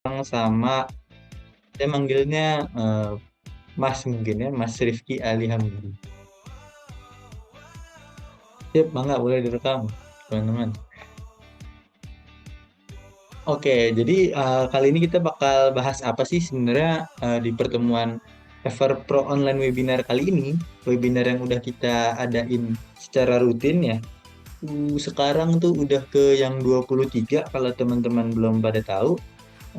sama saya manggilnya Mas mungkin ya, Mas Rifki Ali Hamidi. Siap, Bangga boleh direkam, teman-teman. Oke, jadi kali ini kita bakal bahas apa sih sebenarnya di pertemuan Everpro Online Webinar kali ini, webinar yang udah kita adain secara rutin ya. Sekarang tuh udah ke yang 23 kalau teman-teman belum pada tahu.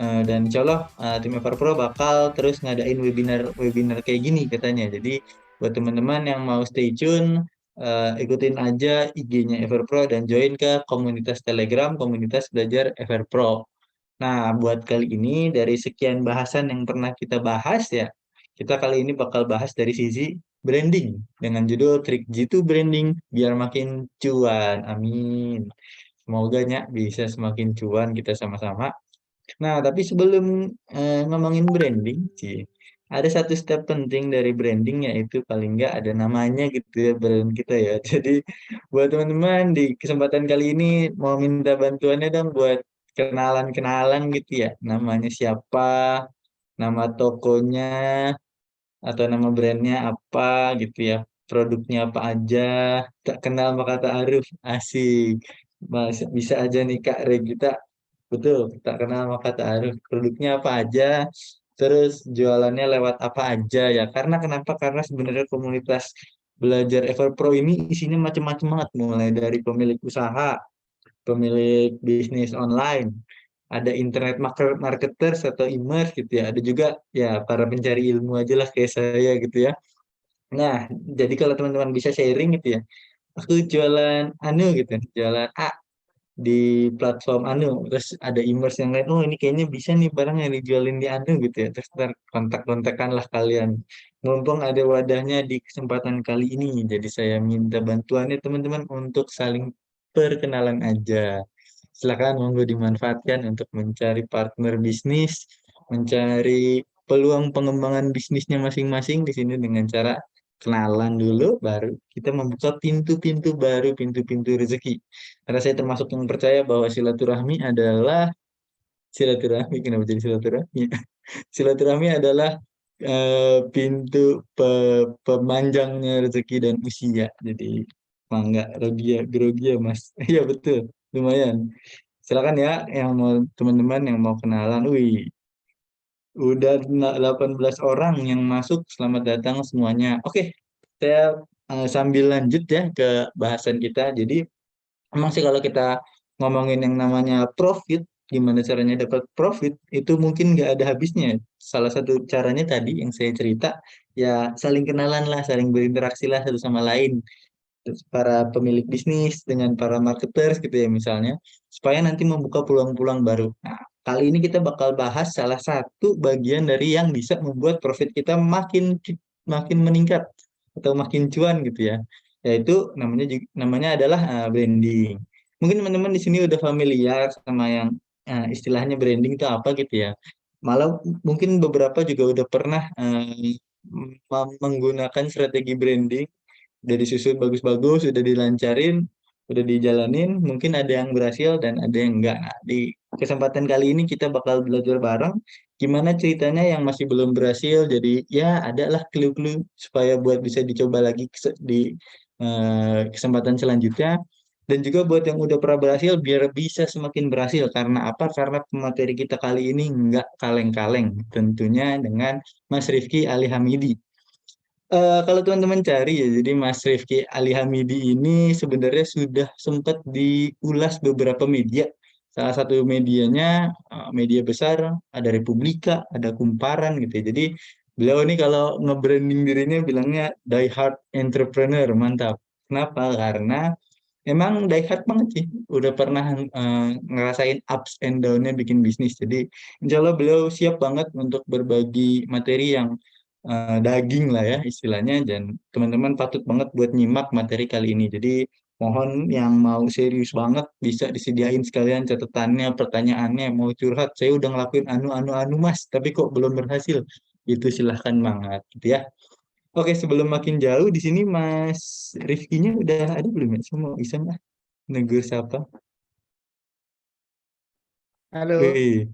Dan insya Allah tim Everpro bakal terus ngadain webinar-webinar kayak gini katanya. Jadi buat teman-teman yang mau stay tune, ikutin aja IG-nya Everpro dan join ke komunitas Telegram, komunitas belajar Everpro. Nah, buat kali ini dari sekian bahasan yang pernah kita bahas ya, kita kali ini bakal bahas dari sisi branding dengan judul Trik Jitu Branding biar makin cuan. Amin. Semoga bisa semakin cuan kita sama-sama. Nah, tapi sebelum ngomongin branding, sih, ada satu step penting dari branding yaitu paling nggak ada namanya gitu ya brand kita ya. Jadi buat teman-teman di kesempatan kali ini mau minta bantuannya dong buat kenalan-kenalan gitu ya. Namanya siapa, nama tokonya, atau nama brandnya apa gitu ya. Produknya apa aja, tak kenal maka tak aruf, asik. Bisa aja nih Kak Regita. Betul, tak kenal maka tak aruf. Produknya apa aja, terus jualannya lewat apa aja ya. Karena kenapa? Karena sebenarnya komunitas belajar Everpro ini isinya macam-macam banget. Mulai dari pemilik usaha, pemilik bisnis online, ada internet marketers atau e-commerce gitu ya. Ada juga ya para pencari ilmu aja lah kayak saya gitu ya. Nah, jadi kalau teman-teman bisa sharing gitu ya, aku jualan anu gitu, jualan A di platform Anu, terus ada e-commerce yang lain, oh ini kayaknya bisa nih barang yang dijualin di Anu gitu ya, terus ntar kontak-kontakan lah kalian. Mumpung ada wadahnya di kesempatan kali ini, jadi saya minta bantuannya teman-teman untuk saling perkenalan aja. Silakan monggo dimanfaatkan untuk mencari partner bisnis, mencari peluang pengembangan bisnisnya masing-masing di sini dengan cara kenalan dulu, baru kita membuka pintu-pintu baru, pintu-pintu rezeki. Karena saya termasuk yang percaya bahwa silaturahmi adalah silaturahmi. Kenapa jadi silaturahmi? Silaturahmi adalah pintu pemanjangnya rezeki dan usia. Jadi mangga Rodia Grogia Mas. Iya betul, lumayan. Silakan ya yang mau teman-teman yang mau kenalan. Wih, udah 18 orang yang masuk. Selamat datang semuanya. Oke, saya sambil lanjut ya ke bahasan kita. Jadi emang sih kalau kita ngomongin yang namanya profit, gimana caranya dapat profit, itu mungkin nggak ada habisnya. Salah satu caranya tadi yang saya cerita, ya saling kenalan lah, saling berinteraksi lah satu sama lain. Terus para pemilik bisnis dengan para marketers gitu ya misalnya, supaya nanti membuka peluang-peluang baru. Nah, kali ini kita bakal bahas salah satu bagian dari yang bisa membuat profit kita makin meningkat atau makin cuan gitu ya. Yaitu namanya adalah branding. Mungkin teman-teman di sini udah familiar sama yang istilahnya branding itu apa gitu ya. Malah mungkin beberapa juga udah pernah menggunakan strategi branding dari susun bagus-bagus, udah dilancarin, udah dijalanin, mungkin ada yang berhasil dan ada yang enggak. Nah, di kesempatan kali ini kita bakal belajar bareng gimana ceritanya yang masih belum berhasil. Jadi ya adalah clue-clue supaya buat bisa dicoba lagi di kesempatan selanjutnya. Dan juga buat yang udah pernah berhasil biar bisa semakin berhasil. Karena apa? Karena pemateri kita kali ini nggak kaleng-kaleng. Tentunya dengan Mas Rifki Ali Hamidi. Kalau teman-teman cari ya, jadi Mas Rifki Ali Hamidi ini sebenarnya sudah sempat diulas beberapa media. Salah satu medianya, media besar, ada Republika, ada Kumparan gitu ya. Jadi beliau ini kalau nge-branding dirinya bilangnya die hard entrepreneur, mantap. Kenapa? Karena emang die hard banget sih. Udah pernah ngerasain ups and down-nya bikin bisnis. Jadi insya Allah beliau siap banget untuk berbagi materi yang daging lah ya istilahnya dan teman-teman patut banget buat nyimak materi kali ini. Jadi mohon yang mau serius banget bisa disediain sekalian catatannya, pertanyaannya, mau curhat, saya udah ngelakuin anu mas, tapi kok belum berhasil. Itu silahkan banget gitu ya. Oke, sebelum makin jauh di sini Mas Rifkinya udah ada belum ya? Saya mau iseng lah negur siapa? Halo, Wih,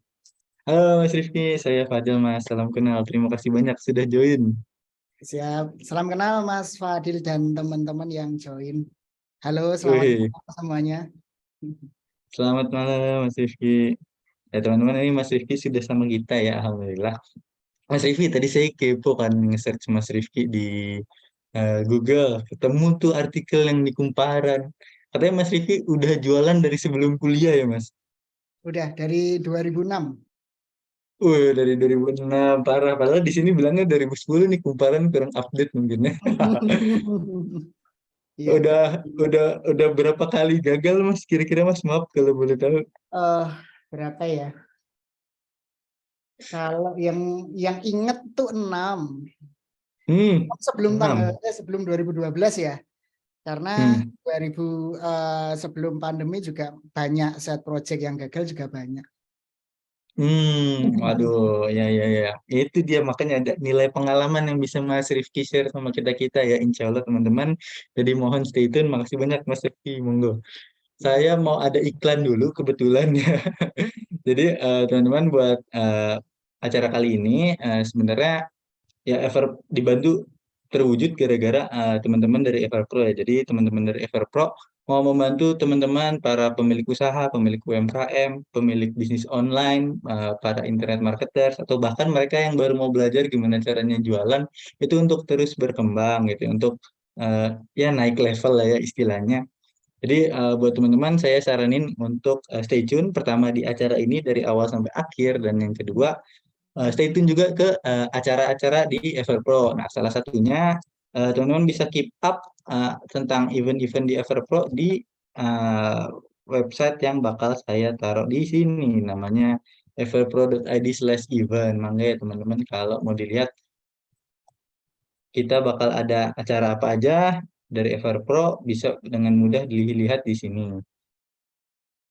Halo Mas Rifki, saya Fadil Mas. Salam kenal. Terima kasih banyak sudah join. Siap. Salam kenal Mas Fadil dan teman-teman yang join. Halo, selamat Wih, malam semuanya. selamat malam Mas Rifki. Ya teman-teman, ini Mas Rifki sudah sama kita ya, Alhamdulillah. Mas Rifki, tadi saya kepo kan nge-search Mas Rifki di Google. Ketemu tuh artikel yang di Kumparan. Katanya Mas Rifki udah jualan dari sebelum kuliah ya Mas? Udah dari 2006. Wih, dari 2006, parah. Padahal di sini bilangnya 2010 nih, Kumparan kurang update mungkin ya. Iya, Udah berapa kali gagal Mas? Kira-kira Mas, maaf kalau boleh tahu. eh berapa ya? Kalau yang inget tuh 6. Sebelum tanggal 6. sebelum 2012 ya. Karena Hmm. 2000 sebelum pandemi juga banyak set project yang gagal juga banyak. Waduh, ya, ya, ya. Itu dia makanya ada nilai pengalaman yang bisa Mas Rifki share sama kita-kita ya, insya Allah teman-teman. Jadi mohon stay tune. Makasih banyak Mas Rifki, monggo. Saya mau ada iklan dulu kebetulan ya. Jadi teman-teman buat acara kali ini sebenarnya ya dibantu terwujud gara-gara teman-teman dari Everpro ya. Jadi teman-teman dari Everpro mau membantu teman-teman para pemilik usaha, pemilik UMKM, pemilik bisnis online, para internet marketers atau bahkan mereka yang baru mau belajar gimana caranya jualan itu untuk terus berkembang gitu, untuk eh, ya naik level lah ya istilahnya. Jadi buat teman-teman saya saranin untuk stay tune pertama di acara ini dari awal sampai akhir, dan yang kedua stay tune juga ke acara-acara di Everpro. Nah, salah satunya teman-teman bisa keep up tentang event-event di Everpro di uh, website yang bakal saya taruh di sini, namanya everpro.id/event. Mangga ya teman-teman, kalau mau dilihat kita bakal ada acara apa aja dari Everpro bisa dengan mudah dilihat di sini.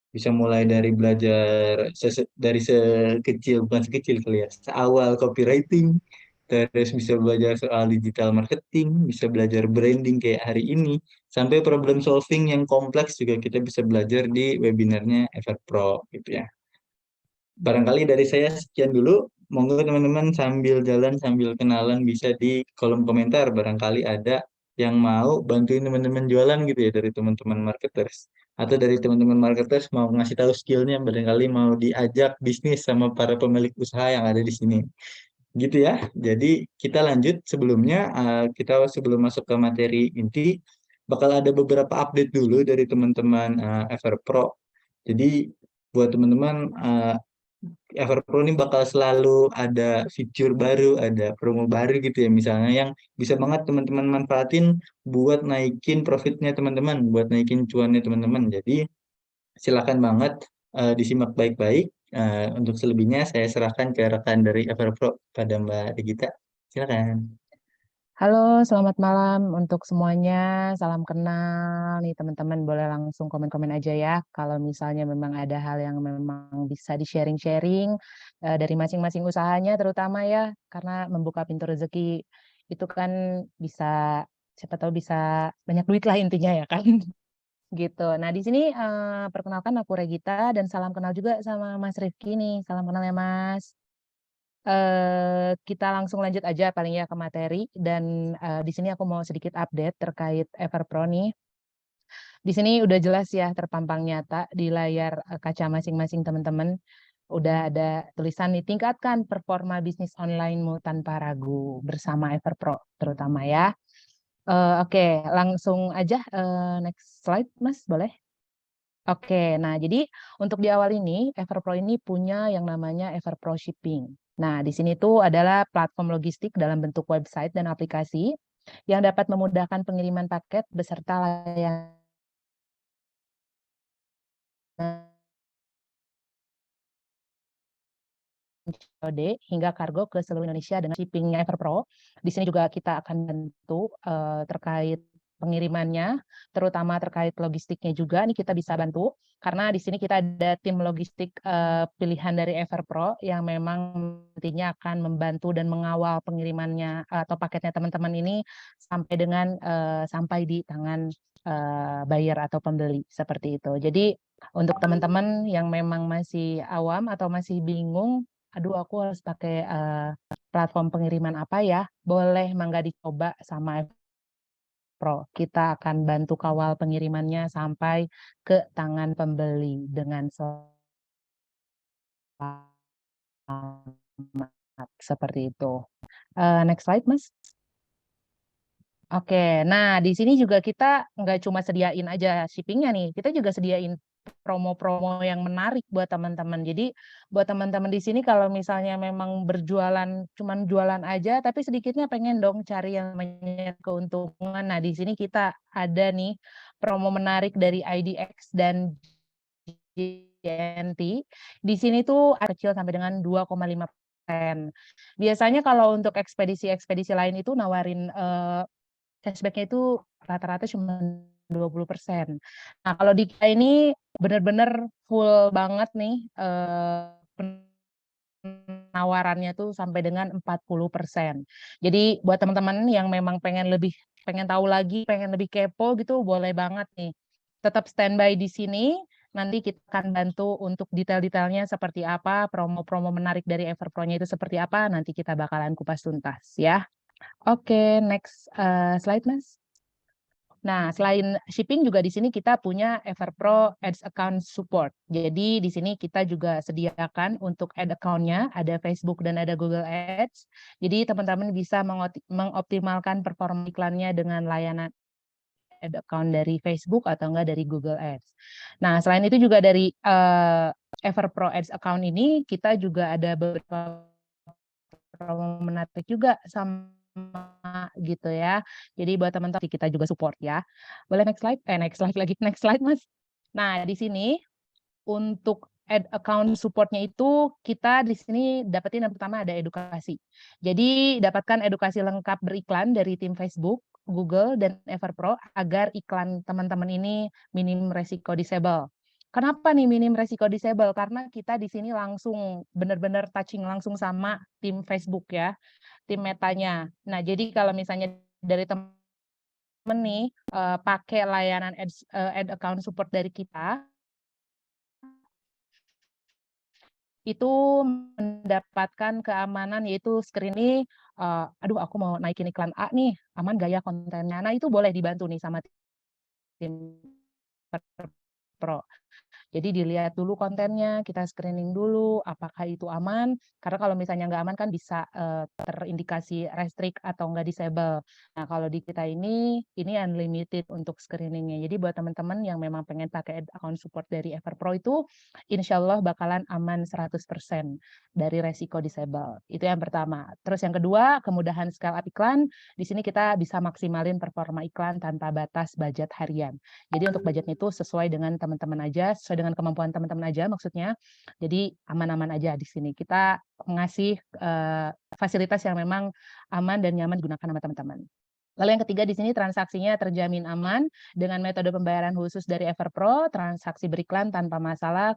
Bisa mulai dari belajar dari sekecil, bukan sekecil kali ya, seawal copywriting, terus bisa belajar soal digital marketing, bisa belajar branding kayak hari ini, sampai problem solving yang kompleks juga kita bisa belajar di webinarnya Everpro gitu ya. Barangkali dari saya sekian dulu. Monggo teman-teman sambil jalan sambil kenalan bisa di kolom komentar. Barangkali ada yang mau bantuin teman-teman jualan gitu ya dari teman-teman marketers. Atau dari teman-teman marketers mau ngasih tahu skillnya, barangkali mau diajak bisnis sama para pemilik usaha yang ada di sini. Gitu ya. Jadi kita lanjut sebelumnya, kita sebelum masuk ke materi inti, bakal ada beberapa update dulu dari teman-teman Everpro. Jadi buat teman-teman Everpro ini bakal selalu ada fitur baru, ada promo baru gitu ya, misalnya yang bisa banget teman-teman manfaatin buat naikin profitnya teman-teman, buat naikin cuannya teman-teman. Jadi silakan banget disimak baik-baik. Untuk selebihnya saya serahkan ke rekan dari Everpro pada Mbak Regita. Silakan. Halo, selamat malam untuk semuanya. Salam kenal nih teman-teman. Boleh langsung komen-komen aja ya. Kalau misalnya memang ada hal yang memang bisa di-sharing-sharing dari masing-masing usahanya terutama ya. Karena membuka pintu rezeki itu kan bisa, siapa tahu bisa banyak duit lah intinya ya kan. Gitu. Nah di sini perkenalkan aku Regita dan salam kenal juga sama Mas Rifki nih. Salam kenal ya Mas. Kita langsung lanjut aja paling ya ke materi dan di sini aku mau sedikit update terkait Everpro nih. Di sini udah jelas ya terpampang nyata di layar kaca masing-masing teman-teman. Udah ada tulisan nih, tingkatkan performa bisnis onlinemu tanpa ragu bersama Everpro terutama ya. Oke, langsung aja next slide Mas, boleh? Oke, nah jadi untuk di awal ini, Everpro ini punya yang namanya Everpro Shipping. Nah, di sini tuh adalah platform logistik dalam bentuk website dan aplikasi yang dapat memudahkan pengiriman paket beserta layanan COD hingga kargo ke seluruh Indonesia dengan shippingnya Everpro. Di sini juga kita akan bantu terkait pengirimannya, terutama terkait logistiknya juga. Ini kita bisa bantu karena di sini kita ada tim logistik pilihan dari Everpro yang memang nantinya akan membantu dan mengawal pengirimannya atau paketnya teman-teman ini sampai dengan sampai di tangan buyer atau pembeli seperti itu. Jadi untuk teman-teman yang memang masih awam atau masih bingung aduh aku harus pakai platform pengiriman apa ya? Boleh mangga dicoba sama Pro. Kita akan bantu kawal pengirimannya sampai ke tangan pembeli dengan selamat. Seperti itu. Next slide, Mas. Oke, nah di sini juga kita nggak cuma sediain aja shippingnya nih, kita juga sediain promo-promo yang menarik buat teman-teman. Jadi buat teman-teman di sini kalau misalnya memang berjualan, cuman jualan aja, tapi sedikitnya pengen dong cari yang namanya keuntungan. Nah di sini kita ada nih promo menarik dari IDX dan JNT. Di sini tuh kecil sampai dengan 2,5%. Biasanya kalau untuk ekspedisi-ekspedisi lain itu nawarin cashback-nya itu rata-rata cuma 20%. Nah, kalau di kita ini benar-benar full banget nih penawarannya tuh sampai dengan 40%. Jadi buat teman-teman yang memang pengen tahu lagi, pengen lebih kepo gitu, boleh banget nih. Tetap standby di sini. Nanti kita akan bantu untuk detail-detailnya seperti apa, promo-promo menarik dari Everpro-nya itu seperti apa, nanti kita bakalan kupas tuntas ya. Oke, next slide, Mas. Nah, selain shipping juga di sini kita punya Everpro Ads Account Support. Jadi di sini kita juga sediakan untuk ad account-nya, ada Facebook dan ada Google Ads. Jadi teman-teman bisa mengoptimalkan performa iklannya dengan layanan ad account dari Facebook atau enggak dari Google Ads. Nah, selain itu juga dari Everpro Ads Account ini kita juga ada beberapa promo menarik juga sama gitu ya. Jadi buat teman-teman kita juga support ya. Boleh next slide? Next slide lagi. Next slide, Mas. Nah, di sini untuk ad account support-nya itu kita di sini dapetin yang pertama ada edukasi. Jadi dapatkan edukasi lengkap beriklan dari tim Facebook, Google, dan Everpro agar iklan teman-teman ini minim resiko disable. Kenapa nih minim resiko disable? Karena kita di sini langsung benar-benar touching langsung sama tim Facebook ya, tim metanya. Nah, jadi kalau misalnya dari teman nih pakai layanan ad account support dari kita, itu mendapatkan keamanan yaitu screen ini, aduh aku mau naikin iklan A nih, aman gak ya kontennya? Nah itu boleh dibantu nih sama tim Pro. Jadi dilihat dulu kontennya, kita screening dulu apakah itu aman, karena kalau misalnya nggak aman kan bisa terindikasi restrict atau nggak disable. Nah kalau di kita ini unlimited untuk screeningnya. Jadi buat teman-teman yang memang pengen pakai account support dari Everpro itu, insya Allah bakalan aman 100% dari resiko disable. Itu yang pertama. Terus yang kedua, kemudahan scale up iklan. Di sini kita bisa maksimalin performa iklan tanpa batas budget harian. Jadi untuk budgetnya itu sesuai dengan teman-teman aja, sesuai dengan kemampuan teman-teman aja maksudnya. Jadi aman-aman aja di sini. Kita ngasih fasilitas yang memang aman dan nyaman digunakan sama teman-teman. Lalu yang ketiga di sini transaksinya terjamin aman dengan metode pembayaran khusus dari Everpro, transaksi beriklan tanpa masalah,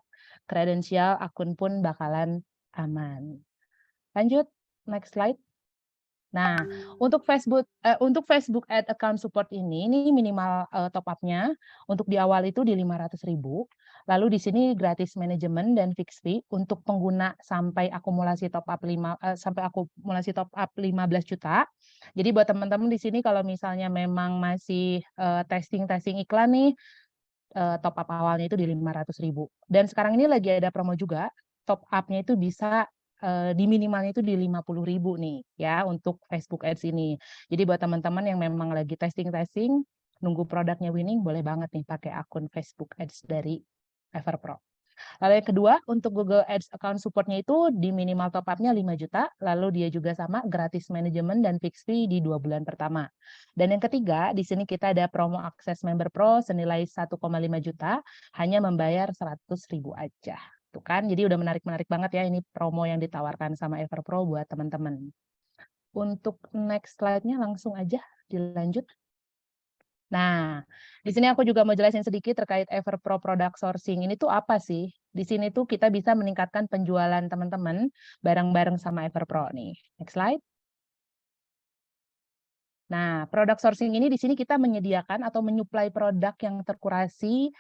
kredensial akun pun bakalan aman. Lanjut, next slide. Nah, untuk Facebook Ad Account Support ini minimal top up-nya untuk di awal itu di 500.000. Lalu di sini gratis manajemen dan fix fee untuk pengguna sampai akumulasi top up 15 juta. Jadi buat teman-teman di sini kalau misalnya memang masih testing iklan nih, top up awalnya itu di 500.000. Dan sekarang ini lagi ada promo juga, top up-nya itu bisa di minimalnya itu di 50.000 nih ya untuk Facebook Ads ini. Jadi buat teman-teman yang memang lagi testing, nunggu produknya winning, boleh banget nih pakai akun Facebook Ads dari Everpro. Lalu yang kedua, untuk Google Ads account support-nya itu di minimal top up-nya 5 juta, lalu dia juga sama gratis manajemen dan fix fee di 2 bulan pertama. Dan yang ketiga, di sini kita ada promo akses member pro senilai 1,5 juta, hanya membayar 100.000 aja. Tuh kan, jadi udah menarik-menarik banget ya ini promo yang ditawarkan sama Everpro buat teman-teman. Untuk next slide-nya langsung aja dilanjut. Nah, di sini aku juga mau jelasin sedikit terkait Everpro Product Sourcing. Ini tuh apa sih? Di sini tuh kita bisa meningkatkan penjualan teman-teman bareng-bareng sama Everpro nih. Next slide. Nah, product sourcing ini di sini kita menyediakan atau menyuplai produk yang terkurasi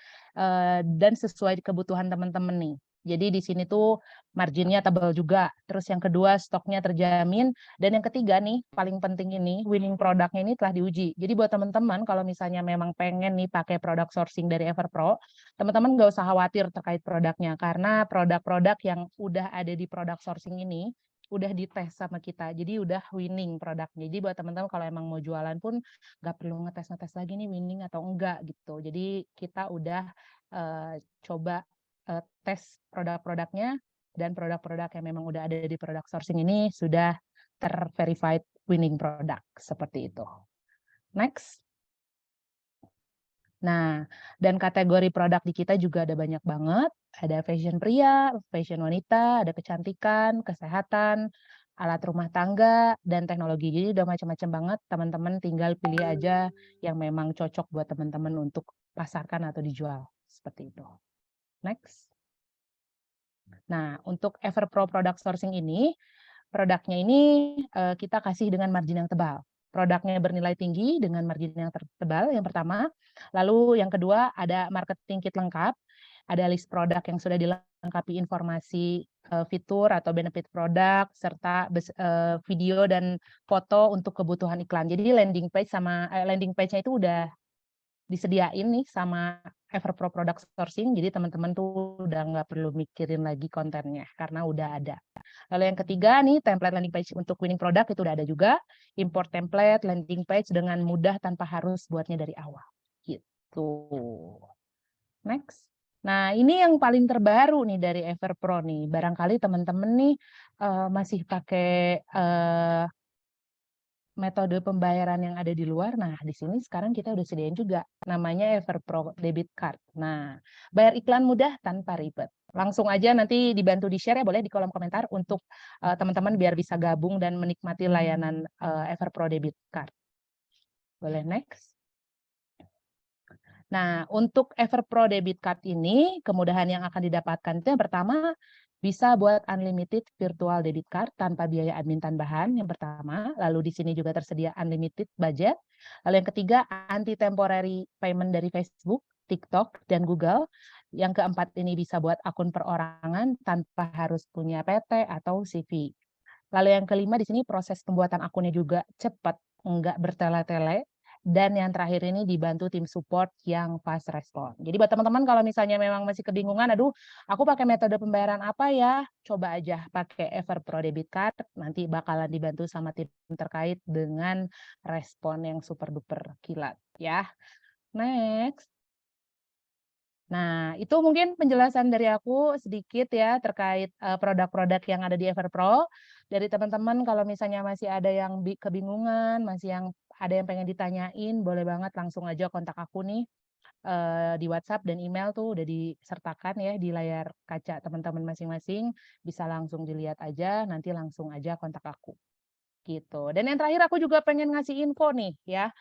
dan sesuai kebutuhan teman-teman nih. Jadi di sini tuh marginnya tebal juga. Terus yang kedua stoknya terjamin. Dan yang ketiga nih paling penting ini winning produknya ini telah diuji. Jadi buat teman-teman kalau misalnya memang pengen nih pakai produk sourcing dari Everpro, teman-teman nggak usah khawatir terkait produknya. Karena produk-produk yang udah ada di produk sourcing ini udah dites sama kita. Jadi udah winning produknya. Jadi buat teman-teman kalau emang mau jualan pun nggak perlu ngetes-ngetes lagi nih winning atau enggak gitu. Jadi kita udah coba tes produk-produknya dan produk-produk yang memang udah ada di produk sourcing ini sudah terverified winning product seperti itu. Next. Nah, dan kategori produk di kita juga ada banyak banget. Ada fashion pria, fashion wanita, ada kecantikan, kesehatan, alat rumah tangga, dan teknologi. Jadi udah macam-macam banget. Teman-teman tinggal pilih aja yang memang cocok buat teman-teman untuk pasarkan atau dijual. Seperti itu. Next. Nah, untuk Everpro Product Sourcing ini, produknya ini kita kasih dengan margin yang tebal. Produknya bernilai tinggi dengan margin yang tebal, yang pertama. Lalu yang kedua, ada marketing kit lengkap, ada list produk yang sudah dilengkapi informasi fitur atau benefit produk, serta video dan foto untuk kebutuhan iklan. Jadi landing page-nya itu udah disediain nih sama Everpro Product Sourcing, jadi teman-teman tuh udah nggak perlu mikirin lagi kontennya karena udah ada. Lalu yang ketiga nih, template landing page untuk winning product itu udah ada juga. Import template landing page dengan mudah tanpa harus buatnya dari awal. Gitu. Next. Nah, ini yang paling terbaru nih dari Everpro nih. Barangkali teman-teman nih masih pakai metode pembayaran yang ada di luar. Nah, di sini sekarang kita udah sediain juga namanya Everpro Debit Card. Nah, bayar iklan mudah tanpa ribet. Langsung aja nanti dibantu di-share ya, boleh di kolom komentar untuk teman-teman biar bisa gabung dan menikmati layanan Everpro Debit Card. Boleh next. Nah, untuk Everpro Debit Card ini, kemudahan yang akan didapatkan itu yang pertama, bisa buat unlimited virtual debit card tanpa biaya admin tambahan, yang pertama. Lalu di sini juga tersedia unlimited budget. Lalu yang ketiga, anti temporary payment dari Facebook, TikTok, dan Google. Yang keempat ini bisa buat akun perorangan tanpa harus punya PT atau CV. Lalu yang kelima di sini proses pembuatan akunnya juga cepat, enggak bertele-tele. Dan yang terakhir ini dibantu tim support yang fast respon. Jadi buat teman-teman kalau misalnya memang masih kebingungan, aduh aku pakai metode pembayaran apa ya? Coba aja pakai Everpro Debit Card, nanti bakalan dibantu sama tim terkait dengan respon yang super duper kilat ya. Next. Nah, itu mungkin penjelasan dari aku sedikit ya terkait produk-produk yang ada di Everpro. Dari teman-teman kalau misalnya masih ada yang kebingungan, masih yang ada yang pengen ditanyain, boleh banget langsung aja kontak aku nih di WhatsApp dan email tuh udah disertakan ya di layar kaca teman-teman masing-masing. Bisa langsung dilihat aja, nanti langsung aja kontak aku. Gitu. Dan yang terakhir aku juga pengen ngasih info nih ya.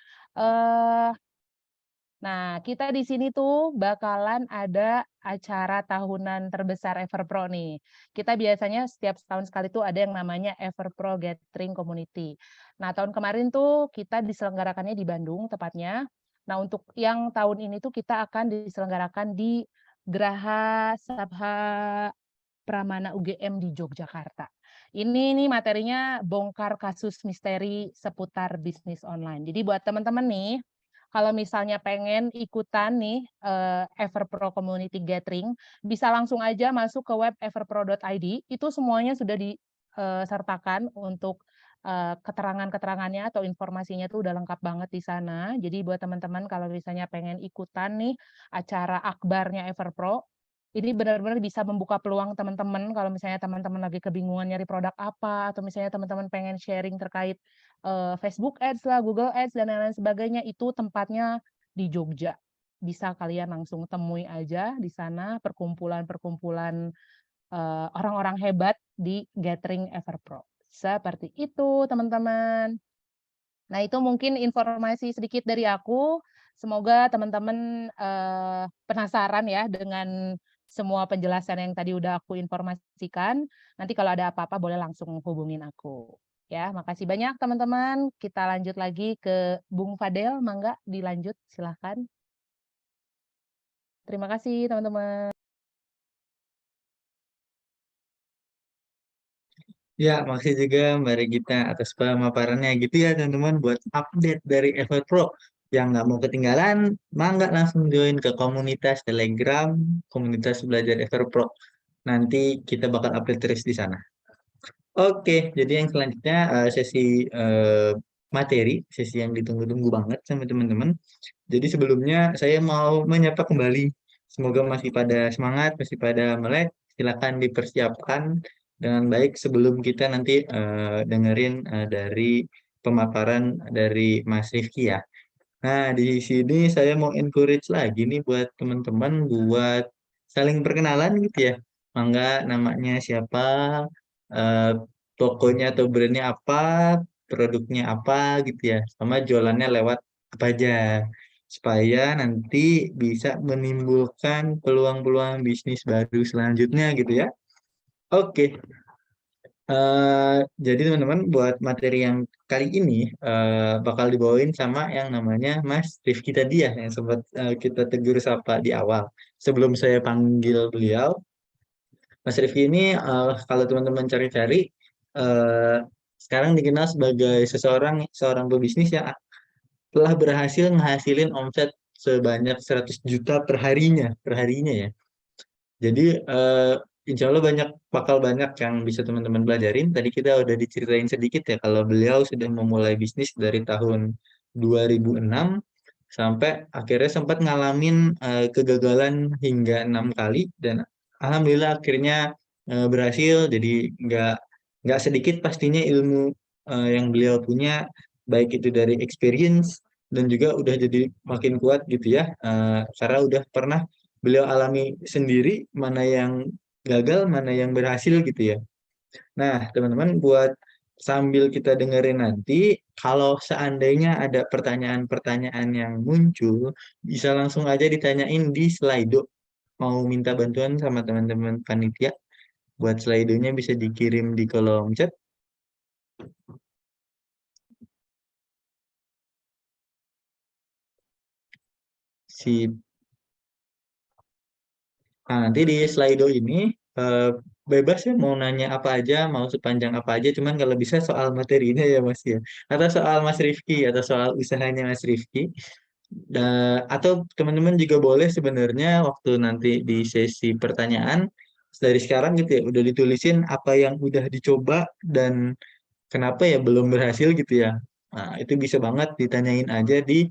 Nah, kita di sini tuh bakalan ada acara tahunan terbesar Everpro nih. Kita biasanya setiap setahun sekali tuh ada yang namanya Everpro Gathering Community. Nah, tahun kemarin tuh kita diselenggarakannya di Bandung tepatnya. Nah, untuk yang tahun ini tuh kita akan diselenggarakan di Graha Sabha Pramana UGM di Yogyakarta. Ini nih materinya bongkar kasus misteri seputar bisnis online. Jadi buat teman-teman nih, kalau misalnya pengen ikutan nih Everpro Community Gathering, bisa langsung aja masuk ke web everpro.id. Itu semuanya sudah disertakan untuk keterangan-keterangannya atau informasinya itu udah lengkap banget di sana. Jadi buat teman-teman kalau misalnya pengen ikutan nih acara akbarnya Everpro, ini benar-benar bisa membuka peluang teman-teman kalau misalnya teman-teman lagi kebingungan nyari produk apa, atau misalnya teman-teman pengen sharing terkait Facebook Ads lah, Google Ads, dan lain-lain sebagainya, itu tempatnya di Jogja. Bisa kalian langsung temui aja di sana perkumpulan-perkumpulan orang-orang hebat di Gathering Everpro. Seperti itu, teman-teman. Nah, itu mungkin informasi sedikit dari aku. Semoga teman-teman penasaran ya dengan semua penjelasan yang tadi udah aku informasikan. Nanti kalau ada apa-apa boleh langsung hubungin aku. Ya, makasih banyak teman-teman. Kita lanjut lagi ke Bung Fadel, mangga dilanjut, silahkan. Terima kasih teman-teman. Ya, makasih juga Mbak Regita atas pemaparannya gitu ya teman-teman, buat update dari Everpro. Yang nggak mau ketinggalan, mangga langsung join ke komunitas Telegram, komunitas belajar Everpro. Nanti kita bakal update terus di sana. Oke, jadi yang selanjutnya sesi materi, sesi yang ditunggu-tunggu banget sama teman-teman. Jadi sebelumnya saya mau menyapa kembali. Semoga masih pada semangat, masih pada melek. Silakan dipersiapkan dengan baik sebelum kita nanti dengerin dari pemaparan dari Mas Rifki ya. Nah, di sini saya mau encourage lagi nih buat teman-teman buat saling perkenalan gitu ya. Mangga namanya siapa, eh, tokonya atau brandnya apa, produknya apa gitu ya. Sama jualannya lewat apa aja. Supaya nanti bisa menimbulkan peluang-peluang bisnis baru selanjutnya gitu ya. Oke, jadi teman-teman buat materi yang kali ini bakal dibawain sama yang namanya Mas Rifki tadi ya yang sempat kita tegur sapa di awal. Sebelum saya panggil beliau, Mas Rifki ini kalau teman-teman cari-cari eh, sekarang dikenal sebagai seorang pebisnis yang telah berhasil menghasilin omset sebanyak 100 juta per harinya ya. Jadi insya Allah bakal banyak yang bisa teman-teman pelajarin. Tadi kita udah diceritain sedikit ya kalau beliau sudah memulai bisnis dari tahun 2006 sampai akhirnya sempat ngalamin kegagalan hingga 6 kali dan alhamdulillah akhirnya berhasil. Jadi nggak nggak sedikit pastinya ilmu yang beliau punya baik itu dari experience dan juga udah jadi makin kuat gitu ya karena udah pernah beliau alami sendiri mana yang gagal, mana yang berhasil gitu ya. Nah, teman-teman buat sambil kita dengerin nanti, kalau seandainya ada pertanyaan-pertanyaan yang muncul, bisa langsung aja ditanyain di Slido. Mau minta bantuan sama teman-teman panitia, buat Slido-nya bisa dikirim di kolom chat. Si Nah, nanti di Slido ini eh, bebas ya mau nanya apa aja, mau sepanjang apa aja, cuman kalau bisa soal materinya ya Mas ya. Atau soal Mas Rifki, atau soal usahanya Mas Rifki. Atau teman-teman juga boleh sebenarnya waktu nanti di sesi pertanyaan, dari sekarang gitu ya, udah ditulisin apa yang udah dicoba dan kenapa ya belum berhasil gitu ya. Nah, itu bisa banget ditanyain aja di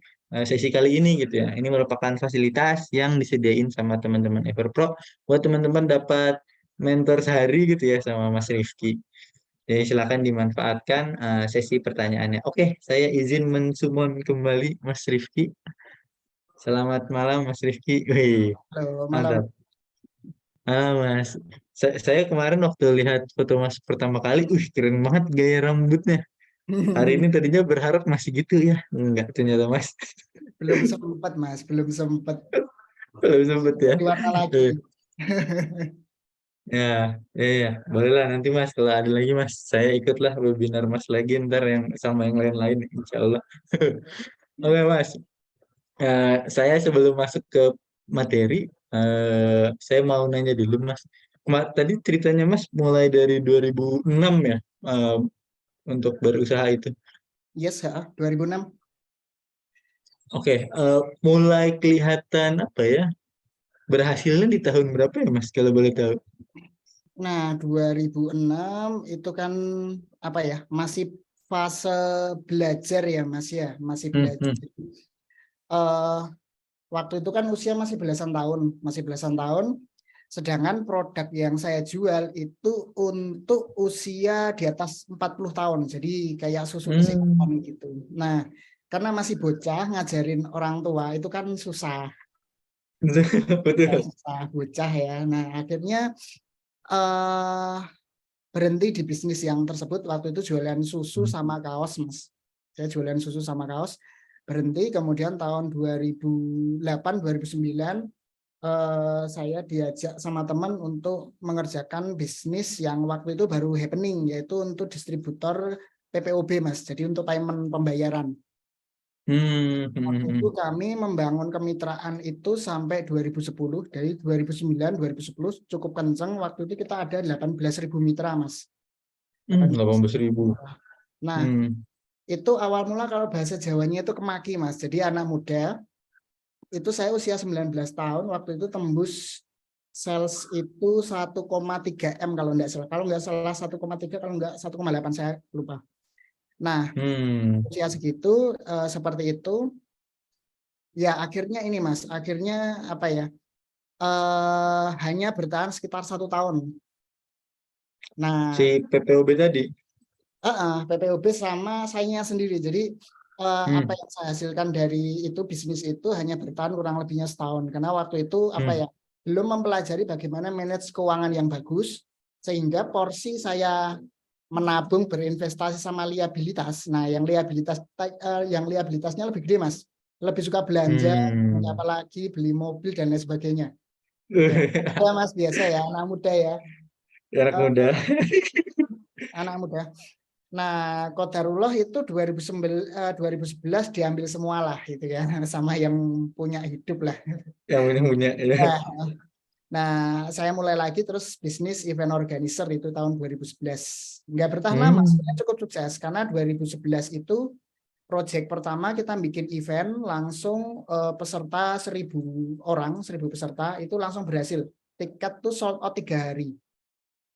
sesi kali ini gitu ya. Ini merupakan fasilitas yang disediain sama teman-teman Everpro buat teman-teman dapat mentor sehari gitu ya sama Mas Rifki. Jadi silakan dimanfaatkan sesi pertanyaannya. Oke, saya izin mensumon kembali Mas Rifki. Selamat malam Mas Rifki. Wih, Halo, malam. mantap. Mas, saya kemarin waktu lihat foto Mas pertama kali, keren banget gaya rambutnya. Hari ini tadinya berharap masih gitu ya. Enggak, ternyata Mas. Belum sempat, Mas, belum sempat. Belum sempet ya. Di warna lagi. Eh, Ya, ya. Bolehlah nanti Mas, kalau ada lagi Mas, saya ikutlah webinar Mas lagi ntar yang sama yang lain-lain, insya Allah. Oke Mas, saya sebelum masuk ke materi, saya mau nanya dulu Mas. Tadi ceritanya Mas mulai dari 2006 ya, eh, untuk berusaha itu. Yes, 2006. Oke, mulai kelihatan apa ya? Berhasilnya di tahun berapa ya Mas kalau boleh tahu? Nah, 2006 itu kan apa ya? Masih fase belajar ya, Mas ya, masih Hmm, belajar. hmm. Eh waktu itu kan usia masih belasan tahun. Sedangkan produk yang saya jual itu untuk usia di atas 40 tahun. Jadi kayak susu kesehatan Hmm. gitu. Nah, karena masih bocah ngajarin orang tua itu kan susah. Betul. Susah bocah ya. Nah, akhirnya eh berhenti di bisnis yang tersebut. Waktu itu jualan susu sama kaos, Mas. Saya jualan susu sama kaos, berhenti. Kemudian tahun 2008 2009 saya diajak sama teman untuk mengerjakan bisnis yang waktu itu baru happening, yaitu untuk distributor PPOB, Mas. Jadi untuk payment pembayaran. Hmm, hmm, Waktu hmm. itu kami membangun kemitraan itu sampai 2010. Dari 2009 2010 cukup kenceng. Waktu itu kita ada 18.000 mitra, Mas. 18.000. Nah, itu awal mula kalau bahasa Jawanya itu kemaki, Mas. Jadi anak muda, itu saya usia 19 tahun, waktu itu tembus sales itu 1,3 M kalau nggak salah. Kalau nggak salah 1,3, kalau nggak 1,8, saya lupa. Nah, usia segitu, seperti itu, ya akhirnya ini Mas, akhirnya apa ya, hanya bertahan sekitar 1 tahun. Nah, Si PPOB tadi. PPOB sama saingnya sendiri. Jadi apa yang saya hasilkan dari itu bisnis itu hanya bertahan kurang lebihnya setahun. Karena waktu itu apa ya, belum mempelajari bagaimana manage keuangan yang bagus, sehingga porsi saya menabung berinvestasi sama liabilitas. Nah, yang liabilitasnya lebih gede, Mas. Lebih suka belanja, apalagi beli mobil dan lain sebagainya. Ya, Mas, biasa ya, anak muda ya. Anak muda. Anak muda. Nah, Qadarullah itu 2011 diambil semua lah gitu ya, sama yang punya hidup lah. Yang punya ya. Nah, saya mulai lagi terus bisnis event organizer itu tahun 2011. Nggak bertahan lama, cukup sukses karena 2011 itu project pertama kita bikin event langsung peserta 1.000 orang, 1.000 peserta itu langsung berhasil. Tiket tuh sold out 3 hari.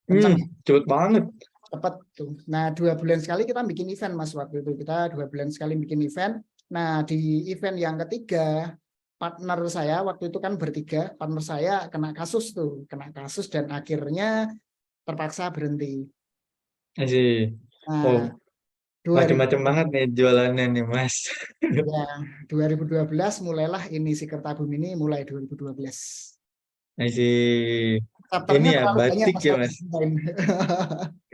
Kencang ya? Cepet banget. Cepat tuh. Nah, 2 bulan sekali kita bikin event, Mas. Waktu itu kita 2 bulan sekali bikin event. Nah, di event yang ketiga, partner saya waktu itu kan bertiga, partner saya kena kasus dan akhirnya terpaksa berhenti. Asih. Nah, Macam-macam banget nih jualannya nih, Mas. Ya, 2012 mulailah ini si Kertabumi ini mulai 2012. Asih. Ini Chapternya ya terlalu banyak, batik Mas, ya, kalau Mas. diceritain.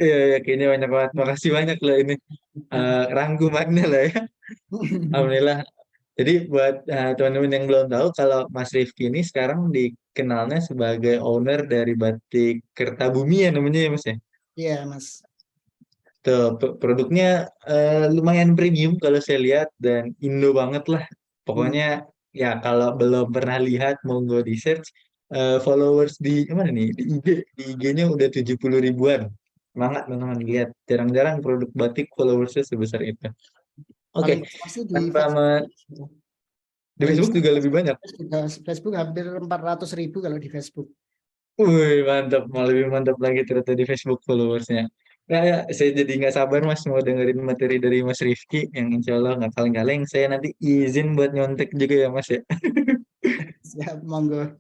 Iya, ya, kayaknya banyak banget. Makasih banyak loh ini rangkumannya lah ya. Alhamdulillah. Jadi buat teman-teman yang belum tahu, kalau Mas Rifki ini sekarang dikenalnya sebagai owner dari Batik Kertabumi ya namanya ya, Mas ya. Iya, Mas. Tuh, produknya lumayan premium kalau saya lihat dan Indo banget lah. Pokoknya ya kalau belum pernah lihat monggo di search. Followers di mana nih, di IG, di IG-nya udah 70 ribuan. Semangat teman-teman, lihat jarang-jarang produk batik followersnya sebesar itu. Oke, Paling besar sih di tanpa Facebook. di Paling Facebook besar juga lebih banyak. Facebook hampir 400.000 kalau di Facebook. Wih, mantap, malah lebih mantap lagi ternyata di Facebook followersnya. Ya, ya, saya jadi nggak sabar Mas mau dengerin materi dari Mas Rifki yang insya Allah nggak kaleng-kaleng. Saya nanti izin buat nyontek juga ya Mas ya. Siap, monggo.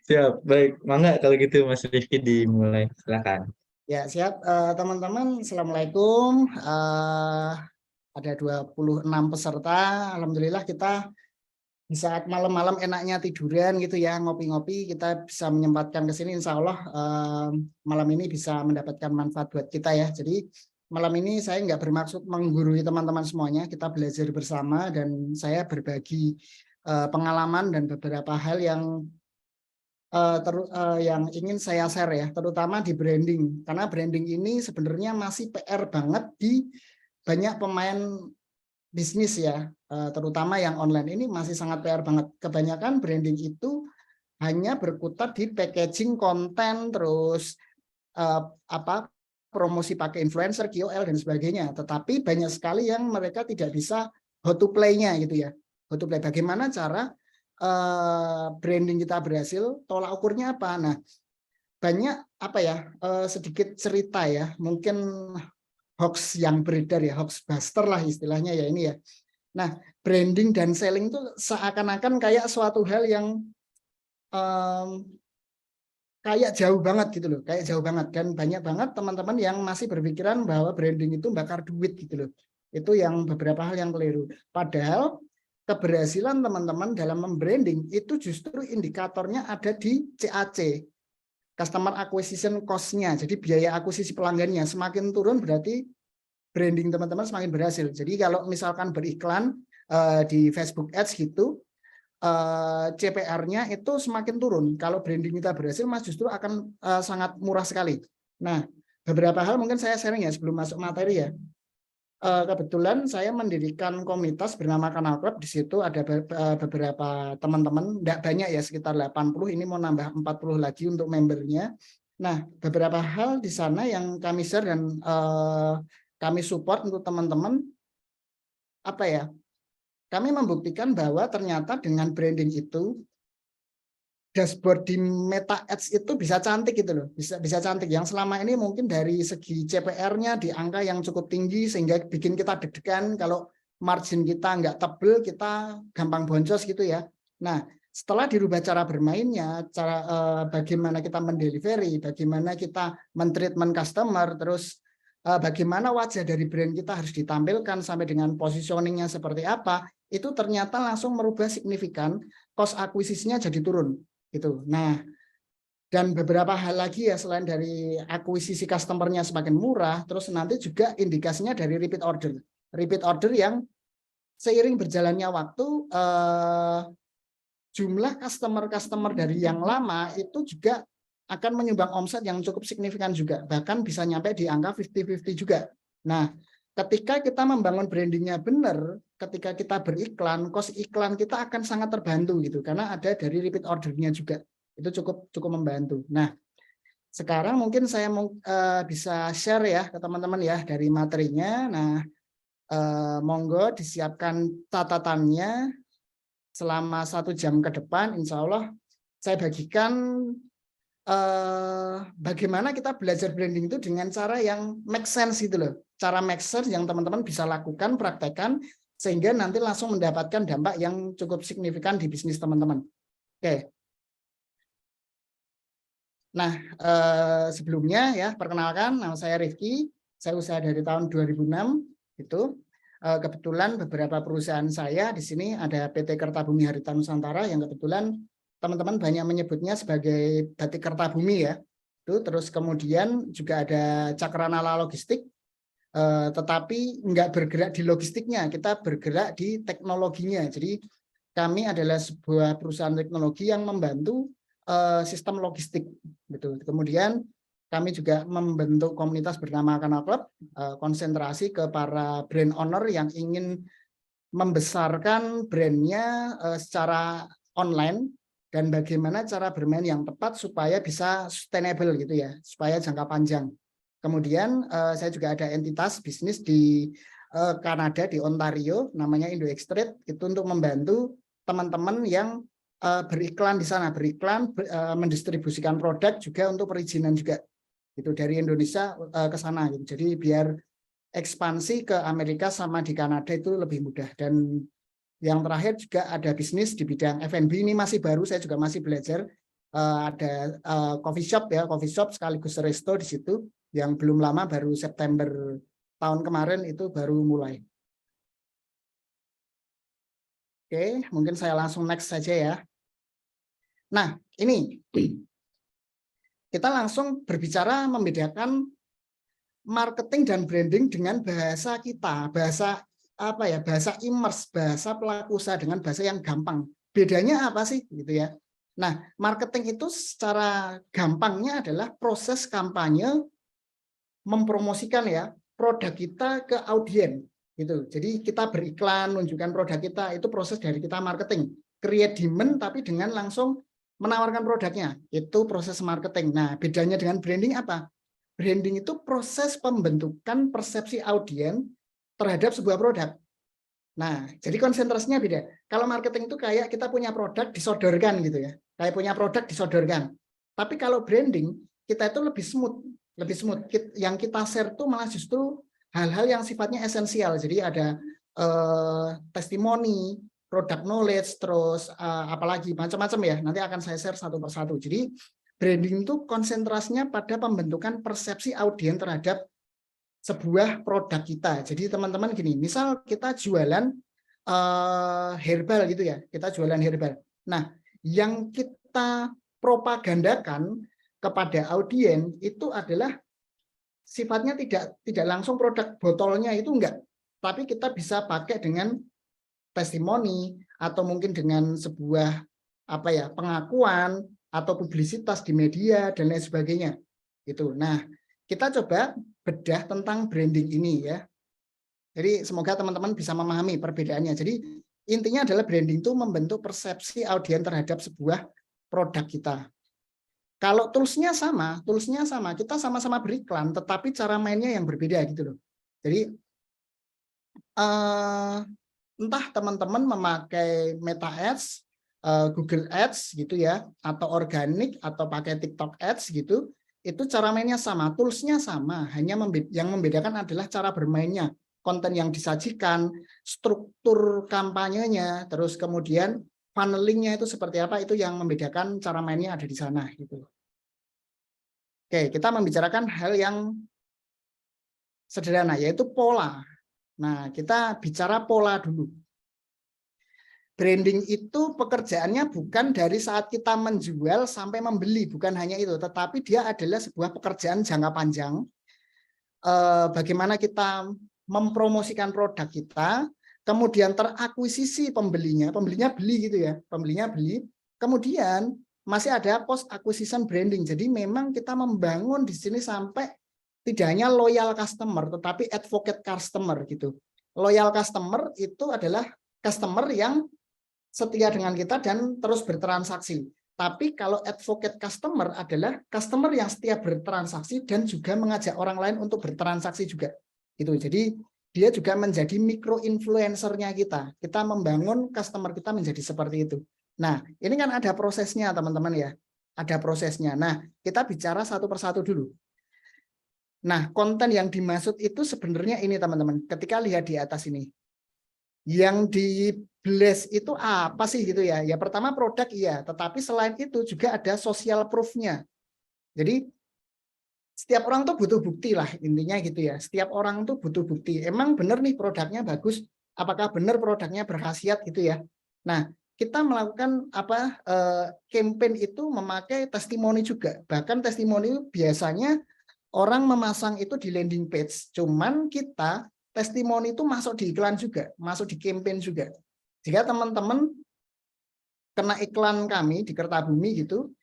Siap, baik. Mangga kalau gitu Mas Rifki dimulai. Silakan. Ya, siap. Teman-teman, Assalamualaikum. Ada 26 peserta. Alhamdulillah kita di saat malam-malam enaknya tiduran gitu ya, ngopi-ngopi, kita bisa menyempatkan ke sini, insya Allah malam ini bisa mendapatkan manfaat buat kita ya. Jadi malam ini saya nggak bermaksud menggurui teman-teman semuanya, kita belajar bersama dan saya berbagi pengalaman dan beberapa hal yang ingin saya share ya, terutama di branding, karena branding ini sebenarnya masih PR banget di banyak pemain bisnis ya, terutama yang online ini masih sangat PR banget. Kebanyakan branding itu hanya berkutat di packaging konten, terus promosi pakai influencer, KOL dan sebagainya. Tetapi banyak sekali yang mereka tidak bisa how to play-nya gitu ya. How to play, bagaimana cara branding kita berhasil, tolak ukurnya apa? Nah, banyak sedikit cerita ya, mungkin hoax yang beredar ya, hoax buster lah istilahnya ya ini ya. Nah, branding dan selling itu seakan-akan kayak suatu hal yang kayak jauh banget gitu loh, kayak jauh banget, dan banyak banget teman-teman yang masih berpikiran bahwa branding itu bakar duit gitu loh. Itu yang beberapa hal yang keliru. Padahal keberhasilan teman-teman dalam membranding itu justru indikatornya ada di CAC, Customer Acquisition Cost-nya. Jadi biaya akuisisi pelanggannya semakin turun berarti branding teman-teman semakin berhasil. Jadi kalau misalkan beriklan di Facebook Ads gitu, CPR-nya itu semakin turun. Kalau branding kita berhasil, Mas, justru akan sangat murah sekali. Nah, beberapa hal mungkin saya sharing ya sebelum masuk materi ya. Kebetulan saya mendirikan komunitas bernama Kanal Club. Di situ ada beberapa teman-teman, tidak banyak ya, sekitar 80, ini mau nambah 40 lagi untuk membernya. Nah, beberapa hal di sana yang kami share dan kami support untuk teman-teman, apa ya? Kami membuktikan bahwa ternyata dengan branding itu dashboard di Meta Ads itu bisa cantik gitu loh, bisa cantik. Yang selama ini mungkin dari segi CPR-nya di angka yang cukup tinggi sehingga bikin kita deg-degan kalau margin kita nggak tebel, kita gampang boncos gitu ya. Nah, setelah dirubah cara bermainnya, cara bagaimana kita mendelivery, bagaimana kita mentreatment customer, terus bagaimana wajah dari brand kita harus ditampilkan sampai dengan positioningnya seperti apa, itu ternyata langsung merubah signifikan, cost akuisisinya jadi turun. Gitu. Nah, dan beberapa hal lagi ya selain dari akuisisi customernya semakin murah, terus nanti juga indikasinya dari repeat order. Repeat order yang seiring berjalannya waktu jumlah customer dari yang lama itu juga akan menyumbang omset yang cukup signifikan juga, bahkan bisa nyampe di angka 50-50 juga. Nah, ketika kita membangun brandingnya benar, ketika kita beriklan, cost iklan kita akan sangat terbantu gitu, karena ada dari repeat ordernya juga. Itu cukup membantu. Nah, sekarang mungkin saya bisa share ya ke teman-teman ya dari materinya. Nah, monggo disiapkan catatannya selama 1 jam ke depan. Insya Allah saya bagikan bagaimana kita belajar branding itu dengan cara yang make sense gitu loh. Cara make sense yang teman-teman bisa lakukan, praktekkan, sehingga nanti langsung mendapatkan dampak yang cukup signifikan di bisnis teman-teman. Oke. Nah, sebelumnya ya, perkenalkan, nama saya Rifki, saya usaha dari tahun 2006, itu. Kebetulan beberapa perusahaan saya di sini ada PT Kertabumi Harita Nusantara yang kebetulan teman-teman banyak menyebutnya sebagai Batik Kertabumi ya. Itu terus kemudian juga ada Cakranala Logistik, tetapi nggak bergerak di logistiknya, kita bergerak di teknologinya. Jadi kami adalah sebuah perusahaan teknologi yang membantu sistem logistik gitu. Kemudian kami juga membentuk komunitas bernama Kanal Club, konsentrasi ke para brand owner yang ingin membesarkan brandnya secara online dan bagaimana cara bermain yang tepat supaya bisa sustainable gitu ya, supaya jangka panjang. Kemudian saya juga ada entitas bisnis di Kanada, di Ontario, namanya Indo Extrade, itu untuk membantu teman-teman yang beriklan di sana, mendistribusikan produk juga untuk perizinan juga. Itu dari Indonesia ke sana gitu. Jadi biar ekspansi ke Amerika sama di Kanada itu lebih mudah. Dan yang terakhir juga ada bisnis di bidang F&B, ini masih baru, saya juga masih belajar. Ada coffee shop sekaligus resto di situ yang belum lama, baru September tahun kemarin itu baru mulai. Oke, mungkin saya langsung next saja ya. Nah, ini kita langsung berbicara membedakan marketing dan branding dengan bahasa kita, bahasa apa ya, bahasa immerse, bahasa pelaku usaha dengan bahasa yang gampang. Bedanya apa sih gitu ya? Nah, marketing itu secara gampangnya adalah proses kampanye mempromosikan ya produk kita ke audiens gitu. Jadi kita beriklan, menunjukkan produk kita, itu proses dari kita marketing. Create demand tapi dengan langsung menawarkan produknya, itu proses marketing. Nah, bedanya dengan branding apa? Branding itu proses pembentukan persepsi audiens terhadap sebuah produk. Nah, jadi konsentrasinya beda. Kalau marketing itu kayak kita punya produk disodorkan gitu ya. Kayak punya produk disodorkan. Tapi kalau branding, kita itu lebih smooth. Lebih smooth. Yang kita share itu malah justru hal-hal yang sifatnya esensial. Jadi ada testimoni, product knowledge, terus apalagi macam-macam ya. Nanti akan saya share satu persatu. Jadi branding itu konsentrasinya pada pembentukan persepsi audiens terhadap sebuah produk kita. Jadi teman-teman gini, misal kita jualan herbal gitu ya, kita jualan herbal. Nah, yang kita propagandakan kepada audiens itu adalah sifatnya tidak langsung produk botolnya itu enggak, tapi kita bisa pakai dengan testimoni atau mungkin dengan sebuah apa ya, pengakuan atau publisitas di media dan lain sebagainya. Gitu. Nah, kita coba bedah tentang branding ini ya. Jadi semoga teman-teman bisa memahami perbedaannya. Jadi intinya adalah branding itu membentuk persepsi audiens terhadap sebuah produk kita. Kalau toolsnya sama, kita sama-sama beriklan, tetapi cara mainnya yang berbeda gitu loh. Jadi entah teman-teman memakai Meta Ads, Google Ads gitu ya, atau organik atau pakai TikTok Ads gitu, itu cara mainnya sama, toolsnya sama, hanya yang membedakan adalah cara bermainnya, konten yang disajikan, struktur kampanyenya, terus kemudian funnelingnya itu seperti apa, itu yang membedakan cara mainnya ada di sana gitu. Oke, kita membicarakan hal yang sederhana, yaitu pola. Nah, kita bicara pola dulu. Branding itu pekerjaannya bukan dari saat kita menjual sampai membeli, bukan hanya itu, tetapi dia adalah sebuah pekerjaan jangka panjang. Bagaimana kita mempromosikan produk kita, kemudian terakuisisi pembelinya beli gitu ya, pembelinya beli, kemudian masih ada post acquisition branding. Jadi memang kita membangun di sini sampai tidak hanya loyal customer, tetapi advocate customer gitu. Loyal customer itu adalah customer yang setia dengan kita dan terus bertransaksi. Tapi kalau advocate customer adalah customer yang setia bertransaksi dan juga mengajak orang lain untuk bertransaksi juga. Gitu. Jadi dia juga menjadi micro influencer-nya kita. Kita membangun customer kita menjadi seperti itu. Nah, ini kan ada prosesnya teman-teman ya. Ada prosesnya. Nah, kita bicara satu persatu dulu. Nah, konten yang dimaksud itu sebenarnya ini teman-teman. Ketika lihat di atas ini. Yang di blast itu apa sih gitu ya? Ya pertama produk iya, tetapi selain itu juga ada social proof-nya. Jadi setiap orang tuh butuh bukti lah intinya gitu ya. Setiap orang tuh butuh bukti. Emang benar nih produknya bagus? Apakah benar produknya berkhasiat gitu ya? Nah, kita melakukan campaign itu memakai testimoni juga. Bahkan testimoni biasanya orang memasang itu di landing page. Cuman kita testimoni itu masuk di iklan juga, masuk di campaign juga. Jika teman-teman kena iklan kami di Kertabumi gitu,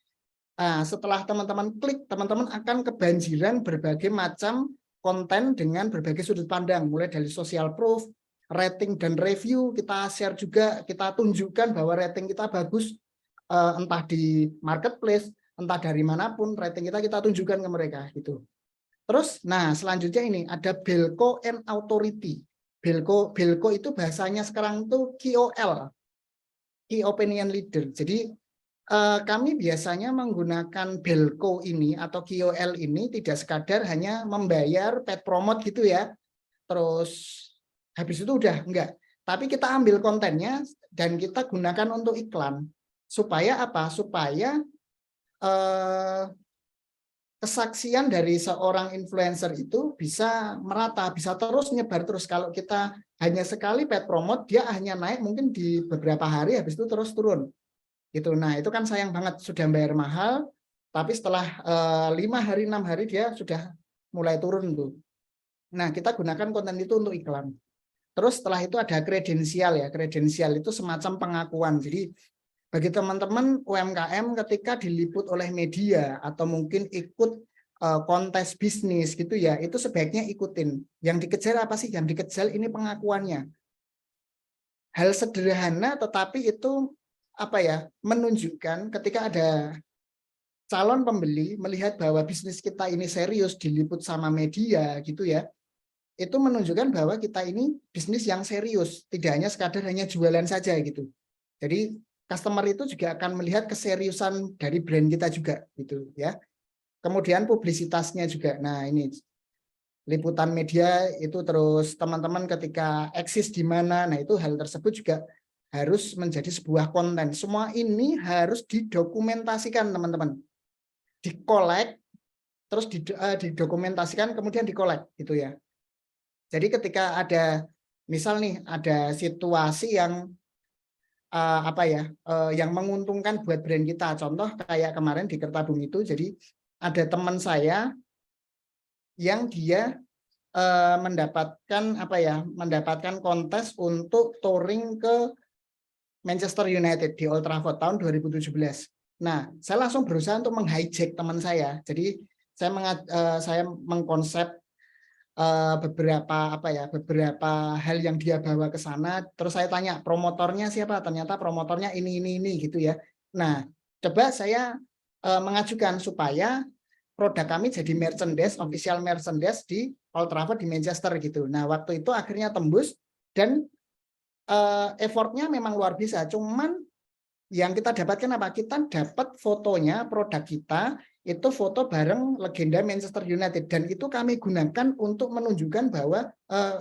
setelah teman-teman klik, teman-teman akan kebanjiran berbagai macam konten dengan berbagai sudut pandang, mulai dari social proof, rating dan review, kita share juga, kita tunjukkan bahwa rating kita bagus, entah di marketplace, entah dari manapun, rating kita tunjukkan ke mereka gitu. Terus, nah selanjutnya ini ada Belko and Authority. Belko itu bahasanya sekarang tuh KOL, Key Opinion Leader. Jadi kami biasanya menggunakan Belko ini atau KOL ini tidak sekadar hanya membayar paid promote gitu ya. Terus habis itu udah enggak. Tapi kita ambil kontennya dan kita gunakan untuk iklan. Supaya apa? Supaya kesaksian dari seorang influencer itu bisa merata, bisa terus nyebar terus. Kalau kita hanya sekali paid promote, dia hanya naik mungkin di beberapa hari, habis itu terus turun. Gitu. Nah, itu kan sayang banget, sudah bayar mahal, tapi setelah 5 hari, 6 hari dia sudah mulai turun tuh. Nah, kita gunakan konten itu untuk iklan. Terus setelah itu ada kredensial ya. Kredensial itu semacam pengakuan. Jadi bagi teman-teman UMKM ketika diliput oleh media atau mungkin ikut kontes bisnis gitu ya, itu sebaiknya ikutin. Yang dikejar apa sih? Yang dikejar ini pengakuannya. Hal sederhana tetapi itu menunjukkan ketika ada calon pembeli melihat bahwa bisnis kita ini serius diliput sama media gitu ya, itu menunjukkan bahwa kita ini bisnis yang serius, tidak hanya sekadar hanya jualan saja gitu. Jadi customer itu juga akan melihat keseriusan dari brand kita juga gitu ya. Kemudian publisitasnya juga. Nah, ini liputan media itu, terus teman-teman ketika eksis di mana. Nah, itu hal tersebut juga harus menjadi sebuah konten. Semua ini harus didokumentasikan, teman-teman. Dikolek, terus didokumentasikan, kemudian dikolek gitu ya. Jadi ketika ada misal nih ada situasi yang yang menguntungkan buat brand kita. Contoh kayak kemarin di Kertabumi itu, jadi ada teman saya yang dia mendapatkan kontes untuk touring ke Manchester United di Old Trafford tahun 2017. Nah, saya langsung berusaha untuk menghijack teman saya. Jadi saya mengkonsep beberapa hal yang dia bawa ke sana, terus saya tanya promotornya siapa, ternyata promotornya ini gitu ya. Nah, coba saya mengajukan supaya produk kami jadi merchandise, official merchandise di Old Trafford di Manchester gitu. Nah, waktu itu akhirnya tembus dan effortnya memang luar biasa. Cuman yang kita dapatkan apa? Kita dapat fotonya produk kita itu foto bareng legenda Manchester United dan itu kami gunakan untuk menunjukkan bahwa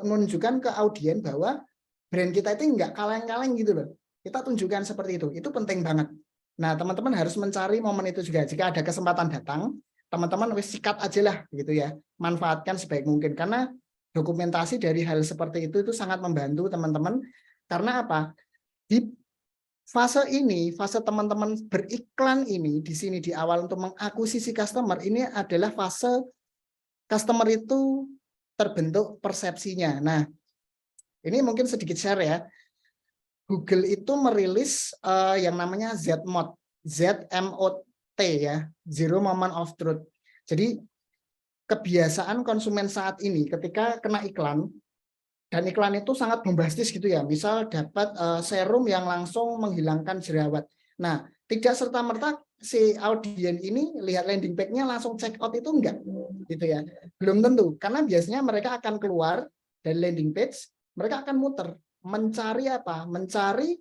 menunjukkan ke audiens bahwa brand kita itu enggak kaleng-kaleng gitu loh. Kita tunjukkan seperti itu. Itu penting banget. Nah, teman-teman harus mencari momen itu juga. Jika ada kesempatan datang, teman-teman wis sikat aja lah gitu ya. Manfaatkan sebaik mungkin karena dokumentasi dari hal seperti itu sangat membantu teman-teman. Karena apa? Di fase ini, fase teman-teman beriklan ini di sini di awal untuk mengakuisisi customer ini adalah fase customer itu terbentuk persepsinya. Nah, ini mungkin sedikit share ya. Google itu merilis yang namanya ZMOT, ZMOT ya, Zero Moment of Truth. Jadi kebiasaan konsumen saat ini ketika kena iklan, dan iklan itu sangat bombastis gitu ya, misal dapat serum yang langsung menghilangkan jerawat. Nah, tidak serta-merta si audiens ini lihat landing page-nya langsung check out itu enggak, gitu ya. Belum tentu, karena biasanya mereka akan keluar dari landing page, mereka akan muter, mencari apa? Mencari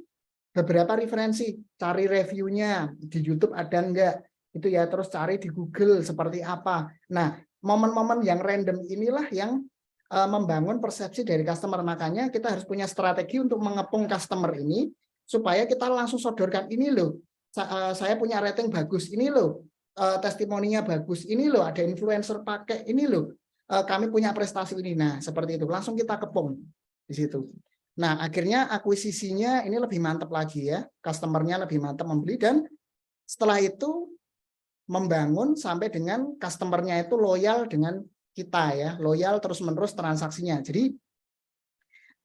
beberapa referensi, cari reviewnya di YouTube ada enggak, itu ya, terus cari di Google seperti apa. Nah, momen-momen yang random inilah yang membangun persepsi dari customer. Makanya kita harus punya strategi untuk mengepung customer ini supaya kita langsung sodorkan ini loh, saya punya rating bagus, ini loh testimoninya bagus, ini loh ada influencer pakai, ini loh kami punya prestasi ini. Nah, seperti itu langsung kita kepung di situ. Nah, akhirnya akuisisinya ini lebih mantap lagi ya, customernya lebih mantap membeli dan setelah itu membangun sampai dengan customernya itu loyal dengan kita ya, loyal terus-menerus transaksinya. Jadi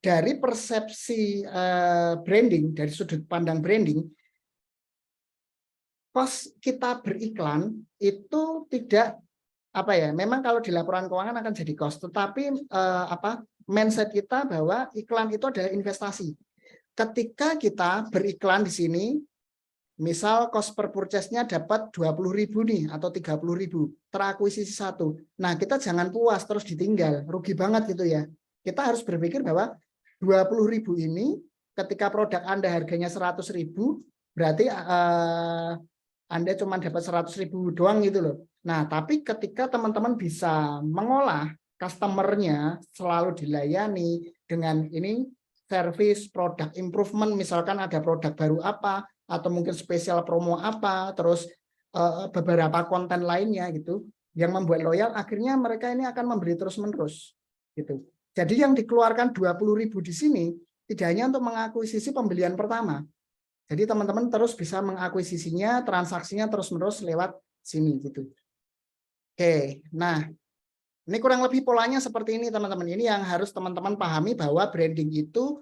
dari persepsi branding, dari sudut pandang branding, cost kita beriklan itu tidak apa ya, memang kalau di laporan keuangan akan jadi cost, tetapi mindset kita bahwa iklan itu adalah investasi. Ketika kita beriklan di sini, misal cost per purchase-nya dapat 20.000 nih atau 30.000, terakuisisi satu. Nah, kita jangan puas terus ditinggal, rugi banget gitu ya. Kita harus berpikir bahwa 20.000 ini ketika produk Anda harganya 100.000, berarti Anda cuma dapat 100.000 doang gitu loh. Nah, tapi ketika teman-teman bisa mengolah customer-nya selalu dilayani dengan ini service, product improvement, misalkan ada produk baru apa, atau mungkin spesial promo apa, terus beberapa konten lainnya gitu, yang membuat loyal, akhirnya mereka ini akan membeli terus-menerus gitu. Jadi yang dikeluarkan 20.000 di sini tidak hanya untuk mengakuisisi pembelian pertama. Jadi teman-teman terus bisa mengakuisisinya, transaksinya terus-menerus lewat sini gitu. Oke, nah ini kurang lebih polanya seperti ini teman-teman. Ini yang harus teman-teman pahami bahwa branding itu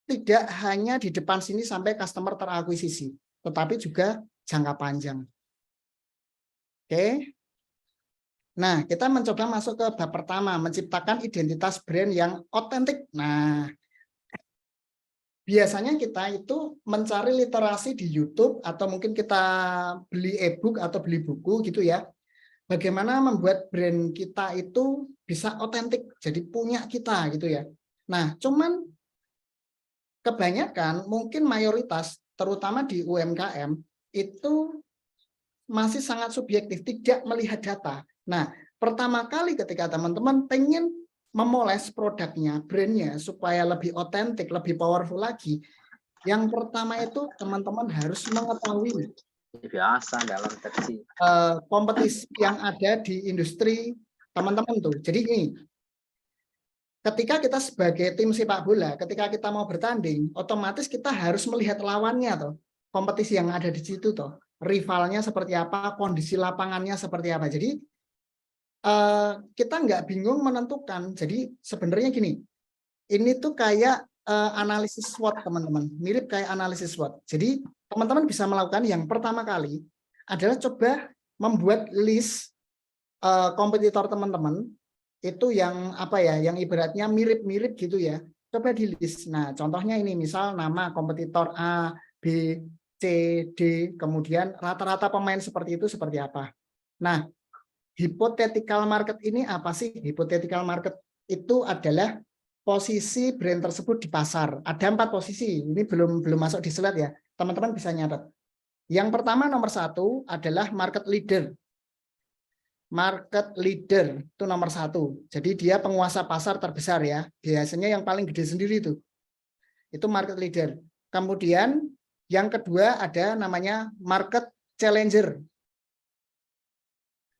tidak hanya di depan sini sampai customer terakuisisi, tetapi juga jangka panjang. Oke. Nah, kita mencoba masuk ke bab pertama, menciptakan identitas brand yang otentik. Nah, biasanya kita itu mencari literasi di YouTube atau mungkin kita beli e-book atau beli buku gitu ya. Bagaimana membuat brand kita itu bisa otentik, jadi punya kita gitu ya. Nah, cuman kebanyakan mungkin mayoritas terutama di UMKM itu masih sangat subjektif, tidak melihat data. Nah, pertama kali ketika teman-teman pengen memoles produknya, brandnya supaya lebih otentik, lebih powerful lagi, yang pertama itu teman-teman harus mengetahui biasa dalam teksi kompetisi yang ada di industri teman-teman tuh. Jadi ini, ketika kita sebagai tim sepak bola, ketika kita mau bertanding, otomatis kita harus melihat lawannya toh, kompetisi yang ada di situ toh, rivalnya seperti apa, kondisi lapangannya seperti apa. Jadi kita nggak bingung menentukan. Jadi sebenarnya gini, ini tuh kayak analisis SWOT teman-teman, mirip kayak analisis SWOT. Jadi teman-teman bisa melakukan yang pertama kali adalah coba membuat list kompetitor teman-teman itu yang apa ya, yang ibaratnya mirip-mirip gitu ya, coba di list. Nah, contohnya ini misal nama kompetitor A, B, C C, D, kemudian rata-rata pemain seperti itu seperti apa. Nah, hypothetical market ini apa sih? Hypothetical market itu adalah posisi brand tersebut di pasar. Ada 4 posisi. Ini belum masuk di slide ya. Teman-teman bisa nyatet. Yang pertama nomor 1 adalah market leader. Market leader itu nomor 1. Jadi dia penguasa pasar terbesar ya. Biasanya yang paling gede sendiri itu. Itu market leader. Kemudian yang kedua ada namanya market challenger.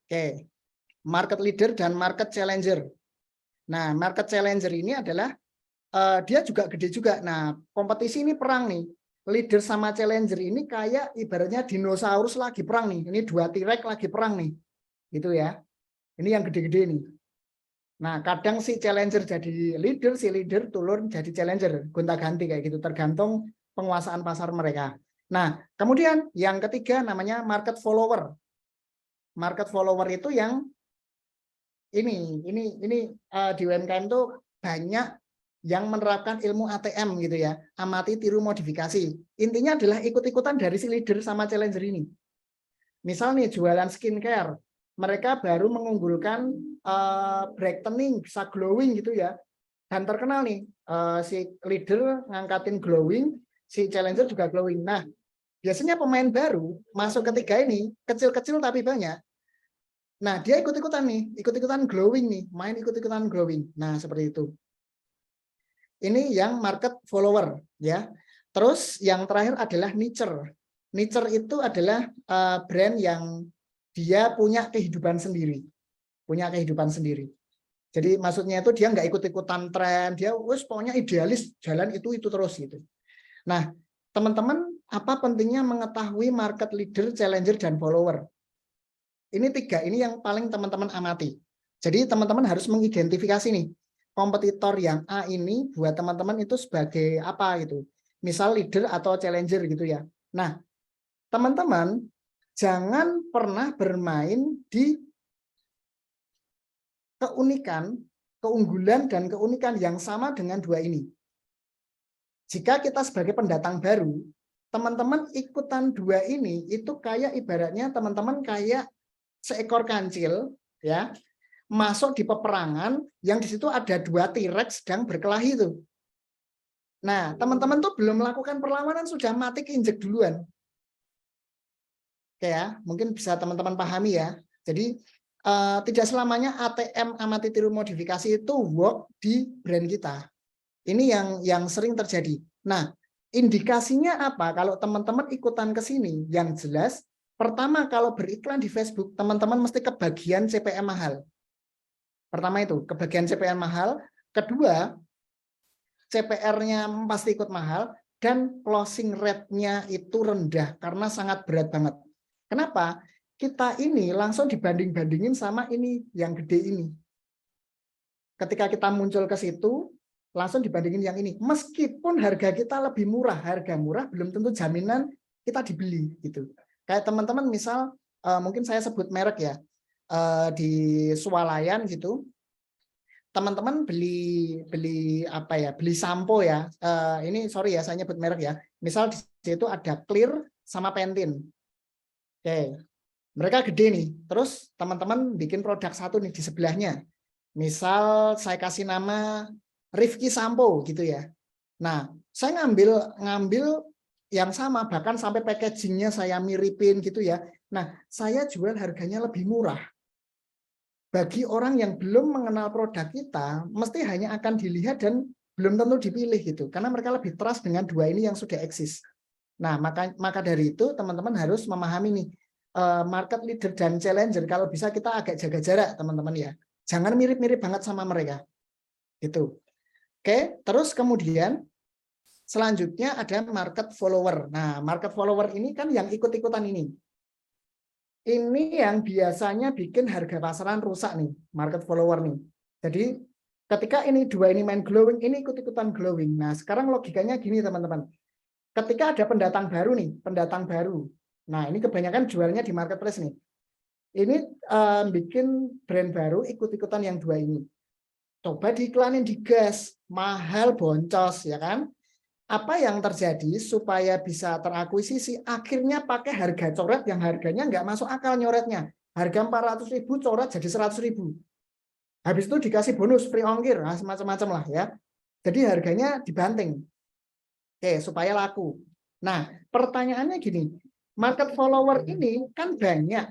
Oke. Market leader dan market challenger. Nah, market challenger ini adalah dia juga gede juga. Nah, kompetisi ini perang nih. Leader sama challenger ini kayak ibaratnya dinosaurus lagi perang nih. Ini 2 T-Rex lagi perang nih. Gitu ya. Ini yang gede-gede nih. Nah, kadang si challenger jadi leader, si leader turun jadi challenger. Gonta-ganti kayak gitu, tergantung penguasaan pasar mereka. Nah, kemudian yang ketiga namanya market follower. Market follower itu yang ini di UMKM tuh banyak yang menerapkan ilmu ATM gitu ya, amati tiru modifikasi. Intinya adalah ikut-ikutan dari si leader sama challenger ini. Misal nih jualan skincare, mereka baru mengunggulkan brightening bisa glowing gitu ya, dan terkenal nih si leader ngangkatin glowing, si challenger juga glowing. Nah, biasanya pemain baru masuk ketiga ini kecil-kecil tapi banyak. Nah, dia ikut-ikutan nih, ikut-ikutan glowing nih, main ikut-ikutan glowing. Nah, seperti itu. Ini yang market follower ya. Terus yang terakhir adalah nicher. Nicher itu adalah brand yang dia punya kehidupan sendiri. Punya kehidupan sendiri. Jadi maksudnya itu dia nggak ikut-ikutan tren, dia pokoknya idealis jalan itu terus gitu. Nah, teman-teman, apa pentingnya mengetahui market leader, challenger, dan follower? Ini 3, ini yang paling teman-teman amati. Jadi teman-teman harus mengidentifikasi nih, kompetitor yang A ini buat teman-teman itu sebagai apa gitu. Misal leader atau challenger gitu ya. Nah, teman-teman jangan pernah bermain di keunikan, keunggulan, dan keunikan yang sama dengan 2 ini. Jika kita sebagai pendatang baru, teman-teman ikutan 2 ini, itu kayak ibaratnya teman-teman kayak seekor kancil ya masuk di peperangan yang di situ ada 2 T-Rex sedang berkelahi itu. Nah, teman-teman tuh belum melakukan perlawanan sudah mati keinjek duluan. Oke ya, mungkin bisa teman-teman pahami ya. Jadi tidak selamanya ATM amati tiru modifikasi itu work di brand kita. Ini yang sering terjadi. Nah, indikasinya apa kalau teman-teman ikutan ke sini? Yang jelas pertama, kalau beriklan di Facebook, teman-teman mesti kebagian CPM mahal. Pertama itu, kebagian CPM mahal. Kedua, CPR-nya pasti ikut mahal. Dan closing rate-nya itu rendah, karena sangat berat banget. Kenapa? Kita ini langsung dibanding-bandingin sama ini, yang gede ini. Ketika kita muncul ke situ, langsung dibandingin yang ini. Meskipun harga kita lebih murah, harga murah belum tentu jaminan kita dibeli gitu. Kayak teman-teman misal mungkin saya sebut merek ya, di Swalayan gitu, teman-teman beli apa ya, beli sampo ya, ini sorry ya saya nyebut merek ya, misal di situ ada Clear sama Pantene. Oke, mereka gede nih, terus teman-teman bikin produk satu nih di sebelahnya, misal saya kasih nama Rifki Sampo gitu ya. Nah, saya ngambil yang sama, bahkan sampai packagingnya saya miripin gitu ya. Nah, saya jual harganya lebih murah. Bagi orang yang belum mengenal produk kita, mesti hanya akan dilihat dan belum tentu dipilih gitu. Karena mereka lebih trust dengan 2 ini yang sudah eksis. Nah, maka dari itu teman-teman harus memahami nih, market leader dan challenger, kalau bisa kita agak jaga jarak teman-teman ya. Jangan mirip-mirip banget sama mereka. Gitu. Oke, terus kemudian selanjutnya ada market follower. Nah, market follower ini kan yang ikut-ikutan ini. Ini yang biasanya bikin harga pasaran rusak nih, market follower nih. Jadi ketika ini 2 ini main glowing, ini ikut-ikutan glowing. Nah, sekarang logikanya gini teman-teman. Ketika ada pendatang baru nih, pendatang baru. Nah, ini kebanyakan jualnya di marketplace nih. Ini bikin brand baru ikut-ikutan yang 2 ini. Coba diiklanin di gas, mahal boncos ya kan. apa yang terjadi supaya bisa terakuisisi, akhirnya pakai harga coret yang harganya nggak masuk akal nyoretnya. Harga 400.000 coret jadi 100.000. Habis itu dikasih bonus free ongkir, nah, semacam-macam lah ya. Jadi harganya dibanting. Oke, supaya laku. Nah, pertanyaannya gini, market follower ini kan banyak.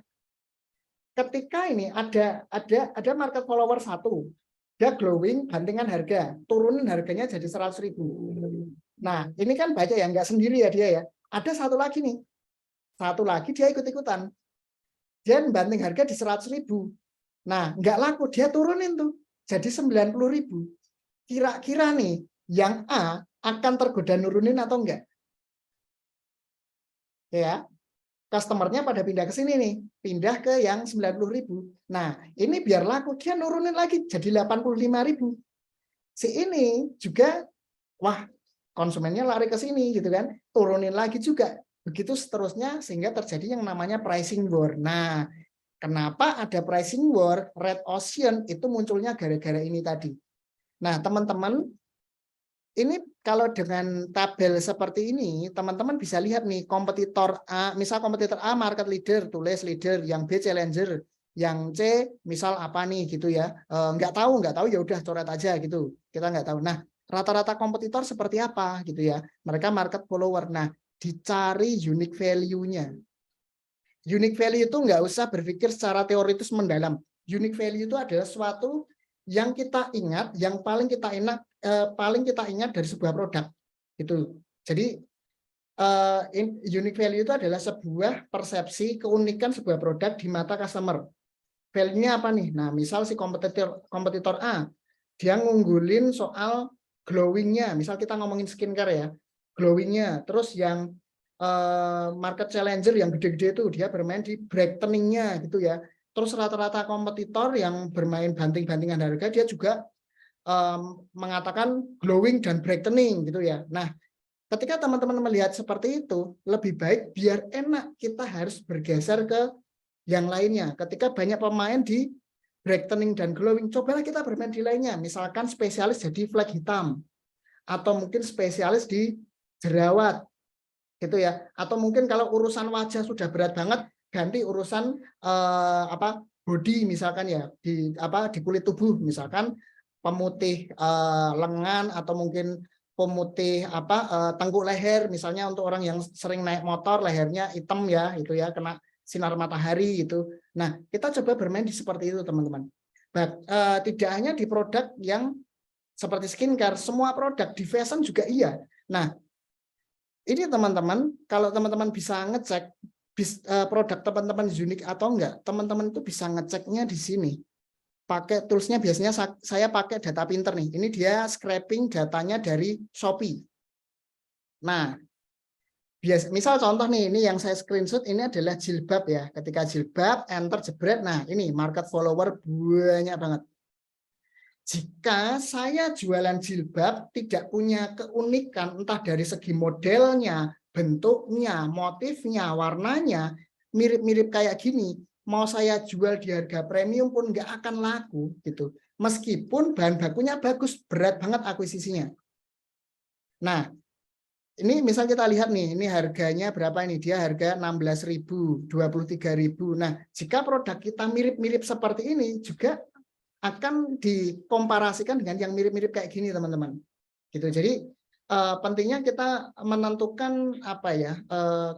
Ketika ini ada market follower satu, dia glowing bantingan harga, turunin harganya jadi 100.000. Nah, ini kan banyak ya, nggak sendiri ya dia ya. Ada satu lagi nih, satu lagi dia ikut-ikutan. Dia banting harga di 100.000. Nah, nggak laku, dia turunin tuh jadi 90.000. Kira-kira nih, yang A akan tergoda nurunin atau enggak? Ya, customernya pada pindah ke sini nih, pindah ke yang 90.000. Nah, ini biar laku, dia nurunin lagi jadi 85.000. Si ini juga, wah, konsumennya lari ke sini gitu kan, turunin lagi juga. Begitu seterusnya sehingga terjadi yang namanya pricing war. Nah, kenapa ada pricing war? Red Ocean itu munculnya gara-gara ini tadi. Nah, teman-teman, ini kalau dengan tabel seperti ini, teman-teman bisa lihat nih kompetitor A, misal kompetitor A market leader, tulis leader, yang B challenger, yang C misal apa nih gitu ya. Nggak tahu ya udah coret aja gitu. Kita nggak tahu. Nah, rata-rata kompetitor seperti apa gitu ya. Mereka market follower. Nah, dicari unique value-nya. Unique value itu nggak usah berpikir secara teoritis mendalam. Unique value itu adalah suatu yang kita ingat, yang paling kita ingat dari sebuah produk. Gitu. Jadi unique value itu adalah sebuah persepsi keunikan sebuah produk di mata customer. Value-nya apa nih? Nah, misal si kompetitor A, dia ngunggulin soal glowing-nya. Misal kita ngomongin skincare ya, glowing-nya. Terus yang market challenger yang gede-gede itu dia bermain di brightening-nya gitu ya. Terus rata-rata kompetitor yang bermain banting-bantingan harga dia juga mengatakan glowing dan brightening gitu ya. Nah, ketika teman-teman melihat seperti itu, lebih baik biar enak kita harus bergeser ke yang lainnya. Ketika banyak pemain di brightening dan glowing, cobalah kita bermain di lainnya. Misalkan spesialis jadi flek hitam atau mungkin spesialis di jerawat gitu ya, atau mungkin kalau urusan wajah sudah berat banget ganti urusan body misalkan ya, di kulit tubuh misalkan pemutih lengan atau mungkin pemutih tengkuk leher misalnya untuk orang yang sering naik motor lehernya hitam ya itu ya kena sinar matahari gitu. Nah, kita coba bermain di seperti itu teman-teman. Tidak hanya di produk yang seperti skincare, semua produk di fashion juga iya. Nah, ini teman-teman, kalau teman-teman bisa ngecek produk teman-teman unik atau enggak, teman-teman itu bisa ngeceknya di sini. Pakai toolsnya biasanya saya pakai data pinter nih. Ini dia scraping datanya dari Shopee. Nah, misal contoh nih, ini yang saya screenshot ini adalah jilbab ya. Ketika jilbab, enter jebret, nah ini market follower banyak banget. Jika saya jualan jilbab tidak punya keunikan entah dari segi modelnya, bentuknya, motifnya, warnanya, mirip-mirip kayak gini, mau saya jual di harga premium pun nggak akan laku gitu. Meskipun bahan bakunya bagus, berat banget akuisisinya. Nah, ini misal kita lihat nih, ini harganya berapa ini? Dia harga 16.000, 23.000. Nah, jika produk kita mirip-mirip seperti ini juga akan dikomparasikan dengan yang mirip-mirip kayak gini teman-teman gitu. Jadi pentingnya kita menentukan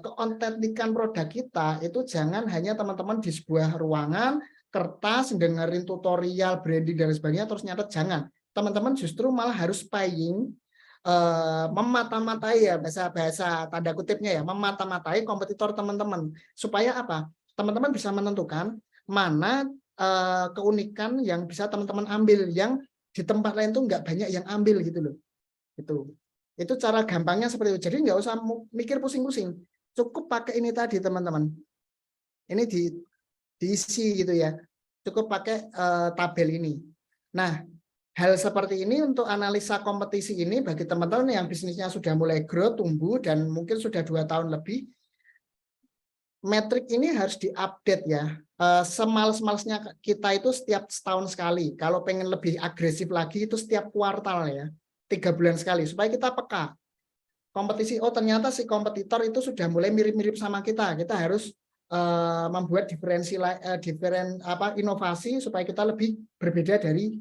keotentikan produk kita itu jangan hanya teman-teman di sebuah ruangan kertas dengerin tutorial branding dan sebagainya terus nyatet, jangan. Teman-teman justru malah harus spying, memata-matai ya, bahasa tanda kutipnya ya, memata-matai kompetitor teman-teman supaya apa? Teman-teman bisa menentukan mana keunikan yang bisa teman-teman ambil yang di tempat lain tuh nggak banyak yang ambil gitu loh. Itu cara gampangnya seperti itu. Jadi nggak usah mikir pusing-pusing. Cukup pakai ini tadi teman-teman. Ini diisi gitu ya. Cukup pakai tabel ini. Nah, hal seperti ini untuk analisa kompetisi ini bagi teman-teman yang bisnisnya sudah mulai grow, tumbuh dan mungkin sudah 2 tahun lebih, metrik ini harus diupdate ya. Semales-malesnya kita itu setiap setahun sekali. Kalau pengen lebih agresif lagi itu setiap kuartal ya, 3 bulan sekali supaya kita peka. kompetisi, oh ternyata si kompetitor itu sudah mulai mirip-mirip sama kita harus membuat inovasi supaya kita lebih berbeda dari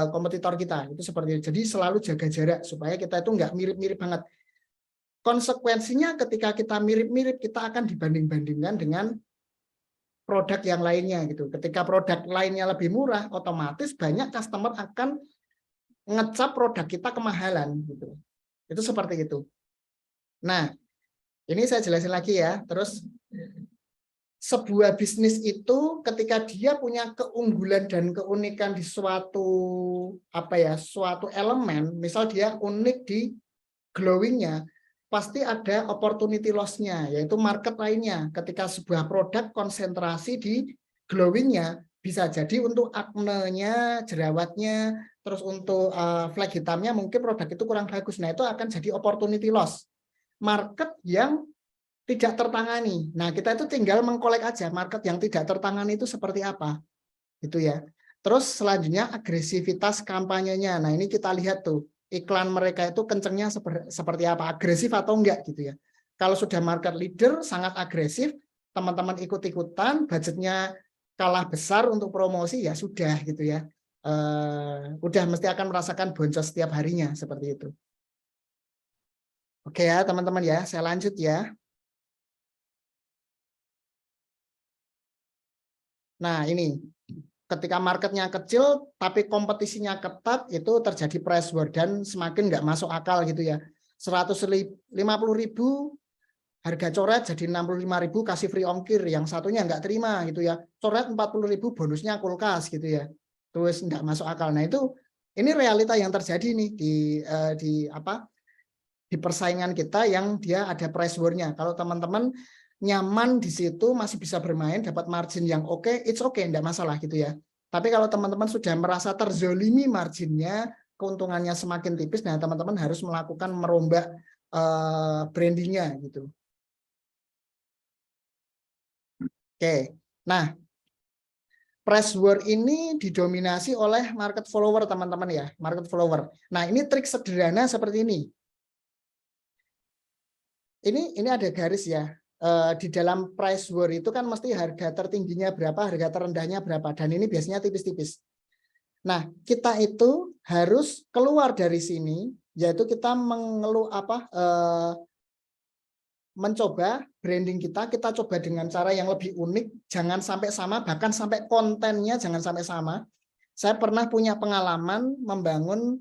kompetitor kita. Itu seperti itu. Jadi selalu jaga jarak supaya kita itu nggak mirip-mirip banget. Konsekuensinya ketika kita mirip-mirip, kita akan dibanding-bandingkan dengan produk yang lainnya gitu. Ketika produk lainnya lebih murah, otomatis banyak customer akan ngecap produk kita kemahalan gitu. Itu seperti itu. Nah, ini saya jelasin lagi ya. Terus sebuah bisnis itu ketika dia punya keunggulan dan keunikan di suatu suatu elemen, misal dia unik di glowingnya, pasti ada opportunity loss-nya, yaitu market lainnya. Ketika sebuah produk konsentrasi di glowingnya, bisa jadi untuk aknenya, jerawatnya, terus untuk flek hitamnya mungkin produk itu kurang bagus. Nah, itu akan jadi opportunity loss. Market yang tidak tertangani. Nah, kita itu tinggal mengkolek aja market yang tidak tertangani itu seperti apa. Gitu ya. Terus selanjutnya agresivitas kampanyenya. Nah, ini kita lihat tuh iklan mereka itu kencengnya seperti apa, agresif atau enggak gitu ya. Kalau sudah market leader sangat agresif, teman-teman ikut-ikutan, budgetnya kalah besar untuk promosi, ya sudah gitu ya. Udah mesti akan merasakan boncos setiap harinya seperti itu. Oke ya teman-teman ya, saya lanjut ya. Nah ini, ketika marketnya kecil tapi kompetisinya ketat, itu terjadi price war dan semakin nggak masuk akal gitu ya. 150.000 harga coret jadi 65.000 kasih free ongkir, yang satunya nggak terima gitu ya. Coret 40.000 bonusnya kulkas gitu ya. Terus nggak masuk akal. Nah itu ini realita yang terjadi nih di persaingan kita yang dia ada price war-nya. Kalau teman-teman nyaman di situ masih bisa bermain, dapat margin yang oke, it's okay, enggak masalah gitu ya. Tapi kalau teman-teman sudah merasa terzolimi marginnya, keuntungannya semakin tipis, nah teman-teman harus melakukan merombak brandingnya gitu. Oke, nah price war ini didominasi oleh market follower teman-teman ya, market follower. Nah ini trik sederhana seperti ini. Ini ada garis ya. Di dalam price war itu kan mesti harga tertingginya berapa, harga terendahnya berapa, dan ini biasanya tipis-tipis. Nah, kita itu harus keluar dari sini, yaitu kita mencoba branding kita coba dengan cara yang lebih unik, jangan sampai sama, bahkan sampai kontennya jangan sampai sama. Saya pernah punya pengalaman membangun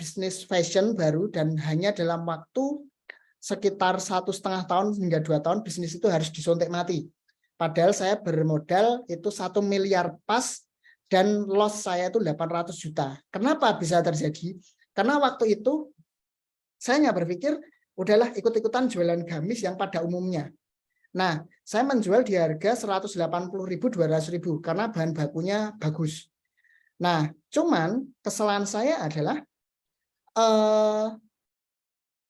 bisnis fashion baru, dan hanya dalam waktu sekitar 1,5 tahun hingga 2 tahun bisnis itu harus disuntik mati. Padahal saya bermodal itu 1 miliar pas dan loss saya itu 800 juta. Kenapa bisa terjadi? Karena waktu itu saya nggak berpikir udahlah ikut-ikutan jualan gamis yang pada umumnya. Nah, saya menjual di harga 180.000, 200.000 karena bahan bakunya bagus. Nah, cuman kesalahan saya adalah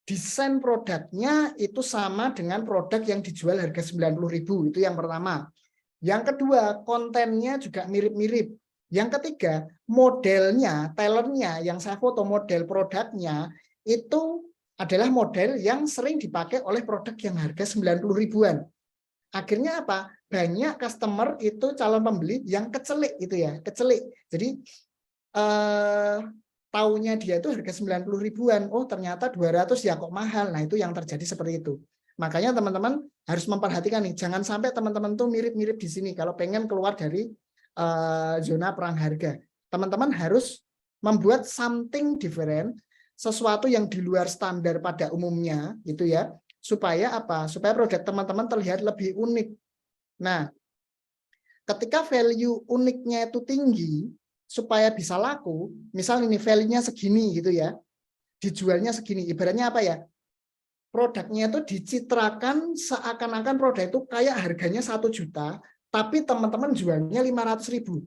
desain produknya itu sama dengan produk yang dijual harga 90.000, itu yang pertama. Yang kedua, kontennya juga mirip-mirip. Yang ketiga, modelnya, talentnya yang saya foto model produknya itu adalah model yang sering dipakai oleh produk yang harga 90 ribuan. Akhirnya apa? Banyak customer itu calon pembeli yang kecelik itu ya, kecelik. Jadi taunya dia itu harga 90 ribuan, oh ternyata 200 ya kok mahal. Nah itu yang terjadi seperti itu. Makanya teman-teman harus memperhatikan nih, jangan sampai teman-teman tuh mirip-mirip di sini kalau pengen keluar dari zona perang harga. Teman-teman harus membuat something different, sesuatu yang di luar standar pada umumnya gitu ya, supaya apa? Supaya produk teman-teman terlihat lebih unik. Nah, ketika value uniknya itu tinggi, supaya bisa laku, misal ini value-nya segini gitu ya, dijualnya segini, ibaratnya apa ya, produknya itu dicitrakan seakan-akan produk itu kayak harganya 1 juta, tapi teman-teman jualnya 500.000.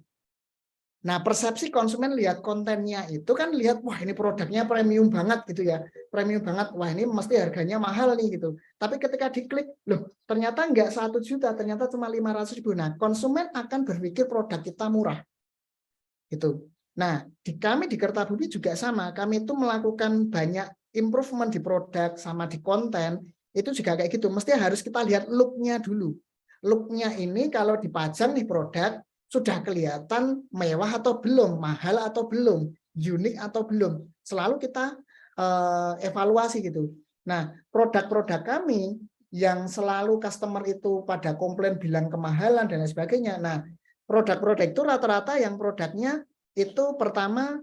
Nah, persepsi konsumen lihat kontennya itu kan lihat, wah ini produknya premium banget gitu ya, premium banget, wah ini mesti harganya mahal nih gitu. Tapi ketika diklik, loh ternyata enggak 1 juta, ternyata cuma 500.000. Nah, konsumen akan berpikir produk kita murah. Gitu. Nah, kami di Kertabumi juga sama. Kami itu melakukan banyak improvement di produk sama di konten itu juga kayak gitu. Mesti harus kita lihat look-nya dulu. Look-nya ini kalau dipajang di produk sudah kelihatan mewah atau belum, mahal atau belum, unik atau belum. Selalu kita evaluasi gitu. Nah, produk-produk kami yang selalu customer itu pada komplain bilang kemahalan dan lain sebagainya. Nah, produk-produk itu rata-rata yang produknya itu pertama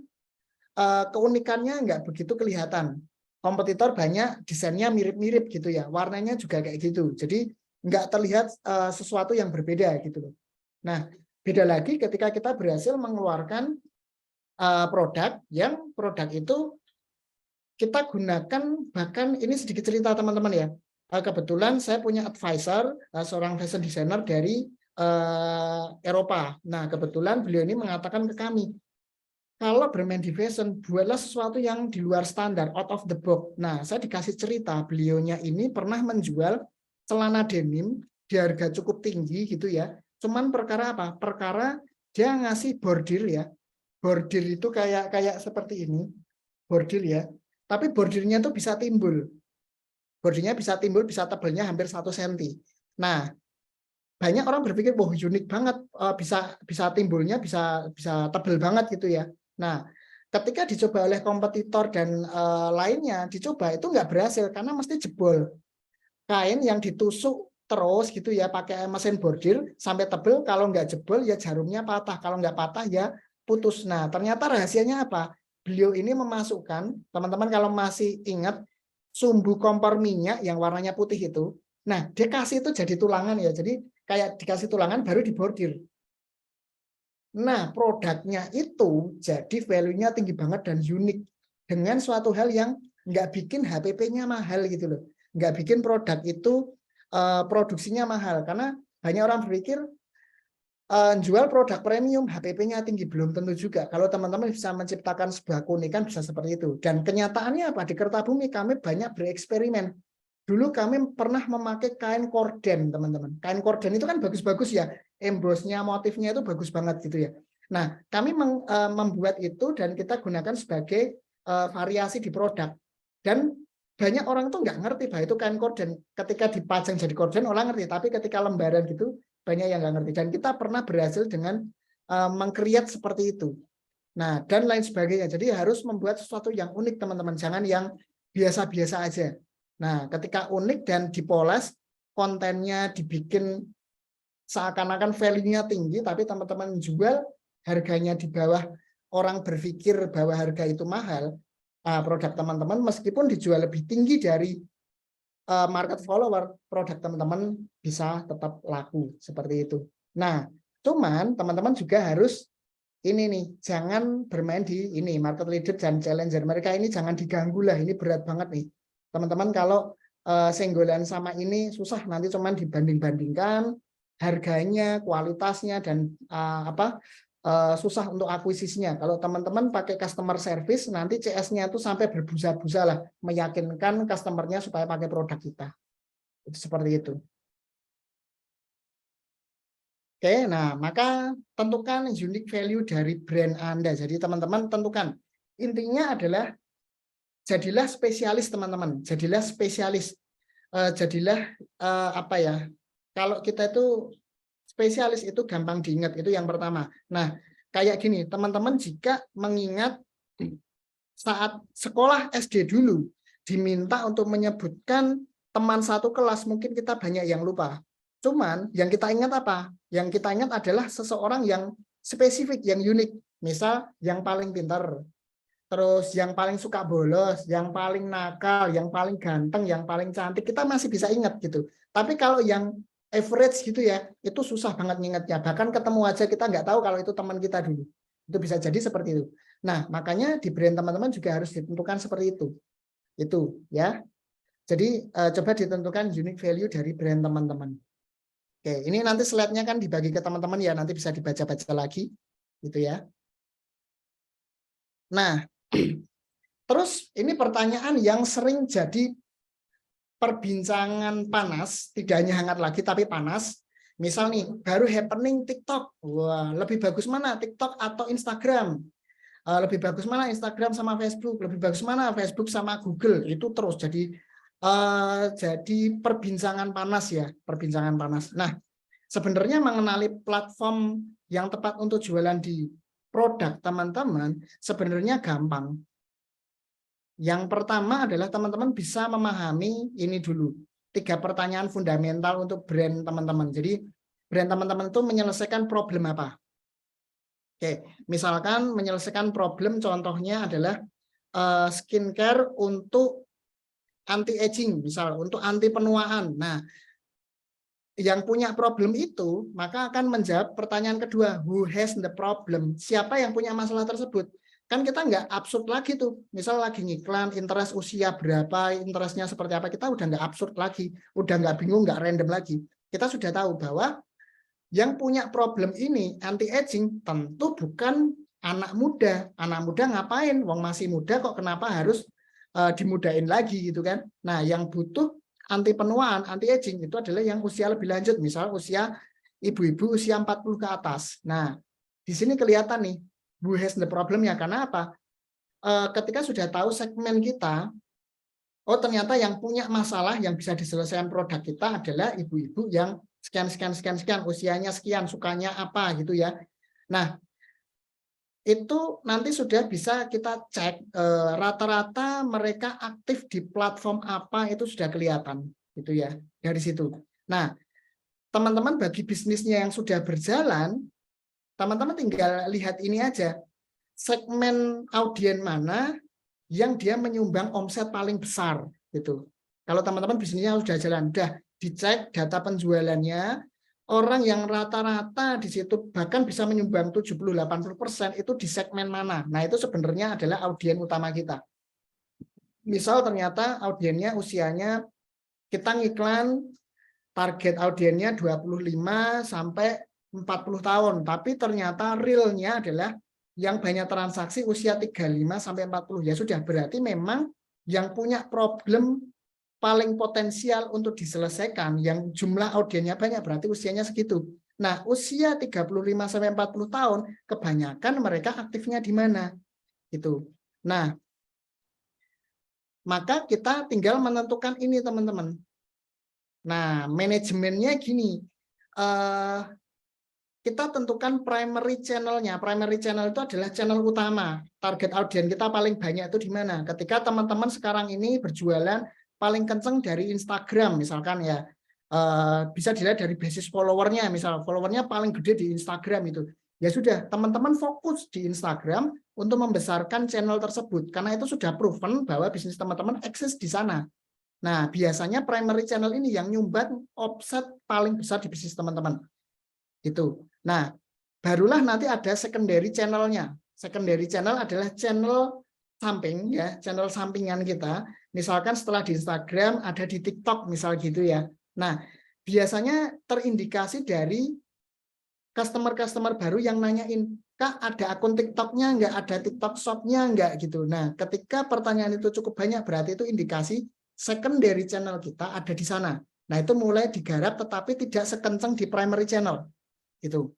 keunikannya nggak begitu kelihatan. Kompetitor banyak desainnya mirip-mirip gitu ya, warnanya juga kayak gitu. Jadi nggak terlihat sesuatu yang berbeda gitu loh. Nah, beda lagi ketika kita berhasil mengeluarkan produk yang produk itu kita gunakan, bahkan ini sedikit cerita teman-teman ya. Kebetulan saya punya advisor, seorang fashion designer dari Eropa. Nah, kebetulan beliau ini mengatakan ke kami, kalau bermain di fashion, buatlah sesuatu yang di luar standar, out of the box. Nah, saya dikasih cerita, beliaunya ini pernah menjual celana denim di harga cukup tinggi gitu ya. Cuman perkara apa? Perkara dia ngasih bordir ya. Bordir itu kayak seperti ini. Bordir ya. Tapi bordirnya tuh bisa timbul. Bordirnya bisa timbul, bisa tebalnya hampir 1 cm. Nah, banyak orang berpikir, wah unik banget, bisa timbulnya, bisa tebal banget gitu ya. Nah, ketika dicoba oleh kompetitor dan lainnya, dicoba itu nggak berhasil karena mesti jebol. Kain yang ditusuk terus gitu ya, pakai mesin bordir sampai tebal, kalau nggak jebol ya jarumnya patah, kalau nggak patah ya putus. Nah, ternyata rahasianya apa? Beliau ini memasukkan, teman-teman kalau masih ingat, sumbu kompor minyak yang warnanya putih itu, nah dia kasih itu jadi tulangan ya, jadi kayak dikasih tulangan baru dibordir. Nah, produknya itu jadi value-nya tinggi banget dan unik dengan suatu hal yang nggak bikin HPP-nya mahal gitu loh, nggak bikin produk itu produksinya mahal, karena banyak orang berpikir jual produk premium HPP-nya tinggi, belum tentu juga. Kalau teman-teman bisa menciptakan sebuah keunikan bisa seperti itu. Dan kenyataannya apa? Di Kertabumi kami banyak bereksperimen. Dulu kami pernah memakai kain korden, teman-teman. Kain korden itu kan bagus-bagus ya, embossnya, motifnya itu bagus banget gitu ya. Nah, kami membuat itu dan kita gunakan sebagai variasi di produk. Dan banyak orang tuh nggak ngerti bahwa itu kain korden. Ketika dipajang jadi korden, orang ngerti. Tapi ketika lembaran gitu, banyak yang nggak ngerti. Dan kita pernah berhasil dengan meng-create seperti itu. Nah, dan lain sebagainya. Jadi harus membuat sesuatu yang unik, teman-teman. Jangan yang biasa-biasa aja. Nah, ketika unik dan dipoles, kontennya dibikin seakan-akan value-nya tinggi, tapi teman-teman jual harganya di bawah, orang berpikir bahwa harga itu mahal, produk teman-teman meskipun dijual lebih tinggi dari market follower, produk teman-teman bisa tetap laku seperti itu. Nah, cuman teman-teman juga harus ini nih, jangan bermain di ini market leader dan challenger. Mereka ini jangan diganggu lah, ini berat banget nih. Teman-teman kalau senggolan sama ini susah, nanti cuman dibanding-bandingkan harganya, kualitasnya dan susah untuk akuisisinya. Kalau teman-teman pakai customer service, nanti CS-nya itu sampai berbusa-busa lah, meyakinkan customer-nya supaya pakai produk kita. Itu seperti itu. Oke, nah maka tentukan unique value dari brand Anda. Jadi teman-teman tentukan. Intinya adalah jadilah spesialis, teman-teman. Jadilah spesialis. Jadilah apa ya? Kalau kita itu spesialis itu gampang diingat, itu yang pertama. Nah, kayak gini, teman-teman jika mengingat saat sekolah SD dulu diminta untuk menyebutkan teman satu kelas, mungkin kita banyak yang lupa. Cuman yang kita ingat apa? Yang kita ingat adalah seseorang yang spesifik, yang unik. Misal yang paling pintar, terus yang paling suka bolos, yang paling nakal, yang paling ganteng, yang paling cantik, kita masih bisa ingat gitu. Tapi kalau yang average gitu ya, itu susah banget ngingetnya. Bahkan ketemu aja kita nggak tahu kalau itu teman kita dulu. Itu bisa jadi seperti itu. Nah, makanya di brand teman-teman juga harus ditentukan seperti itu. Itu ya. Jadi coba ditentukan unique value dari brand teman-teman. Oke, ini nanti slide-nya kan dibagi ke teman-teman ya, nanti bisa dibaca-baca lagi gitu ya. Nah, terus ini pertanyaan yang sering jadi perbincangan panas, tidak hanya hangat lagi tapi panas. Misal nih, baru happening TikTok. Wah, lebih bagus mana, TikTok atau Instagram? lebih bagus mana Instagram sama Facebook, lebih bagus mana Facebook sama Google, itu terus jadi perbincangan panas ya, perbincangan panas. Nah, sebenarnya mengenali platform yang tepat untuk jualan di produk teman-teman sebenarnya gampang. Yang pertama adalah teman-teman bisa memahami ini dulu. 3 pertanyaan fundamental untuk brand teman-teman. Jadi brand teman-teman itu menyelesaikan problem apa? Oke, misalkan menyelesaikan problem contohnya adalah skincare untuk anti-aging, misal untuk anti penuaan. Nah, yang punya problem itu maka akan menjawab pertanyaan kedua, who has the problem? Siapa yang punya masalah tersebut? Kan kita nggak absurd lagi tuh, misal lagi ngiklan, interest usia berapa, interestnya seperti apa, kita udah nggak absurd lagi, udah nggak bingung, nggak random lagi. Kita sudah tahu bahwa yang punya problem ini anti-aging tentu bukan anak muda. Anak muda ngapain? Wong masih muda kok kenapa harus dimudain lagi gitu kan? Nah, yang butuh anti penuaan, anti aging itu adalah yang usia lebih lanjut, misal usia ibu-ibu usia 40 ke atas. Nah, di sini kelihatan nih who has the problem ya, karena apa? Ketika sudah tahu segmen kita, oh ternyata yang punya masalah yang bisa diselesaikan produk kita adalah ibu-ibu yang sekian, usianya sekian, sukanya apa gitu ya. Nah, itu nanti sudah bisa kita cek rata-rata mereka aktif di platform apa, itu sudah kelihatan gitu ya dari situ. Nah, teman-teman bagi bisnisnya yang sudah berjalan, teman-teman tinggal lihat ini aja, segmen audien mana yang dia menyumbang omset paling besar gitu. Kalau teman-teman bisnisnya sudah jalan, udah dicek data penjualannya, orang yang rata-rata di situ bahkan bisa menyumbang 70-80% itu di segmen mana. Nah, itu sebenarnya adalah audien utama kita. Misal ternyata audiennya usianya, kita ngiklan target audiennya 25 sampai 40 tahun, tapi ternyata realnya adalah yang banyak transaksi usia 35 sampai 40. Ya sudah, berarti memang yang punya problem paling potensial untuk diselesaikan, yang jumlah audiennya banyak, berarti usianya segitu. Nah, usia 35 sampai 40 tahun kebanyakan mereka aktifnya di mana? Gitu. Nah, maka kita tinggal menentukan ini, teman-teman. Nah, manajemennya gini. Kita tentukan primary channel-nya. Primary channel itu adalah channel utama. Target audiens kita paling banyak itu di mana? Ketika teman-teman sekarang ini berjualan paling kenceng dari Instagram misalkan ya, bisa dilihat dari basis followernya, misal followernya paling gede di Instagram itu, ya sudah teman-teman fokus di Instagram untuk membesarkan channel tersebut, karena itu sudah proven bahwa bisnis teman-teman eksis di sana. Nah, biasanya primary channel ini yang nyumbat offset paling besar di bisnis teman-teman itu. Nah, barulah nanti ada secondary channel-nya. Secondary channel adalah channel samping ya, channel sampingan kita. Misalkan setelah di Instagram ada di TikTok misal gitu ya. Nah, biasanya terindikasi dari customer-customer baru yang nanyain, Kak ada akun TikTok-nya nggak, ada TikTok Shop-nya nggak gitu. Nah, ketika pertanyaan itu cukup banyak, berarti itu indikasi secondary channel kita ada di sana. Nah, itu mulai digarap tetapi tidak sekencang di primary channel. Itu.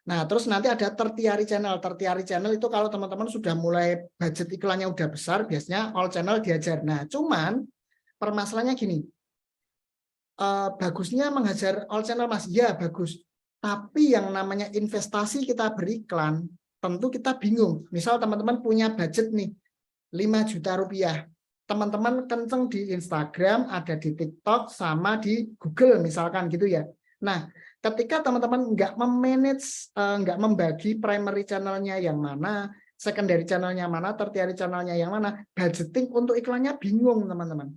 Nah, terus nanti ada tertiary channel. Tertiary channel itu kalau teman-teman sudah mulai budget iklannya udah besar, biasanya all channel diajar. Nah, cuman permasalahannya gini, bagusnya mengajar all channel Mas, ya bagus. Tapi yang namanya investasi kita beriklan, tentu kita bingung. Misal teman-teman punya budget nih, 5 juta rupiah. Teman-teman kenceng di Instagram, ada di TikTok, sama di Google misalkan gitu ya. Nah, ketika teman-teman nggak memanage, nggak membagi primary channelnya yang mana, secondary channelnya mana, tertiary channelnya yang mana, budgeting untuk iklannya bingung teman-teman.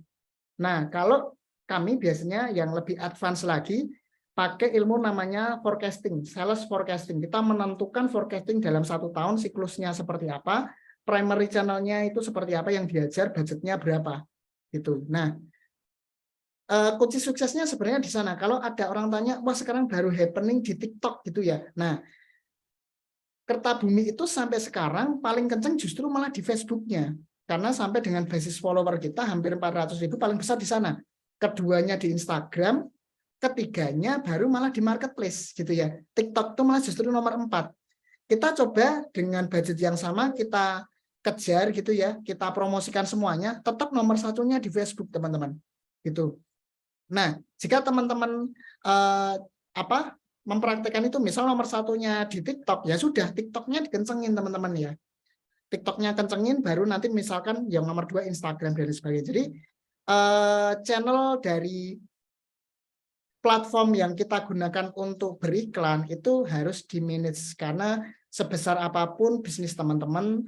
Nah, kalau kami biasanya yang lebih advance lagi, pakai ilmu namanya forecasting, sales forecasting. Kita menentukan forecasting dalam 1 tahun siklusnya seperti apa, primary channelnya itu seperti apa yang diajar, budgetnya berapa. Gitu. Nah, kunci suksesnya sebenarnya di sana. Kalau ada orang tanya, wah sekarang baru happening di TikTok gitu ya. Nah, Kertabumi itu sampai sekarang paling kenceng justru malah di Facebooknya. Karena sampai dengan basis follower kita hampir 400.000 paling besar di sana. Keduanya di Instagram, ketiganya baru malah di marketplace gitu ya. TikTok itu malah justru nomor 4. kita coba dengan budget yang sama kita kejar gitu ya, kita promosikan semuanya, tetap nomor satunya di Facebook teman-teman, gitu. Nah, jika teman-teman mempraktekkan itu, misal nomor satunya di TikTok, ya sudah TikToknya dikencengin teman-teman ya, TikToknya kencengin, baru nanti misalkan yang nomor 2 Instagram dan sebagainya. Jadi channel dari platform yang kita gunakan untuk beriklan itu harus di-manage, karena sebesar apapun bisnis teman-teman,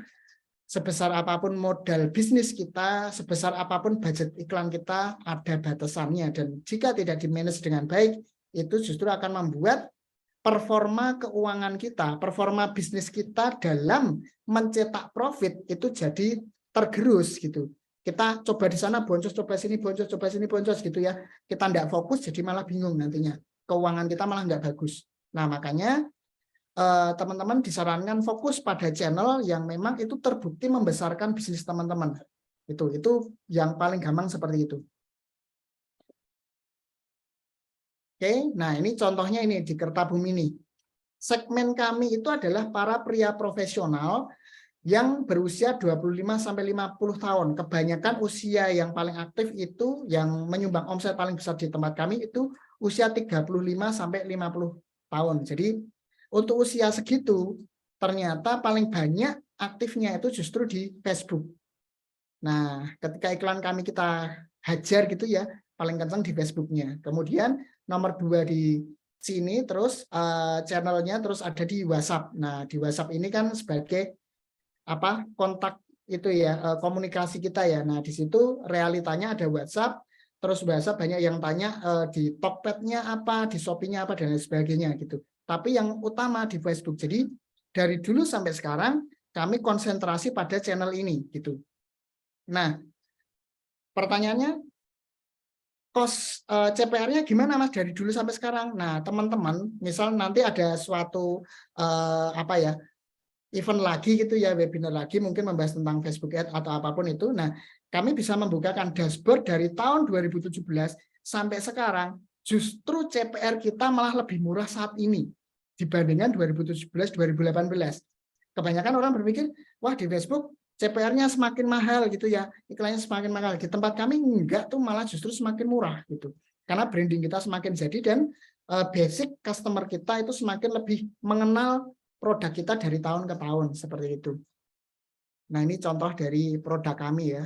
sebesar apapun modal bisnis kita, sebesar apapun budget iklan kita, ada batasannya. Dan jika tidak di-manage dengan baik, itu justru akan membuat performa keuangan kita, performa bisnis kita dalam mencetak profit itu jadi tergerus gitu. Kita coba di sana boncos, coba sini boncos, coba sini boncos gitu ya. Kita tidak fokus, jadi malah bingung nantinya. Keuangan kita malah nggak bagus. Nah, makanya teman-teman disarankan fokus pada channel yang memang itu terbukti membesarkan bisnis teman-teman. Itu yang paling gampang seperti itu. Oke, nah ini contohnya ini di Kertabumi ini. Segmen kami itu adalah para pria profesional yang berusia 25-50 tahun. Kebanyakan usia yang paling aktif itu, yang menyumbang omset paling besar di tempat kami itu usia 35-50 tahun. Jadi untuk usia segitu, ternyata paling banyak aktifnya itu justru di Facebook. Nah, ketika iklan kami kita hajar gitu ya, paling kencang di Facebooknya. Kemudian nomor 2 di sini, terus channelnya terus ada di WhatsApp. Nah, di WhatsApp ini kan sebagai kontak itu ya, komunikasi kita ya. Nah, di situ realitanya ada WhatsApp, terus WhatsApp banyak yang tanya di Tokped-nya apa, di Shopee-nya apa, dan lain sebagainya gitu. Tapi yang utama di Facebook. Jadi dari dulu sampai sekarang kami konsentrasi pada channel ini gitu. Nah, pertanyaannya, kos CPR-nya gimana Mas dari dulu sampai sekarang? Nah, teman-teman, misal nanti ada suatu event lagi gitu ya, webinar lagi mungkin membahas tentang Facebook Ads atau apapun itu. Nah, kami bisa membukakan dashboard dari tahun 2017 sampai sekarang, justru CPR kita malah lebih murah saat ini dibandingkan 2017-2018. Kebanyakan orang berpikir, wah di Facebook CPR-nya semakin mahal gitu ya, iklannya semakin mahal. Di tempat kami enggak, tuh malah justru semakin murah gitu. Karena branding kita semakin jadi dan basic customer kita itu semakin lebih mengenal produk kita dari tahun ke tahun seperti itu. Nah, ini contoh dari produk kami ya.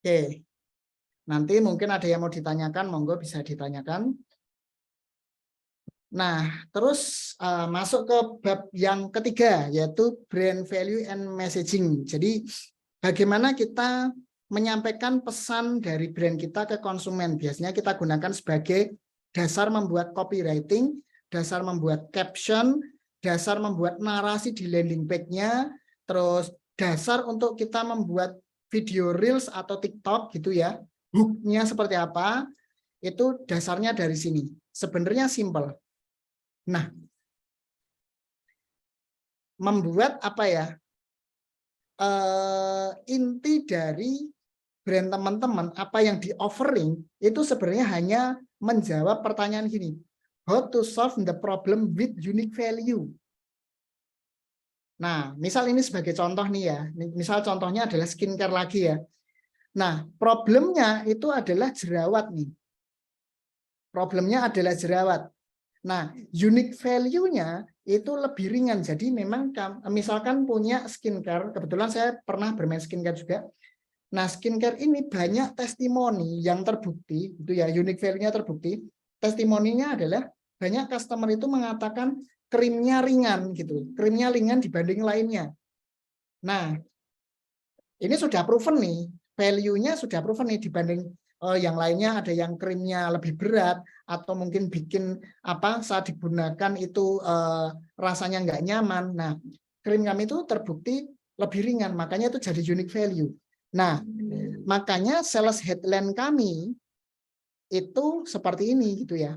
Oke. Nanti mungkin ada yang mau ditanyakan, monggo bisa ditanyakan. Nah, terus masuk ke bab yang ketiga, yaitu brand value and messaging. Jadi, bagaimana kita menyampaikan pesan dari brand kita ke konsumen. Biasanya kita gunakan sebagai dasar membuat copywriting, dasar membuat caption, dasar membuat narasi di landing page-nya, terus dasar untuk kita membuat video reels atau TikTok gitu ya. Hook-nya seperti apa? Itu dasarnya dari sini. Sebenarnya simple. Nah, membuat inti dari brand teman-teman, apa yang di offering itu sebenarnya hanya menjawab pertanyaan gini, how to solve the problem with unique value. Nah, misal ini sebagai contoh nih ya, misal contohnya adalah skincare lagi ya. Nah, problemnya itu adalah jerawat nih. Problemnya adalah jerawat. Nah, unique value-nya itu lebih ringan. Jadi memang misalkan punya skincare, kebetulan saya pernah bermain skincare juga. Nah, skincare ini banyak testimoni yang terbukti, itu ya, unique value-nya terbukti. Testimoninya adalah banyak customer itu mengatakan krimnya ringan gitu, krimnya ringan dibanding lainnya. Nah, ini sudah proven nih, value-nya sudah proven nih dibanding yang lainnya, ada yang krimnya lebih berat atau mungkin bikin saat digunakan itu rasanya nggak nyaman. Nah, krim kami itu terbukti lebih ringan, makanya itu jadi unique value. Nah, makanya sales headline kami itu seperti ini gitu ya.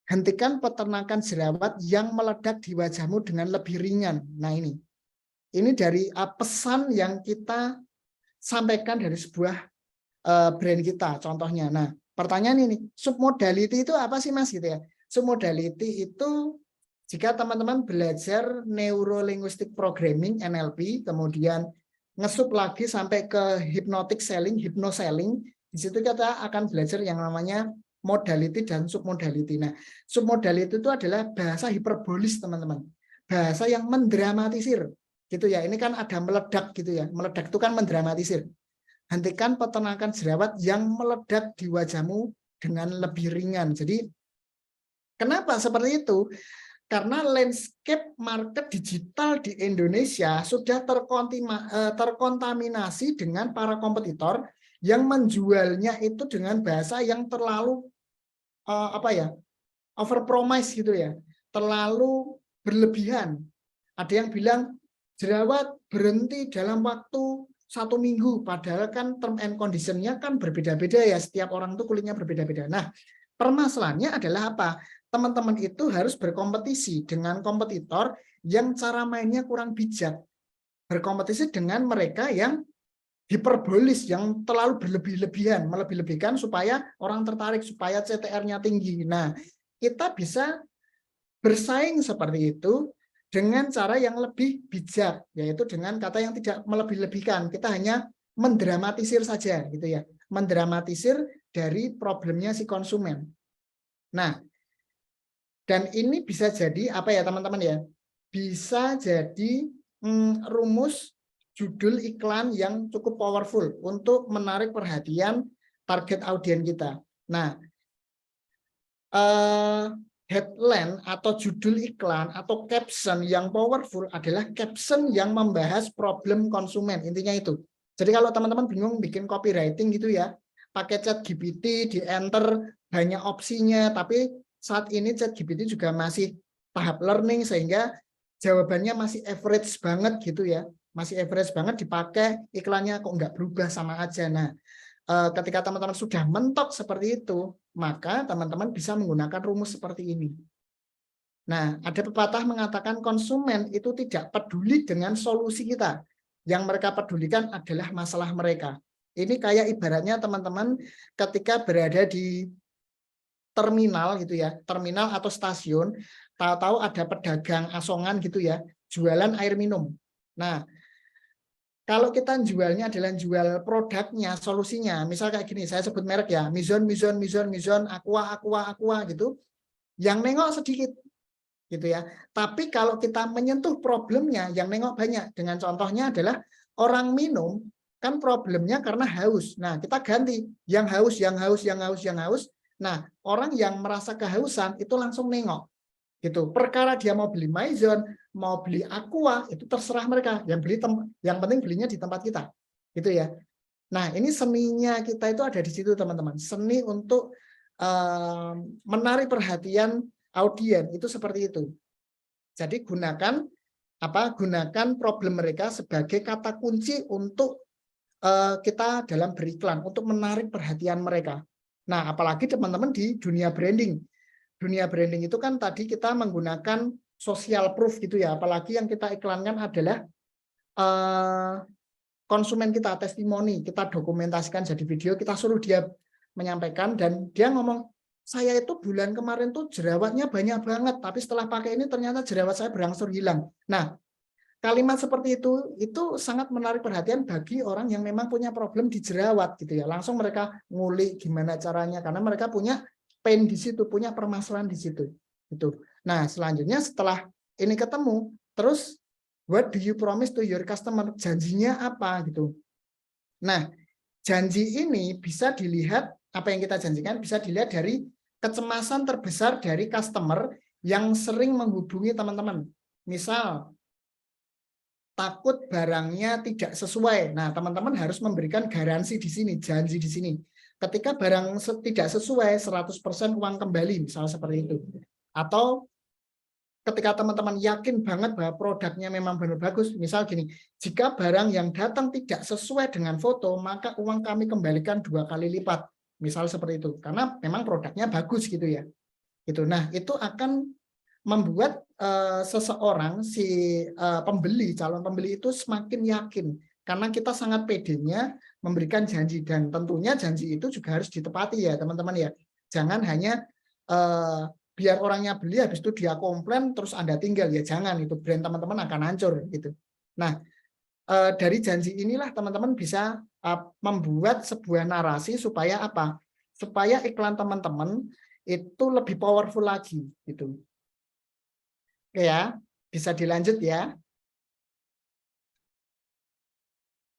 Hentikan peternakan jerawat yang meledak di wajahmu dengan lebih ringan. Nah, ini dari pesan yang kita sampaikan dari sebuah brand kita contohnya. Nah, pertanyaan ini, submodality itu apa sih Mas gitu ya? Submodality itu Jika teman-teman belajar Neuro-Linguistic Programming (NLP), kemudian ngesup lagi sampai ke hypnotic selling, hypnoselling, di situ kita akan belajar yang namanya modality dan submodality. Nah, submodality itu adalah bahasa hiperbolis, teman-teman. Bahasa yang mendramatisir, gitu ya. Ini kan ada meledak gitu ya. Meledak itu kan mendramatisir. Hentikan peternakan jerawat yang meledak di wajahmu dengan lebih ringan. Jadi, kenapa seperti itu? Karena landscape market digital di Indonesia sudah terkontaminasi dengan para kompetitor yang menjualnya itu dengan bahasa yang terlalu overpromise gitu ya, terlalu berlebihan. Ada yang bilang jerawat berhenti dalam waktu 1 minggu, padahal kan term and condition-nya kan berbeda-beda ya, setiap orang itu kulitnya berbeda-beda. Nah, permasalahannya adalah apa? Teman-teman itu harus berkompetisi dengan kompetitor yang cara mainnya kurang bijak. Berkompetisi dengan mereka yang hiperbolis, yang terlalu berlebih-lebihan, melebih-lebihkan supaya orang tertarik, supaya CTR-nya tinggi. Nah, kita bisa bersaing seperti itu dengan cara yang lebih bijak, yaitu dengan kata yang tidak melebih-lebihkan. Kita hanya mendramatisir saja, gitu ya. Mendramatisir dari problemnya si konsumen. Nah, dan ini bisa jadi apa ya teman-teman ya? Bisa jadi rumus judul iklan yang cukup powerful untuk menarik perhatian target audiens kita. Nah, headline atau judul iklan atau caption yang powerful adalah caption yang membahas problem konsumen. Intinya itu. Jadi kalau teman-teman bingung bikin copywriting gitu ya, pakai ChatGPT, di enter banyak opsinya, tapi saat ini ChatGPT juga masih tahap learning sehingga jawabannya masih average banget gitu ya. Masih average banget, dipakai iklannya kok nggak berubah, sama aja. Nah, ketika teman-teman sudah mentok seperti itu, maka teman-teman bisa menggunakan rumus seperti ini. Nah, ada pepatah mengatakan konsumen itu tidak peduli dengan solusi kita. Yang mereka pedulikan adalah masalah mereka. Ini kayak ibaratnya teman-teman ketika berada di terminal gitu ya, terminal atau stasiun, tahu-tahu ada pedagang asongan gitu ya, jualan air minum. Nah, kalau kita jualnya adalah jual produknya, solusinya, misal kayak gini, saya sebut merek ya, Mizon, Aqua gitu, yang nengok sedikit gitu ya. Tapi kalau kita menyentuh problemnya, yang nengok banyak. Dengan contohnya adalah orang minum kan problemnya karena haus. Nah, kita ganti yang haus. Nah, orang yang merasa kehausan itu langsung nengok. Gitu. Perkara dia mau beli Mizon, mau beli Aqua, itu terserah mereka. Yang penting belinya di tempat kita. Gitu ya. Nah, ini seninya kita itu ada di situ, teman-teman. Seni untuk menarik perhatian audiens itu seperti itu. Jadi gunakan problem mereka sebagai kata kunci untuk kita dalam beriklan, untuk menarik perhatian mereka. Nah, apalagi teman-teman di dunia branding. Dunia branding itu kan tadi kita menggunakan social proof gitu ya. Apalagi yang kita iklankan adalah konsumen kita, testimoni, kita dokumentasikan jadi video, kita suruh dia menyampaikan, dan dia ngomong, saya itu bulan kemarin tuh jerawatnya banyak banget, tapi setelah pakai ini ternyata jerawat saya berangsur hilang. Nah, kalimat seperti itu sangat menarik perhatian bagi orang yang memang punya problem di jerawat gitu ya. Langsung mereka ngulik gimana caranya, karena mereka punya pain di situ, punya permasalahan di situ. Gitu. Nah, selanjutnya setelah ini ketemu, terus what do you promise to your customer? Janjinya apa gitu. Nah, janji ini bisa dilihat, apa yang kita janjikan bisa dilihat dari kecemasan terbesar dari customer yang sering menghubungi teman-teman. Misal, takut barangnya tidak sesuai. Nah, teman-teman harus memberikan garansi di sini, janji di sini. Ketika barang tidak sesuai, 100% uang kembali, misal seperti itu. Atau ketika teman-teman yakin banget bahwa produknya memang benar bagus, misal gini, jika barang yang datang tidak sesuai dengan foto, maka uang kami kembalikan 2 kali lipat, misal seperti itu, karena memang produknya bagus gitu ya. Gitu. Nah, itu akan membuat seseorang, pembeli, calon pembeli itu semakin yakin, karena kita sangat pedenya memberikan janji, dan tentunya janji itu juga harus ditepati ya teman-teman ya. Jangan hanya biar orangnya beli habis itu dia komplain terus Anda tinggal, ya jangan, itu brand teman-teman akan hancur gitu. Nah, dari janji inilah teman-teman bisa membuat sebuah narasi supaya apa? Supaya iklan teman-teman itu lebih powerful lagi gitu. Oke ya, bisa dilanjut ya.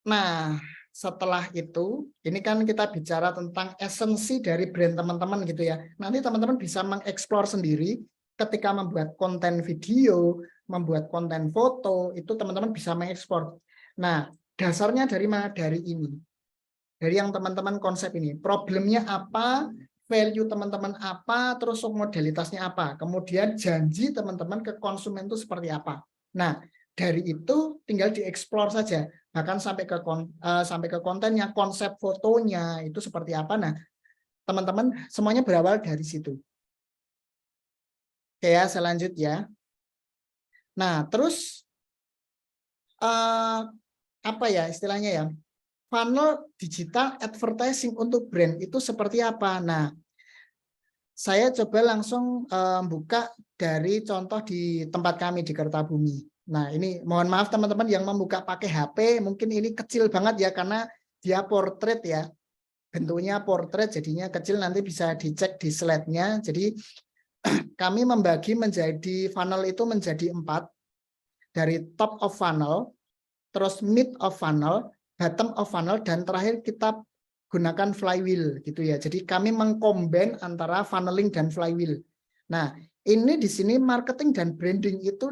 Nah, setelah itu, ini kan kita bicara tentang esensi dari brand teman-teman gitu ya. Nanti teman-teman bisa mengeksplor sendiri ketika membuat konten video, membuat konten foto, itu teman-teman bisa mengekspor. Nah, dasarnya dari mana? Dari ini. Dari yang teman-teman konsep ini. Problemnya apa, value teman-teman apa, terus modalitasnya apa. Kemudian janji teman-teman ke konsumen itu seperti apa. Nah, dari itu tinggal dieksplor saja, bahkan sampai ke kontennya, konsep fotonya itu seperti apa. Nah, teman-teman semuanya berawal dari situ. Oke ya, selanjutnya. Nah, terus apa ya istilahnya ya? Funnel digital advertising untuk brand itu seperti apa? Nah, saya coba langsung buka dari contoh di tempat kami di Kertabumi. Nah, ini mohon maaf teman-teman yang membuka pakai HP, mungkin ini kecil banget ya karena dia portrait ya. Bentuknya portrait jadinya kecil, nanti bisa dicek di slide-nya. Jadi kami membagi menjadi funnel itu menjadi 4. Dari top of funnel, terus mid of funnel, bottom of funnel, dan terakhir kita gunakan flywheel gitu ya. Jadi kami mengcombine antara funneling dan flywheel. Nah, ini di sini marketing dan branding itu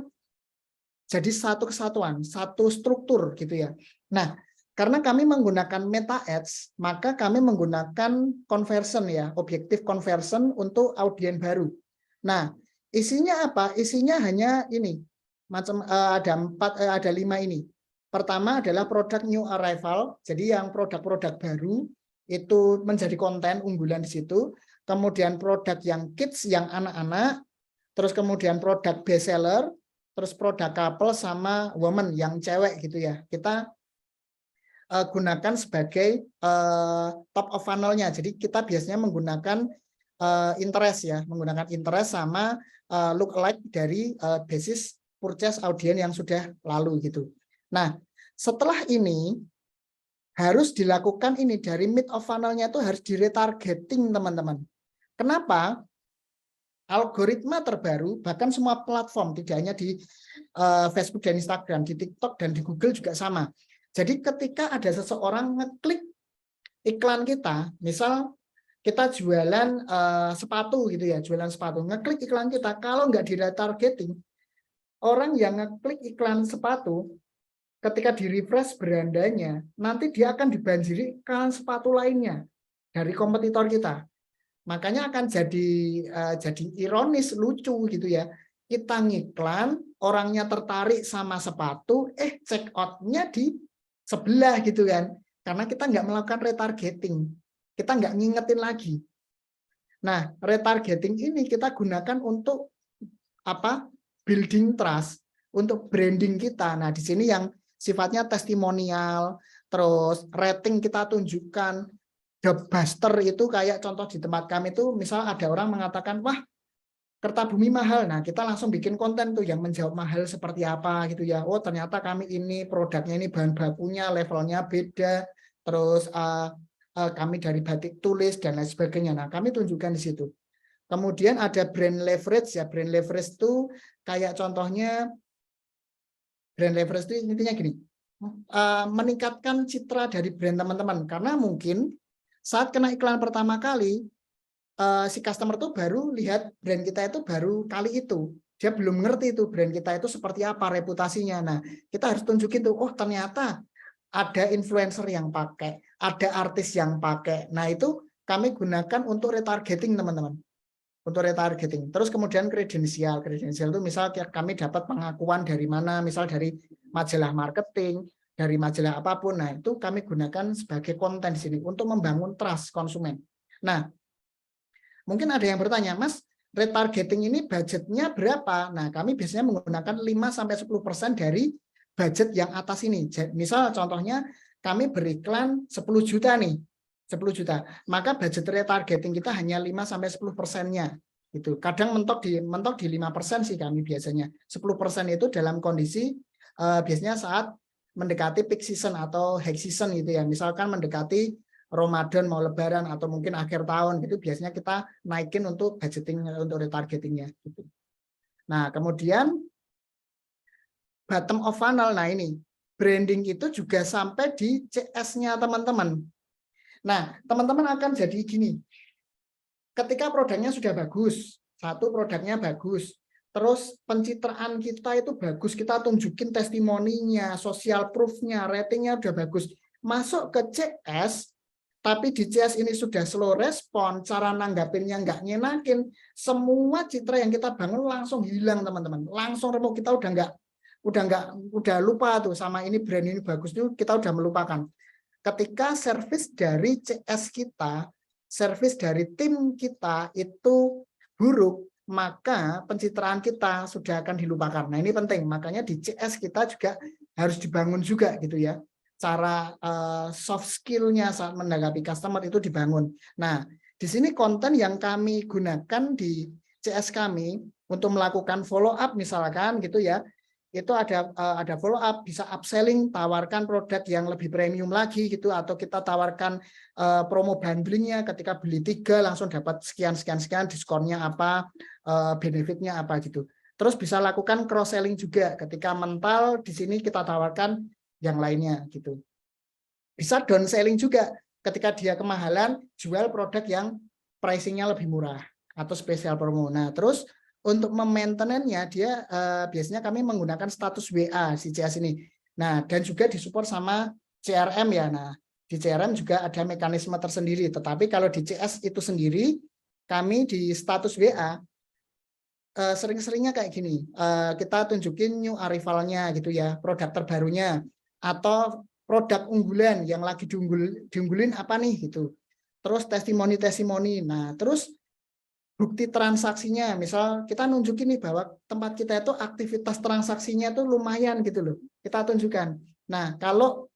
jadi satu kesatuan, satu struktur gitu ya. Nah, karena kami menggunakan meta ads, maka kami menggunakan conversion ya, objektif conversion untuk audiens baru. Nah, isinya apa? Isinya hanya ini. Ada 5 ini. Pertama adalah produk new arrival. Jadi yang produk-produk baru itu menjadi konten unggulan di situ. Kemudian produk yang kids, yang anak-anak. Terus kemudian produk best seller. Terus produk couple sama woman yang cewek gitu ya. Kita gunakan sebagai top of funnel-nya. Jadi kita biasanya menggunakan interest ya, menggunakan interest sama lookalike dari basis purchase audiens yang sudah lalu gitu. Nah, setelah ini harus dilakukan ini dari mid of funnel-nya itu harus di-retargeting teman-teman. Kenapa? Algoritma terbaru, bahkan semua platform, tidak hanya di Facebook dan Instagram, di TikTok dan di Google juga sama. Jadi ketika ada seseorang ngeklik iklan kita, misal kita jualan sepatu gitu ya, jualan sepatu, ngeklik iklan kita, kalau nggak di-retargeting, orang yang ngeklik iklan sepatu, ketika di-refresh berandanya, nanti dia akan dibanjiri iklan sepatu lainnya dari kompetitor kita. Makanya akan jadi ironis, lucu gitu ya. Kita ngiklan, orangnya tertarik sama sepatu, check out-nya di sebelah gitu kan. Karena kita nggak melakukan retargeting. Kita nggak ngingetin lagi. Nah, retargeting ini kita gunakan untuk apa? Building trust, untuk branding kita. Nah, di sini yang sifatnya testimonial, terus rating kita tunjukkan. Job-buster itu kayak contoh di tempat kami itu, misal ada orang mengatakan, wah Kertabumi mahal. Nah, kita langsung bikin konten tuh yang menjawab mahal seperti apa gitu ya. Oh, ternyata kami ini produknya ini bahan bakunya levelnya beda. Terus kami dari batik tulis dan lain sebagainya. Nah, kami tunjukkan di situ. Kemudian ada brand leverage ya. Brand leverage itu kayak contohnya brand leverage itu intinya gini. Meningkatkan citra dari brand teman-teman, karena mungkin saat kena iklan pertama kali, si customer tuh baru lihat brand kita itu baru kali itu. Dia belum ngerti itu brand kita itu seperti apa reputasinya. Nah, kita harus tunjukin tuh, oh ternyata ada influencer yang pakai, ada artis yang pakai. Nah, itu kami gunakan untuk retargeting teman-teman. Untuk retargeting. Terus kemudian kredensial. Kredensial itu misal kami dapat pengakuan dari mana, misal dari majalah marketing, dari majalah apapun. Nah, itu kami gunakan sebagai konten di sini untuk membangun trust konsumen. Nah, mungkin ada yang bertanya, Mas, retargeting ini budgetnya berapa? Nah, kami biasanya menggunakan 5-10% dari budget yang atas ini. Misal contohnya kami beriklan 10 juta nih. 10 juta. Maka budget retargeting kita hanya 5-10%-nya. Gitu. Kadang mentok di 5% sih kami biasanya. 10% itu dalam kondisi biasanya saat mendekati peak season atau high season gitu ya. Misalkan mendekati Ramadan mau Lebaran atau mungkin akhir tahun gitu, biasanya kita naikin untuk budgeting, untuk retargetingnya gitu. Nah, kemudian bottom of funnel. Nah, ini branding itu juga sampai di CS-nya teman-teman. Nah, teman-teman akan jadi gini. Ketika produknya sudah bagus, satu produknya bagus, terus pencitraan kita itu bagus, kita tunjukin testimoninya, social proof-nya, ratingnya udah bagus. Masuk ke CS, tapi di CS ini sudah slow respon, cara nanggapinnya nggak nyenakin, semua citra yang kita bangun langsung hilang teman-teman. Langsung remuk, kita udah lupa tuh sama ini brand ini bagus tuh, kita udah melupakan. Ketika service dari CS kita, service dari tim kita itu buruk, maka pencitraan kita sudah akan dilupakan. Nah, ini penting, makanya di CS kita juga harus dibangun juga gitu ya. Cara soft skill-nya saat menanggapi customer itu dibangun. Nah, di sini konten yang kami gunakan di CS kami untuk melakukan follow up misalkan gitu ya, itu ada follow up, bisa upselling, tawarkan produk yang lebih premium lagi gitu, atau kita tawarkan promo bundlingnya, ketika beli 3 langsung dapat sekian diskonnya apa, benefitnya apa gitu. Terus bisa lakukan cross selling juga, ketika mental di sini kita tawarkan yang lainnya gitu. Bisa down selling juga, ketika dia kemahalan jual produk yang pricingnya lebih murah atau spesial promo. Nah, terus untuk memaintenance-nya dia biasanya kami menggunakan status WA si CS ini. Nah, dan juga disupport sama CRM ya. Nah, di CRM juga ada mekanisme tersendiri. Tetapi kalau di CS itu sendiri, kami di status WA sering-seringnya kayak gini. Kita tunjukin new arrival-nya gitu ya, produk terbarunya, atau produk unggulan yang lagi diunggulin apa nih gitu. Terus testimoni. Nah, terus bukti transaksinya, misal kita nunjukin nih bahwa tempat kita itu aktivitas transaksinya itu lumayan gitu loh, kita tunjukkan. Nah, kalau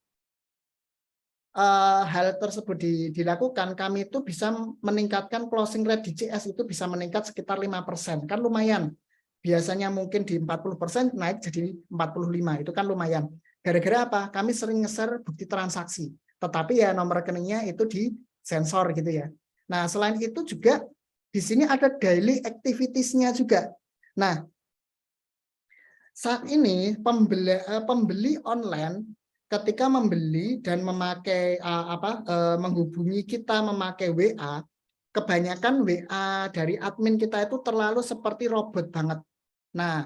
hal tersebut dilakukan, kami itu bisa meningkatkan closing rate di CS itu bisa meningkat sekitar 5%, kan lumayan. Biasanya mungkin di 40% naik jadi 45, itu kan lumayan. Gara-gara apa? Kami sering nge-share bukti transaksi, tetapi ya nomor rekeningnya itu di sensor gitu ya. Nah, selain itu juga di sini ada daily activities-nya juga. Nah, saat ini pembeli online ketika membeli dan memakai menghubungi kita memakai WA, kebanyakan WA dari admin kita itu terlalu seperti robot banget. Nah,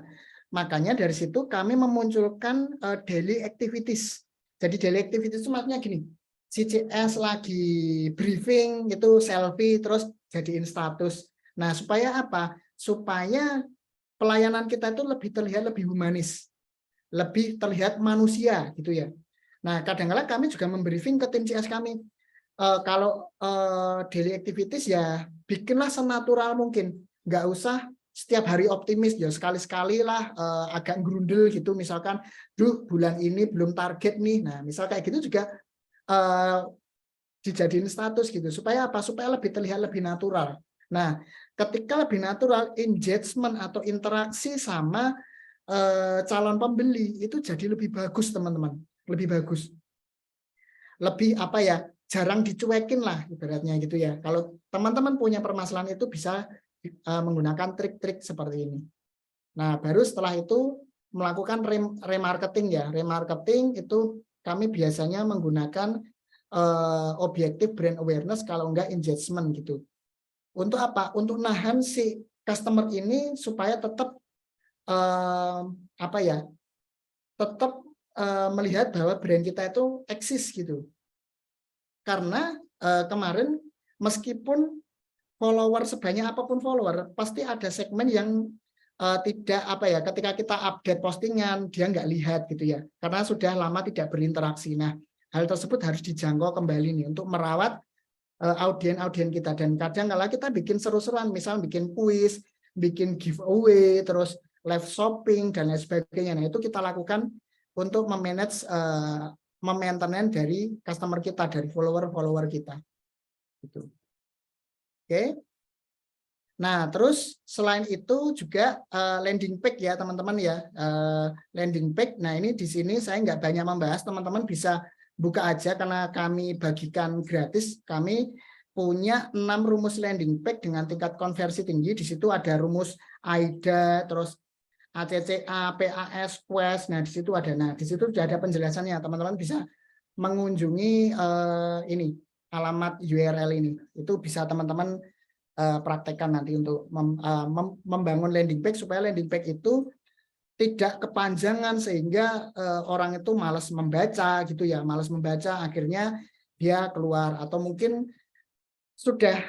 makanya dari situ kami memunculkan daily activities. Jadi daily activities itu maksudnya gini, CCS lagi briefing itu selfie terus jadiin status. Nah, supaya apa? Supaya pelayanan kita itu lebih terlihat lebih humanis, lebih terlihat manusia gitu ya. Nah, kadang-kadang kami juga membriefing ke tim CS kami. Kalau daily activities ya bikinlah senatural mungkin, nggak usah setiap hari optimis, ya sekali-sekali lah agak gerundel gitu, misalkan duh bulan ini belum target nih. Nah, misal kayak gitu juga dijadiin status gitu, supaya apa? Supaya lebih terlihat lebih natural. Nah, ketika lebih natural, engagement atau interaksi sama calon pembeli itu jadi lebih bagus teman-teman, lebih bagus, lebih apa ya, jarang dicuekin lah ibaratnya gitu ya. Kalau teman-teman punya permasalahan itu bisa menggunakan trik-trik seperti ini. Nah, baru setelah itu melakukan remarketing ya. Remarketing itu kami biasanya menggunakan objektif brand awareness, kalau enggak engagement gitu. Untuk apa? Untuk nahan si customer ini supaya tetap tetap melihat bahwa brand kita itu eksis gitu. Karena kemarin meskipun follower sebanyak apapun follower, pasti ada segmen yang tidak ketika kita update postingan dia nggak lihat gitu ya, karena sudah lama tidak berinteraksi. Nah, hal tersebut harus dijangkau kembali nih untuk merawat audien kita. Dan kadang kala kita bikin seru-seruan, misal bikin kuis, bikin giveaway, terus live shopping dan lain sebagainya. Nah, itu kita lakukan untuk memanage maintenance dari customer kita, dari follower kita gitu. Oke. Nah, terus selain itu juga landing page ya teman-teman ya, landing page. Nah, ini di sini saya nggak banyak membahas, teman-teman bisa buka aja karena kami bagikan gratis. Kami punya 6 rumus landing page dengan tingkat konversi tinggi. Di situ ada rumus AIDA, terus ACCA, PAS, Quest. Nah, di situ ada. Nah, di situ sudah ada penjelasannya. Teman-teman bisa mengunjungi ini alamat URL ini. Itu bisa teman-teman praktekkan nanti untuk membangun landing page supaya landing page itu tidak kepanjangan sehingga orang itu malas membaca gitu ya, malas membaca akhirnya dia keluar atau mungkin sudah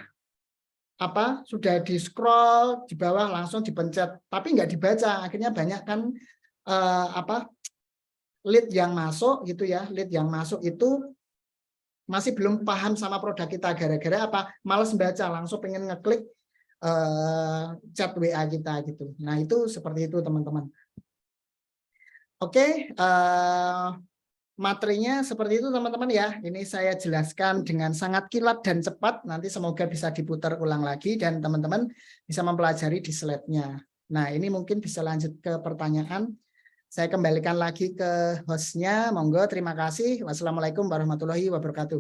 di scroll di bawah langsung dipencet tapi nggak dibaca, akhirnya banyak kan lead yang masuk gitu ya, lead yang masuk itu masih belum paham sama produk kita gara-gara apa? Males baca, langsung pengen ngeklik chat WA kita gitu. Nah, itu seperti itu teman-teman. Oke, materinya seperti itu teman-teman ya. Ini saya jelaskan dengan sangat kilat dan cepat. Nanti semoga bisa diputar ulang lagi dan teman-teman bisa mempelajari di slide-nya. Nah, ini mungkin bisa lanjut ke pertanyaan. Saya kembalikan lagi ke hostnya. Monggo, terima kasih. Wassalamualaikum warahmatullahi wabarakatuh.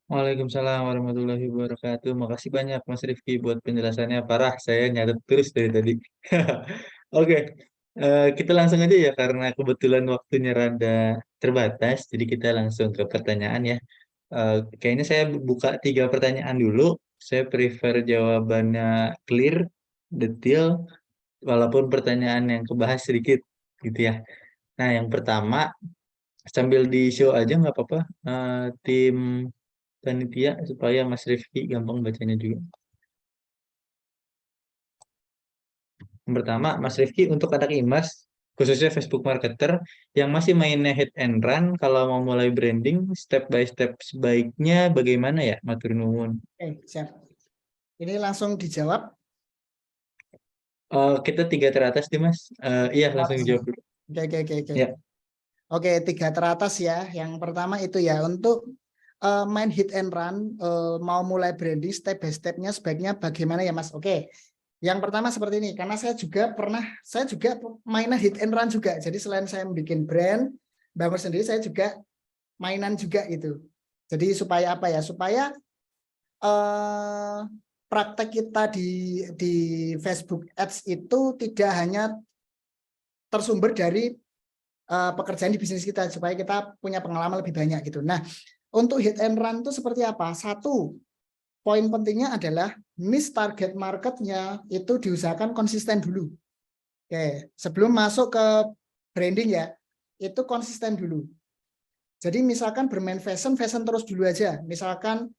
Waalaikumsalam warahmatullahi wabarakatuh. Makasih banyak Mas Rifki buat penjelasannya. Parah, saya nyatet terus dari tadi. Oke, kita langsung aja ya karena kebetulan waktunya rada terbatas. Jadi kita langsung ke pertanyaan ya. Kayaknya saya buka 3 pertanyaan dulu. Saya prefer jawabannya clear, detail, walaupun pertanyaan yang kebahas sedikit gitu ya. Nah, yang pertama sambil di show aja nggak apa-apa, tim panitia supaya Mas Rifki gampang bacanya juga. Yang pertama, Mas Rifki untuk anak IMAS, khususnya Facebook marketer yang masih mainnya hit and run, kalau mau mulai branding, step by step sebaiknya bagaimana ya, matur nuwun. Oke, siap. Ini langsung dijawab. Kita 3 teratas deh Mas. Iya langsung dijawab dulu. Oke. Ya. Oke, 3 teratas ya. Yang pertama itu ya untuk main hit and run, mau mulai branding step by stepnya sebaiknya bagaimana ya Mas? Oke, yang pertama seperti ini, karena saya juga mainan hit and run juga. Jadi selain saya bikin brand, bangun sendiri, saya juga mainan juga gitu. Jadi supaya apa ya? Supaya praktek kita di Facebook Ads itu tidak hanya tersumber dari pekerjaan di bisnis kita, supaya kita punya pengalaman lebih banyak gitu. Nah, untuk hit and run itu seperti apa? Satu, poin pentingnya adalah niche target marketnya itu diusahakan konsisten dulu. Oke, sebelum masuk ke branding ya, itu konsisten dulu. Jadi misalkan bermain fashion terus dulu aja. Misalkan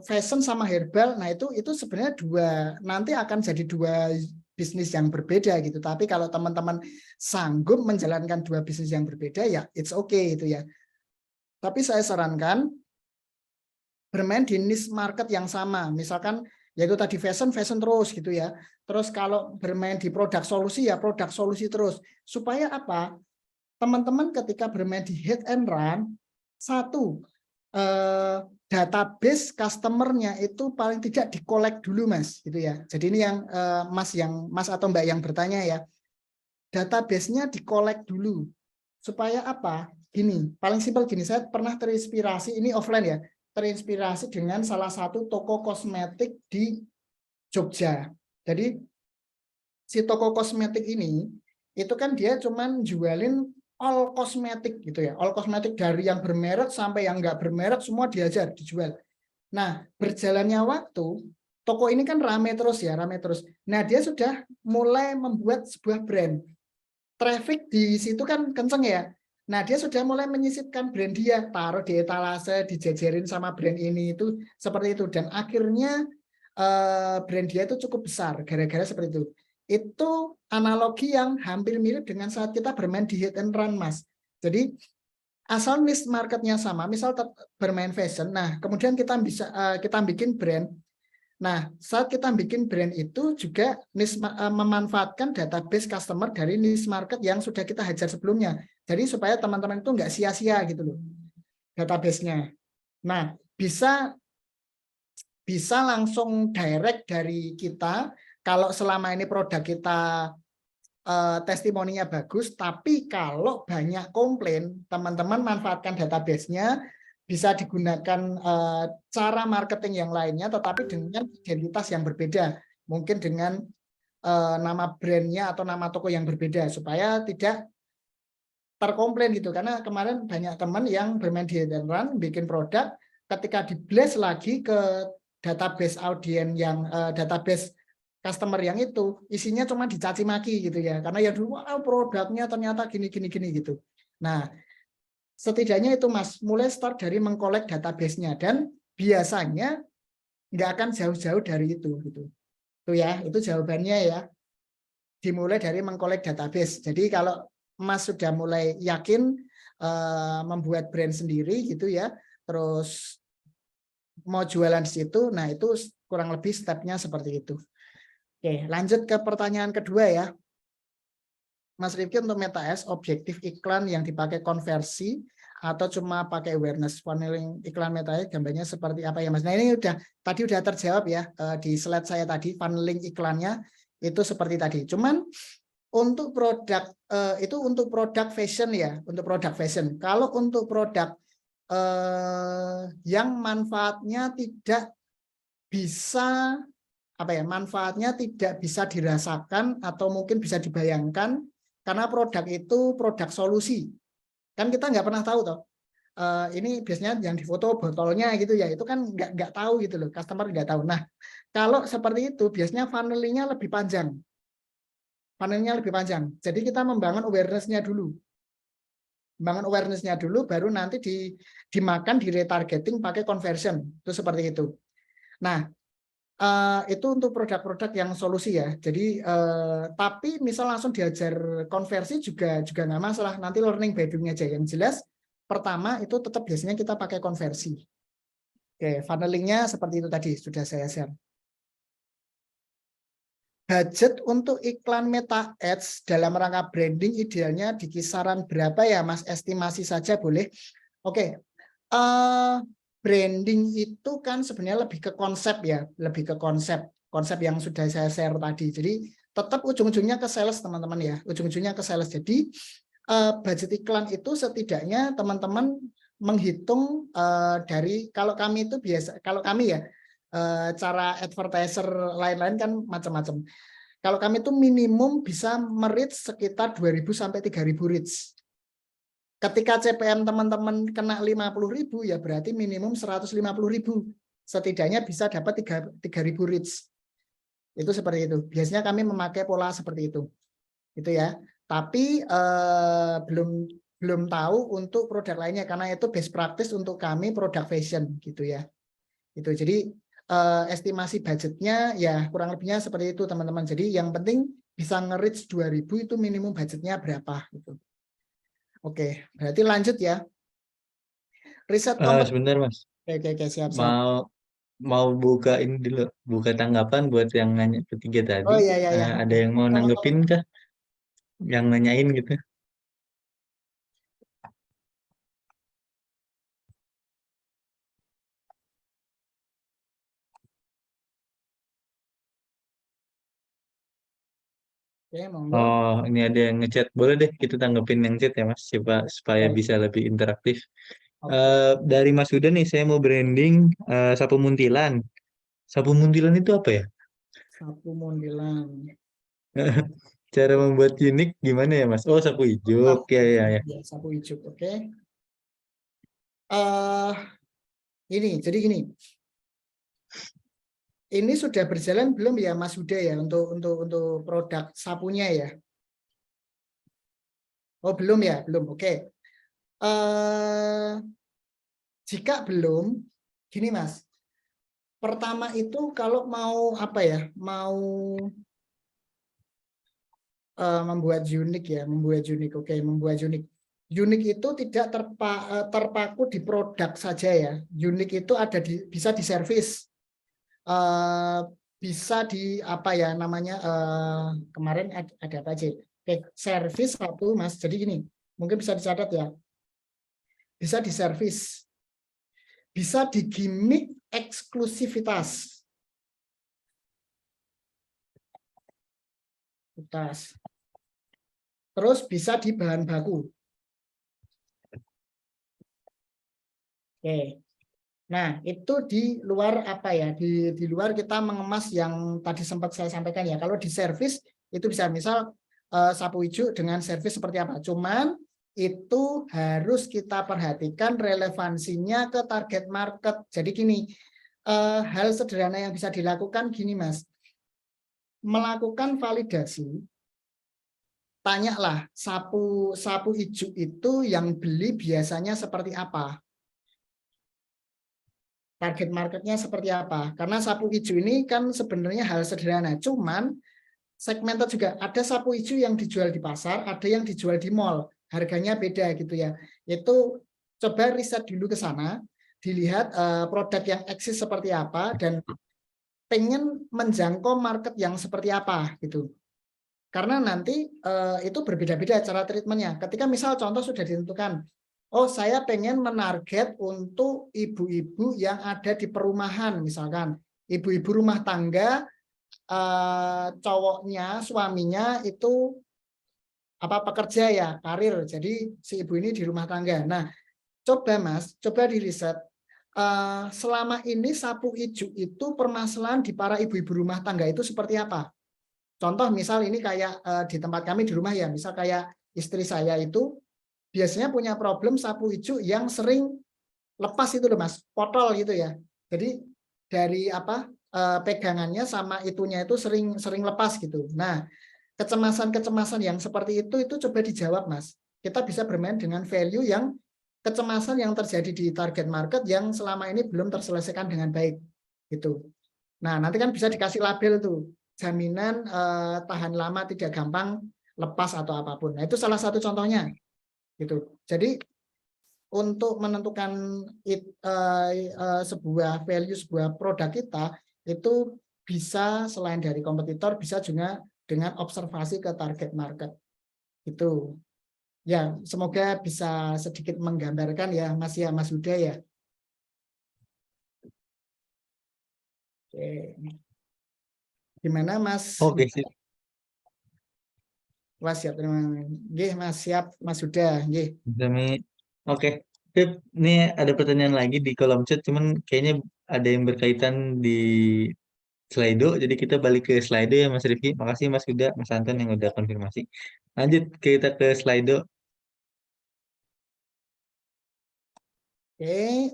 fashion sama herbal, nah itu sebenarnya nanti akan jadi 2 bisnis yang berbeda gitu. Tapi kalau teman-teman sanggup menjalankan 2 bisnis yang berbeda ya it's okay itu ya. Tapi saya sarankan bermain di niche market yang sama. Misalkan yaitu tadi fashion terus gitu ya. Terus kalau bermain di produk solusi ya produk solusi terus. Supaya apa? Teman-teman ketika bermain di hit and run, satu, database customernya itu paling tidak dikolek dulu Mas gitu ya. Jadi ini yang Mas atau Mbak yang bertanya ya, database-nya dikolek dulu supaya apa? Gini, paling simpel gini, saya pernah terinspirasi, ini offline ya, terinspirasi dengan salah satu toko kosmetik di Jogja. Jadi si toko kosmetik ini itu kan dia cuman jualin all kosmetik gitu ya, all kosmetik dari yang bermerek sampai yang nggak bermerek semua dijual. Nah, berjalannya waktu, toko ini kan rame terus. Nah, dia sudah mulai membuat sebuah brand. Traffic di situ kan kenceng ya. Nah, dia sudah mulai menyisipkan brand dia, taruh di etalase, dijejerin sama brand ini itu seperti itu. Dan akhirnya brand dia itu cukup besar gara-gara seperti itu. Itu analogi yang hampir mirip dengan saat kita bermain di hit and run Mas. Jadi asal niche marketnya sama, misal bermain fashion, nah kemudian kita bikin brand. Nah saat kita bikin brand itu juga memanfaatkan database customer dari niche market yang sudah kita hajar sebelumnya. Jadi supaya teman-teman itu nggak sia-sia gitu loh database-nya. Nah bisa bisa langsung direct dari kita. Kalau selama ini produk kita testimoninya bagus, tapi kalau banyak komplain, teman-teman manfaatkan database-nya, bisa digunakan cara marketing yang lainnya, tetapi dengan identitas yang berbeda, mungkin dengan nama brandnya atau nama toko yang berbeda, supaya tidak terkomplain gitu. Karena kemarin banyak teman yang bermain di hit and run, bikin produk, ketika di blast lagi ke database audiens yang database customer yang itu, isinya cuma dicaci maki gitu ya, karena yang dulu produknya ternyata gini gitu. Nah, setidaknya itu Mas, mulai start dari mengkolek database-nya, dan biasanya nggak akan jauh-jauh dari itu gitu. Tuh ya, itu jawabannya ya. Dimulai dari mengkolek database. Jadi kalau Mas sudah mulai yakin membuat brand sendiri gitu ya, terus mau jualan di situ, nah itu kurang lebih stepnya seperti itu. Oke, lanjut ke pertanyaan kedua ya. Mas Rifki, untuk Meta Ads, objektif iklan yang dipakai konversi atau cuma pakai awareness? Funneling iklan Meta Ads gambarnya seperti apa ya Mas? Nah ini tadi udah terjawab ya di slide saya tadi, funneling iklannya itu seperti tadi. Cuman untuk produk itu untuk produk fashion ya, untuk produk fashion. Kalau untuk produk yang manfaatnya tidak bisa manfaatnya tidak bisa dirasakan atau mungkin bisa dibayangkan, karena produk itu produk solusi. Kan kita nggak pernah tahu toh. Ini biasanya yang difoto botolnya gitu ya, itu kan nggak tahu gitu loh, customer nggak tahu. Nah, kalau seperti itu biasanya funnelingnya lebih panjang. Jadi kita membangun awareness-nya dulu. Baru nanti dimakan, di retargeting pakai conversion. Itu seperti itu. Nah, itu untuk produk-produk yang solusi ya. Jadi, tapi misal langsung diajar konversi juga nggak masalah. Nanti learning by doing aja. Yang jelas, pertama itu tetap biasanya kita pakai konversi. Oke, funnelingnya seperti itu tadi, sudah saya share. Budget untuk iklan Meta Ads dalam rangka branding idealnya di kisaran berapa ya Mas? Estimasi saja boleh. Oke, branding itu kan sebenarnya lebih ke konsep ya, lebih ke konsep yang sudah saya share tadi. Jadi tetap ujung-ujungnya ke sales teman-teman ya, ujung-ujungnya ke sales. Jadi budget iklan itu setidaknya teman-teman menghitung dari, kalau kami itu biasa, kalau kami ya, cara advertiser lain-lain kan macam-macam. Kalau kami itu minimum bisa mereach sekitar 2.000 sampai 3.000 reach. Ketika CPM teman-teman kena 50.000 ya berarti minimum 150.000. Setidaknya bisa dapat 3.000 reach. Itu seperti itu. Biasanya kami memakai pola seperti itu. Itu ya. Tapi belum tahu untuk produk lainnya, karena itu best practice untuk kami produk fashion gitu ya. Itu jadi estimasi budgetnya ya kurang lebihnya seperti itu teman-teman. Jadi yang penting bisa nge-reach 2.000 itu minimum budgetnya berapa gitu. Oke, berarti lanjut ya. Riset Sebentar Mas, Oke, siap. mau buka ini dulu, buka tanggapan buat yang nanya ketiga tadi. Oh iya. Ada yang mau nanggepin kah? Yang nanyain gitu? Oke, monggo. Oh, ini ada yang ngechat. Boleh deh kita tanggepin yang chat ya Mas, supaya Baik. bisa lebih interaktif. Oke. Dari Mas Huda nih, saya mau branding sapu muntilan. Sapu muntilan itu apa ya? Sapu muntilan. Cara membuat unik gimana ya Mas? Oh, sapu ijuk. Ya. Ya, sapu ijuk. Oke. Jadi gini. Ini sudah berjalan belum ya Mas Huda ya untuk produk sapunya ya? Oh, belum ya? Belum. Oke. Jika belum, gini Mas. Pertama itu kalau mau membuat unik ya, Oke, membuat unik. Unik itu tidak terpaku di produk saja ya. Unik itu bisa di service. Bisa di kemarin ada apa aja? Oke, service satu Mas. Jadi gini, mungkin bisa dicatat ya. Bisa di service. Bisa di gimmick eksklusivitas. Terus bisa di bahan baku. Oke. Nah, itu di luar apa ya? Di luar kita mengemas yang tadi sempat saya sampaikan ya. Kalau di servis itu bisa misal sapu hijau dengan servis seperti apa. Cuman itu harus kita perhatikan relevansinya ke target market. Jadi gini, hal sederhana yang bisa dilakukan gini Mas. Melakukan validasi, tanyalah sapu hijau itu yang beli biasanya seperti apa. Target marketnya seperti apa? Karena sapu hijau ini kan sebenarnya hal sederhana, cuman segmented juga. Ada sapu hijau yang dijual di pasar, ada yang dijual di mall, harganya beda gitu ya. Itu coba riset dulu ke sana, dilihat produk yang eksis seperti apa dan pengen menjangkau market yang seperti apa gitu. Karena nanti itu berbeda-beda cara treatmentnya. Ketika misal contoh sudah ditentukan, oh saya pengen menarget untuk ibu-ibu yang ada di perumahan misalkan. Ibu-ibu rumah tangga, cowoknya, suaminya itu pekerja ya, karir. Jadi si ibu ini di rumah tangga. Nah, coba Mas, coba diriset. Selama ini sapu hijau itu permasalahan di para ibu-ibu rumah tangga itu seperti apa? Contoh misal ini kayak di tempat kami di rumah ya, misal kayak istri saya itu biasanya punya problem sapu hijau yang sering lepas itu loh Mas, potol gitu ya. Jadi dari pegangannya sama itunya itu sering lepas gitu. Nah, kecemasan-kecemasan yang seperti itu coba dijawab Mas. Kita bisa bermain dengan value yang kecemasan yang terjadi di target market yang selama ini belum terselesaikan dengan baik gitu. Nah, nanti kan bisa dikasih label tuh, jaminan tahan lama, tidak gampang lepas atau apapun. Nah, itu salah satu contohnya. Gitu. Jadi untuk menentukan sebuah value, sebuah produk kita itu bisa selain dari kompetitor, bisa juga dengan observasi ke target market. Itu. Ya, semoga bisa sedikit menggambarkan ya Mas Huda ya. Oke. Gimana Mas? Oke, sip. Wah, siap, terima kasih. Mas, siap, Mas Huda. Oke, sip. Ini ada pertanyaan lagi di kolom chat, cuman kayaknya ada yang berkaitan di Slido, jadi kita balik ke Slido ya Mas Rifki. Makasih Mas Huda, Mas Anton yang udah konfirmasi. Lanjut kita ke Slido. Oke,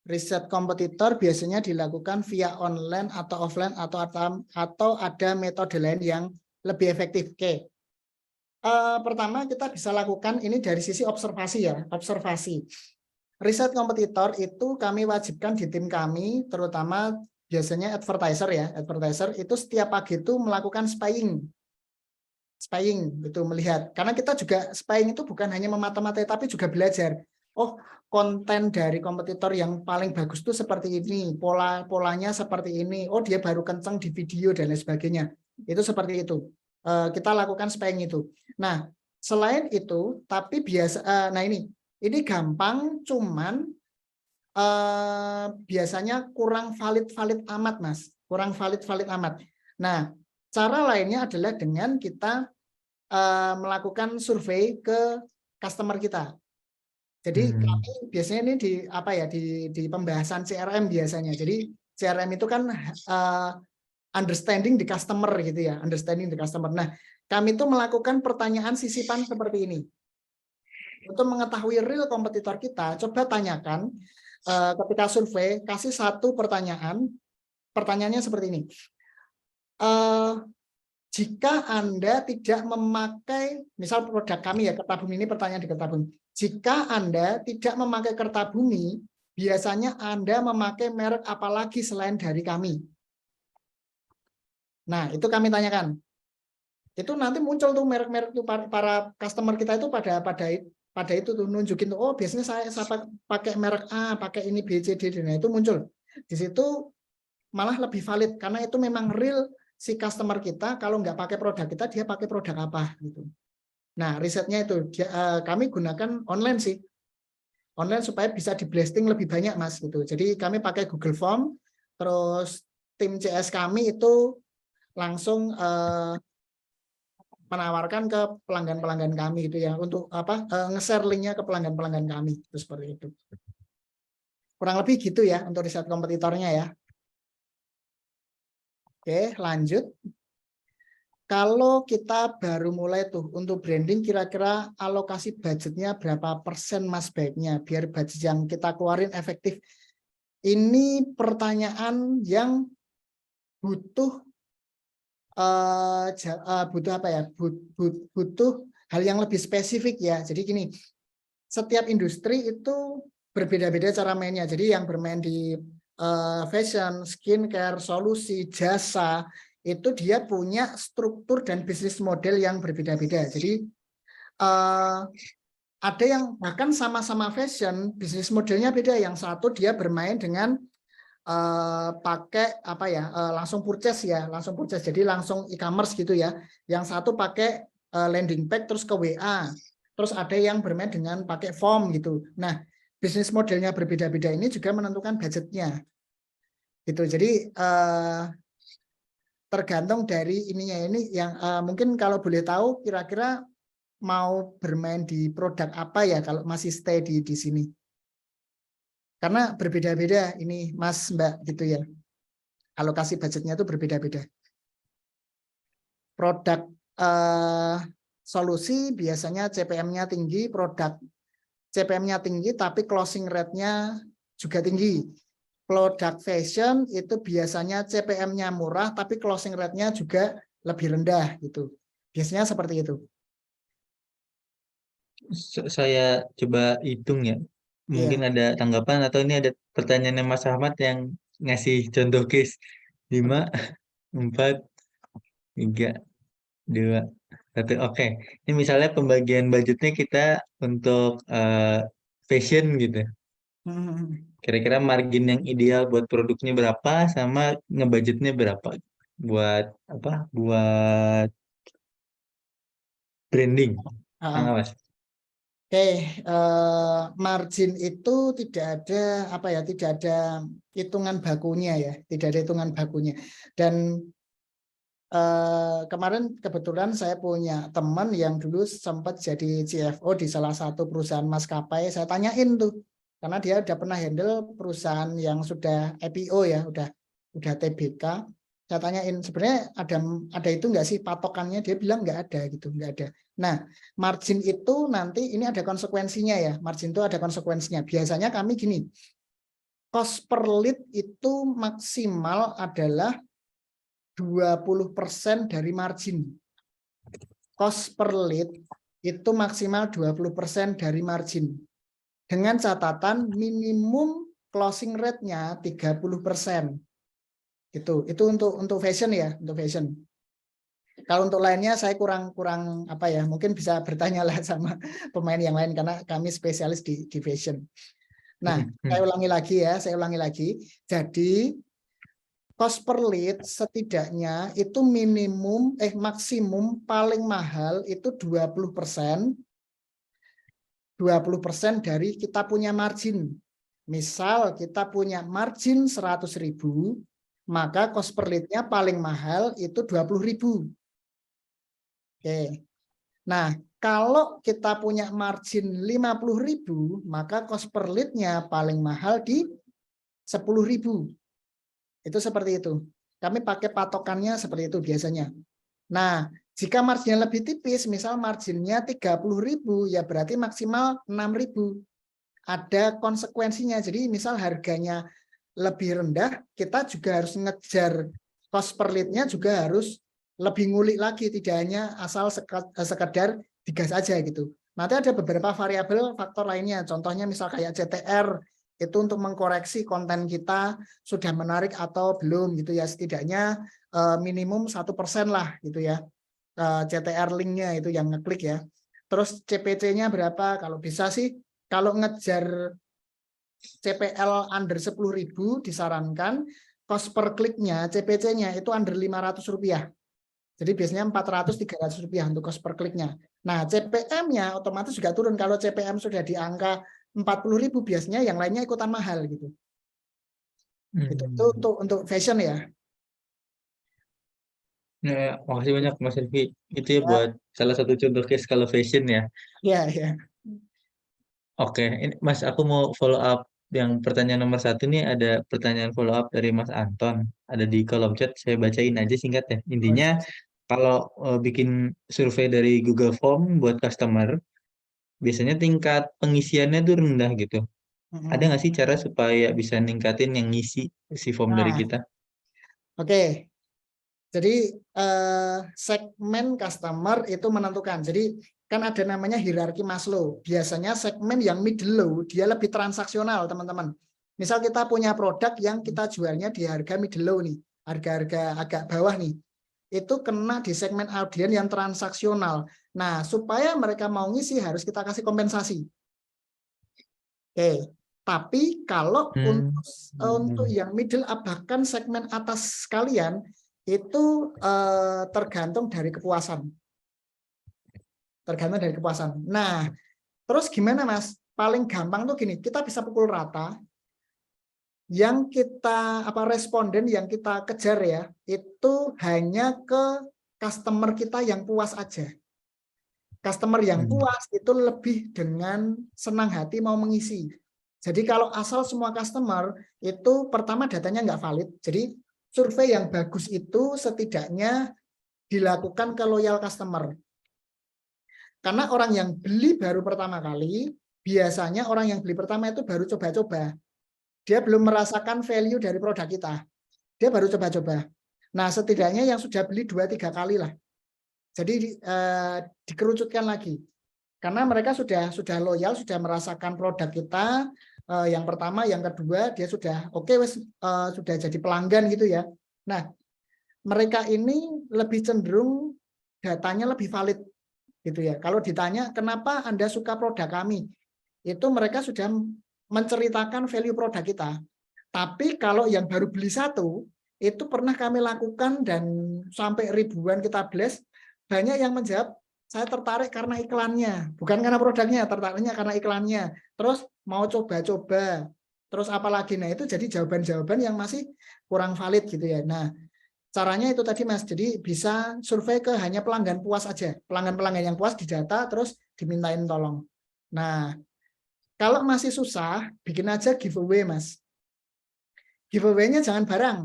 riset kompetitor biasanya dilakukan via online atau offline atau ada metode lain yang lebih efektif. Oke. Pertama kita bisa lakukan ini dari sisi observasi ya, observasi. Riset kompetitor itu kami wajibkan di tim kami, terutama biasanya advertiser ya, advertiser itu setiap pagi itu melakukan spying itu melihat. Karena kita juga spying itu bukan hanya memata-matai tapi juga belajar. Oh, konten dari kompetitor yang paling bagus itu seperti ini, polanya seperti ini. Oh, dia baru kenceng di video dan lain sebagainya. Itu seperti itu. Kita lakukan spying itu. Nah, selain itu, tapi nah ini gampang, cuman biasanya kurang valid amat, Mas. Kurang valid amat. Nah, cara lainnya adalah dengan kita melakukan survei ke customer kita. Jadi kami biasanya ini di pembahasan CRM biasanya. Jadi CRM itu kan understanding the customer gitu ya, understanding the customer. Nah, kami itu melakukan pertanyaan sisipan seperti ini. Untuk mengetahui real kompetitor kita, coba tanyakan ketika survei, kasih satu pertanyaan. Pertanyaannya seperti ini. Jika Anda tidak memakai, misal produk kami ya, Kertabumi ini pertanyaan di Kertabumi. Jika Anda tidak memakai Kertabumi, biasanya Anda memakai merek apa lagi selain dari kami? Nah, itu kami tanyakan. Itu nanti muncul tuh merek-merek tuh para customer kita itu pada itu tuh nunjukin tuh, oh biasanya saya pakai merek A, pakai ini B, C, D, nah itu muncul. Di situ malah lebih valid karena itu memang real si customer kita kalau nggak pakai produk kita dia pakai produk apa gitu. Nah risetnya itu kami gunakan online sih, online supaya bisa di blasting lebih banyak Mas gitu. Jadi kami pakai Google Form, terus tim CS kami itu langsung menawarkan ke pelanggan-pelanggan kami gitu ya untuk nge-share linknya ke pelanggan-pelanggan kami itu seperti itu. Kurang lebih gitu ya untuk riset kompetitornya ya. Oke, lanjut. Kalau kita baru mulai tuh untuk branding, kira-kira alokasi budgetnya berapa persen Mas baiknya biar budget yang kita keluarin efektif? Ini pertanyaan yang butuh butuh apa ya? Butuh hal yang lebih spesifik ya. Jadi gini, setiap industri itu berbeda-beda cara mainnya. Jadi yang bermain di fashion, skincare, solusi, jasa, itu dia punya struktur dan bisnis model yang berbeda-beda. Jadi ada yang bahkan sama-sama fashion, bisnis modelnya beda. Yang satu dia bermain dengan pakai apa ya, langsung purchase ya, langsung purchase. Jadi langsung e-commerce gitu ya. Yang satu pakai landing page terus ke WA. Terus ada yang bermain dengan pakai form gitu. Nah, bisnis modelnya berbeda-beda ini juga menentukan budgetnya. Gitu. Jadi tergantung dari ininya ini yang mungkin kalau boleh tahu kira-kira mau bermain di produk apa ya kalau masih stay di sini. Karena berbeda-beda ini Mas Mbak gitu ya. Alokasi budgetnya itu berbeda-beda. Produk solusi biasanya CPM-nya tinggi, produk CPM-nya tinggi tapi closing rate-nya juga tinggi. Produk fashion itu biasanya CPM-nya murah tapi closing rate-nya juga lebih rendah gitu. Biasanya seperti itu. Saya coba hitung ya. Mungkin Iya. ada tanggapan atau ini ada pertanyaannya Mas Ahmad yang ngasih contoh case 5, 4, 3, 2, 1. Oke. Ini misalnya pembagian budgetnya kita untuk fashion gitu. Kira-kira margin yang ideal buat produknya berapa sama ngebudgetnya berapa buat apa? Buat branding. Mas. Oke, margin itu tidak ada apa ya, tidak ada hitungan bakunya ya, tidak ada hitungan bakunya. Dan kemarin kebetulan saya punya teman yang dulu sempat jadi CFO di salah satu perusahaan maskapai. Saya tanyain tuh, karena dia udah pernah handle perusahaan yang sudah IPO ya, udah TBK. Saya tanyain sebenarnya ada itu nggak sih patokannya? Dia bilang nggak ada gitu, nggak ada. Nah, margin itu nanti ini ada konsekuensinya ya. Margin itu ada konsekuensinya. Biasanya kami gini, cost per lead itu maksimal adalah 20% dari margin. Cost per lead itu maksimal 20% dari margin. Dengan catatan minimum closing rate-nya 30%. Itu untuk fashion ya, untuk fashion. Kalau untuk lainnya saya kurang apa ya, mungkin bisa bertanya lah sama pemain yang lain karena kami spesialis di fashion. Nah, saya ulangi lagi. Jadi cost per lead setidaknya itu maksimum paling mahal itu 20% dari kita punya margin. Misal kita punya margin 100.000, maka cost per lead-nya paling mahal itu 20.000. Oke. Nah, kalau kita punya margin 50.000, maka cost per lead-nya paling mahal di 10.000. Itu seperti itu. Kami pakai patokannya seperti itu biasanya. Nah, jika marginnya lebih tipis, misal marginnya 30.000, ya berarti maksimal 6.000. Ada konsekuensinya. Jadi misal harganya lebih rendah, kita juga harus ngejar cost per lead-nya juga harus lebih ngulik lagi, tidak hanya asal sekedar digas aja gitu. Nanti ada beberapa variabel faktor lainnya, contohnya misal kayak CTR, itu untuk mengkoreksi konten kita sudah menarik atau belum gitu ya, setidaknya minimum 1% lah gitu ya, CTR linknya itu yang ngeklik ya. Terus CPC-nya berapa, kalau bisa sih kalau ngejar CPL under 10.000 disarankan cost per kliknya CPC-nya itu under Rp500. Jadi biasanya Rp400-300 untuk cost per kliknya. Nah, CPM-nya otomatis juga turun. Kalau CPM sudah di angka 40.000 biasanya yang lainnya ikutan mahal gitu. Itu untuk fashion ya. Ya, makasih banyak Mas Rifki. Itu ya Ya, buat salah satu contoh case kalau fashion ya. ya, ya. Oke, ini Mas aku mau follow up yang pertanyaan nomor 1 nih, ada pertanyaan follow up dari Mas Anton. Ada di kolom chat, saya bacain aja singkat ya. Intinya kalau bikin survei dari Google Form buat customer, biasanya tingkat pengisiannya tuh rendah gitu. Ada nggak sih cara supaya bisa ningkatin yang ngisi si form dari Nah, kita? oke. Jadi segmen customer itu menentukan. Jadi kan ada namanya hierarki Maslow. Biasanya segmen yang middle low dia lebih transaksional, teman-teman. Misal kita punya produk yang kita jualnya di harga middle low nih, harga-harga agak bawah nih. Itu kena di segmen audiens yang transaksional. Nah, supaya mereka mau ngisi harus kita kasih kompensasi. Oke. Tapi kalau untuk yang middle up bahkan segmen atas sekalian itu tergantung dari kepuasan. Tergantung dari kepuasan. Nah, terus gimana Mas? Paling gampang tuh gini, kita bisa pukul rata. Yang kita responden yang kita kejar ya, itu hanya ke customer kita yang puas aja. Customer yang puas itu lebih dengan senang hati mau mengisi. Jadi kalau asal semua customer itu pertama datanya nggak valid. Jadi survei yang bagus itu setidaknya dilakukan ke loyal customer. Karena orang yang beli baru pertama kali, biasanya orang yang beli pertama itu baru coba-coba. Dia belum merasakan value dari produk kita. Dia baru coba-coba. Nah, setidaknya yang sudah beli 2-3 kali lah. Jadi dikerucutkan lagi. Karena mereka sudah loyal, sudah merasakan produk kita. Yang pertama, yang kedua, dia sudah oke, sudah jadi pelanggan gitu ya. Nah, mereka ini lebih cenderung datanya lebih valid gitu ya. Kalau ditanya kenapa Anda suka produk kami, itu mereka sudah menceritakan value produk kita. Tapi kalau yang baru beli satu, itu pernah kami lakukan dan sampai ribuan kita blast, banyak yang menjawab saya tertarik karena iklannya, bukan karena produknya, tertariknya karena iklannya. Terus mau coba-coba, terus apalagi, nah itu jadi jawaban-jawaban yang masih kurang valid gitu ya. Nah, caranya itu tadi Mas, jadi bisa survei ke hanya pelanggan puas aja, pelanggan-pelanggan yang puas didata terus dimintain tolong. Nah, kalau masih susah, bikin aja giveaway Mas. Giveaway-nya jangan barang,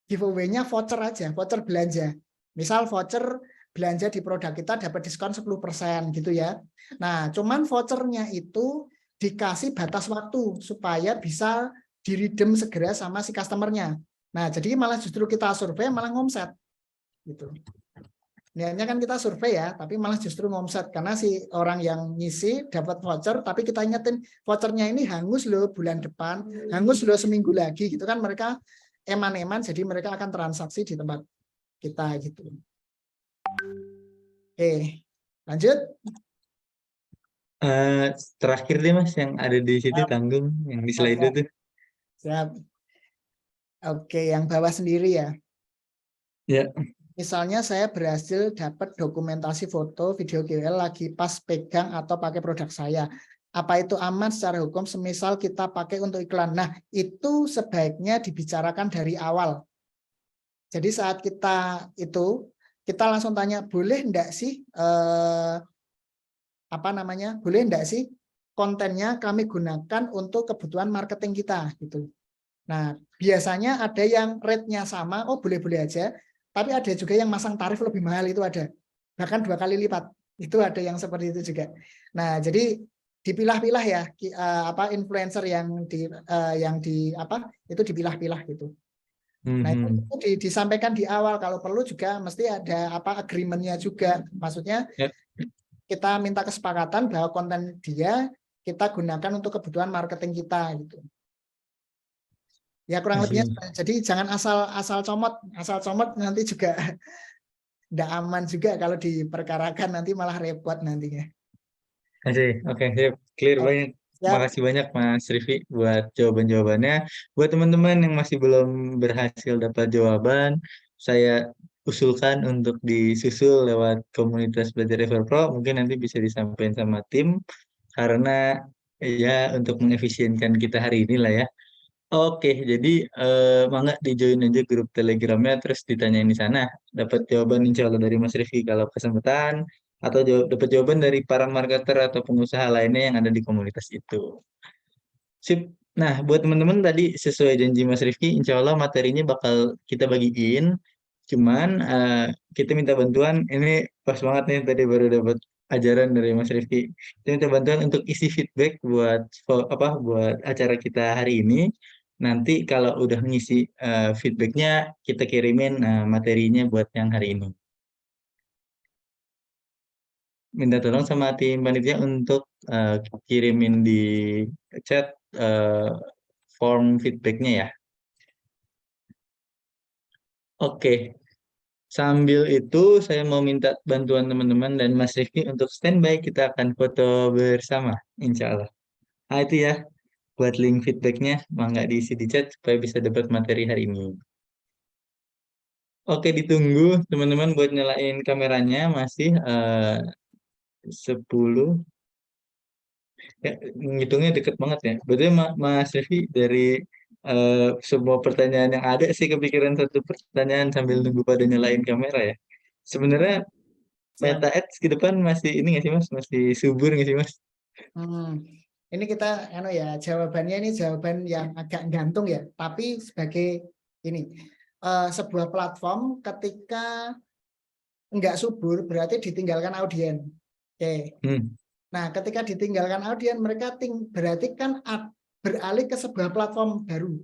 giveaway-nya voucher aja, voucher belanja. Misal voucher belanja di produk kita dapat diskon 10% gitu ya. Nah, cuman vouchernya itu dikasih batas waktu supaya bisa diredeem segera sama si customernya. Nah, jadi malah justru kita survei malah ngomset gitu. Niatnya kan kita survei ya, tapi malah justru ngomset karena si orang yang ngisi dapat voucher, tapi kita ingetin vouchernya ini hangus loh bulan depan, hangus loh seminggu lagi gitu kan, mereka eman-eman, jadi mereka akan transaksi di tempat kita gitu. Oke, lanjut. Terakhir deh Mas yang ada di situ tanggung yang di slide itu. Siap. Oke, yang bawah sendiri ya. Ya. Misalnya saya berhasil dapat dokumentasi foto, video KOL lagi pas pegang atau pakai produk saya. Apa itu aman secara hukum semisal kita pakai untuk iklan? Nah, itu sebaiknya dibicarakan dari awal. Jadi saat kita langsung tanya, boleh enggak sih boleh enggak sih kontennya kami gunakan untuk kebutuhan marketing kita gitu. Nah, biasanya ada yang rate-nya sama, oh boleh-boleh aja, tapi ada juga yang masang tarif lebih mahal, itu ada. Bahkan 2 kali lipat. Itu ada yang seperti itu juga. Nah, jadi dipilah-pilah ya influencer yang itu dipilah-pilah gitu. Nah, itu disampaikan di awal, kalau perlu juga mesti ada agreement-nya juga. Maksudnya kita minta kesepakatan bahwa konten dia kita gunakan untuk kebutuhan marketing kita gitu. Ya kurang lebihnya, jadi jangan asal comot nanti juga tidak aman juga kalau diperkarakan, nanti malah repot nantinya. Oke, clear banyak. Makasih banyak Mas Rifi buat jawaban-jawabannya. Buat teman-teman yang masih belum berhasil dapat jawaban, saya usulkan untuk disusul lewat komunitas belajar Everpro. Mungkin nanti bisa disampaikan sama tim, karena ya untuk mengefisienkan kita hari ini lah ya. Oke, jadi mangga di-join aja grup Telegramnya terus ditanyain di sana. Dapat jawaban insya Allah dari Mas Rifki kalau kesempatan atau dapat jawaban dari para marketer atau pengusaha lainnya yang ada di komunitas itu. Sip. Nah, buat teman-teman tadi sesuai janji Mas Rifki, insya Allah materinya bakal kita bagiin. Cuman kita minta bantuan, ini pas banget nih tadi baru dapat ajaran dari Mas Rifki. Kita minta bantuan untuk isi feedback buat buat acara kita hari ini. Nanti kalau udah ngisi feedbacknya, kita kirimin materinya buat yang hari ini. Minta tolong sama tim panitia untuk kirimin di chat form feedbacknya ya. Oke, sambil itu saya mau minta bantuan teman-teman dan Mas Rifki untuk standby. Kita akan foto bersama, insya Allah. Nah itu ya, buat link feedbacknya, mangga diisi di chat supaya bisa dapat materi hari ini. Oke, ditunggu teman-teman buat nyalain kameranya masih 10. Ya, ngitungnya deket banget ya. Berarti Mas Rifki dari semua pertanyaan yang ada sih kepikiran satu pertanyaan sambil nunggu pada nyalain kamera ya. Sebenarnya Meta Siap. Ads ke depan masih ini nggak sih Mas? Masih subur nggak sih Mas? Ini kita jawabannya ini jawaban yang agak gantung ya, tapi sebagai ini sebuah platform ketika enggak subur berarti ditinggalkan audien. Oke. Nah, ketika ditinggalkan audien mereka berarti kan beralih ke sebuah platform baru.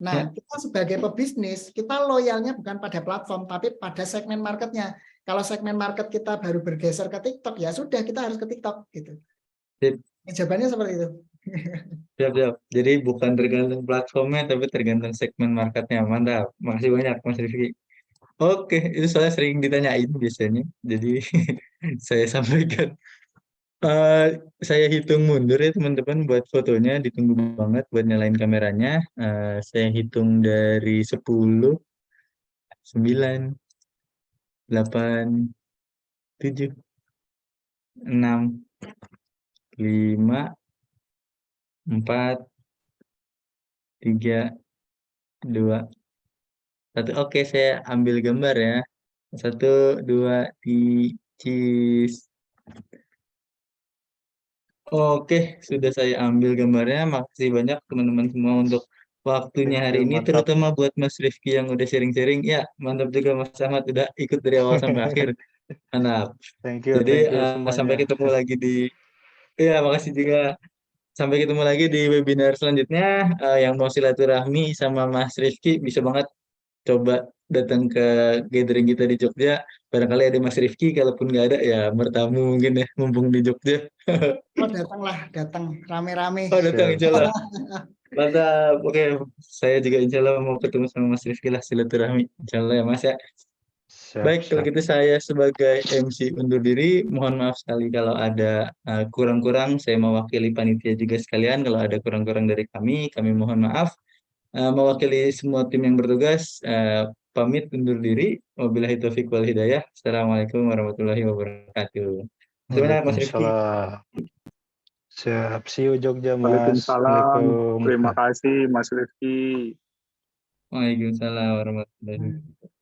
Nah, Ya. kita sebagai pebisnis, kita loyalnya bukan pada platform, tapi pada segmen marketnya. Kalau segmen market kita baru bergeser ke TikTok, ya sudah kita harus ke TikTok gitu. Sip. Jawabannya seperti itu. Siap, siap. Jadi bukan tergantung platformnya, tapi tergantung segmen marketnya. Mantap. Makasih banyak Mas Rifki. Oke, itu soalnya sering ditanyain biasanya. Jadi saya sampaikan. Saya hitung mundur ya teman-teman buat fotonya. Ditunggu banget buat nyalain kameranya. Saya hitung dari 10, 9, 8, 7, 6, 5, 4, 3, 2, 1. Oke, saya ambil gambar ya. 1, 2, cheese. Oke, sudah saya ambil gambarnya. Makasih banyak teman-teman semua untuk waktunya Thank hari you, ini, mantap. terutama buat Mas Rifki yang udah sharing-sharing. Ya, mantap juga Mas Ahmad udah ikut dari awal sampai akhir. Mantap. Thank you Jadi sampai semuanya. ketemu lagi makasih juga. Sampai ketemu lagi di webinar selanjutnya. Yang mau silaturahmi sama Mas Rifki bisa banget coba datang ke gathering kita di Jogja. Barangkali ada Mas Rifki, kalaupun nggak ada ya bertamu mungkin ya, mumpung di Jogja. Oh, datang rame-rame. Oh, datang Siap. insya Allah. Mantap. Oke, saya juga insya Allah mau ketemu sama Mas Rifki lah silaturahmi. Insya Allah ya Mas ya. Siap, Baik, kalau siap. gitu saya sebagai MC undur diri. Mohon maaf sekali kalau ada kurang-kurang. Saya mewakili panitia juga sekalian. Kalau ada kurang-kurang dari kami mohon maaf. Mewakili semua tim yang bertugas, pamit undur diri. Wabillahi taufiq wal hidayah. Assalamualaikum warahmatullahi wabarakatuh. Terima kasih Mas Rifki. Waalaikumsalam. Siap. See you Jogja, Mas. Waalaikumsalam. Assalamualaikum. Terima kasih Mas Rifki. Waalaikumsalam warahmatullahi wabarakatuh.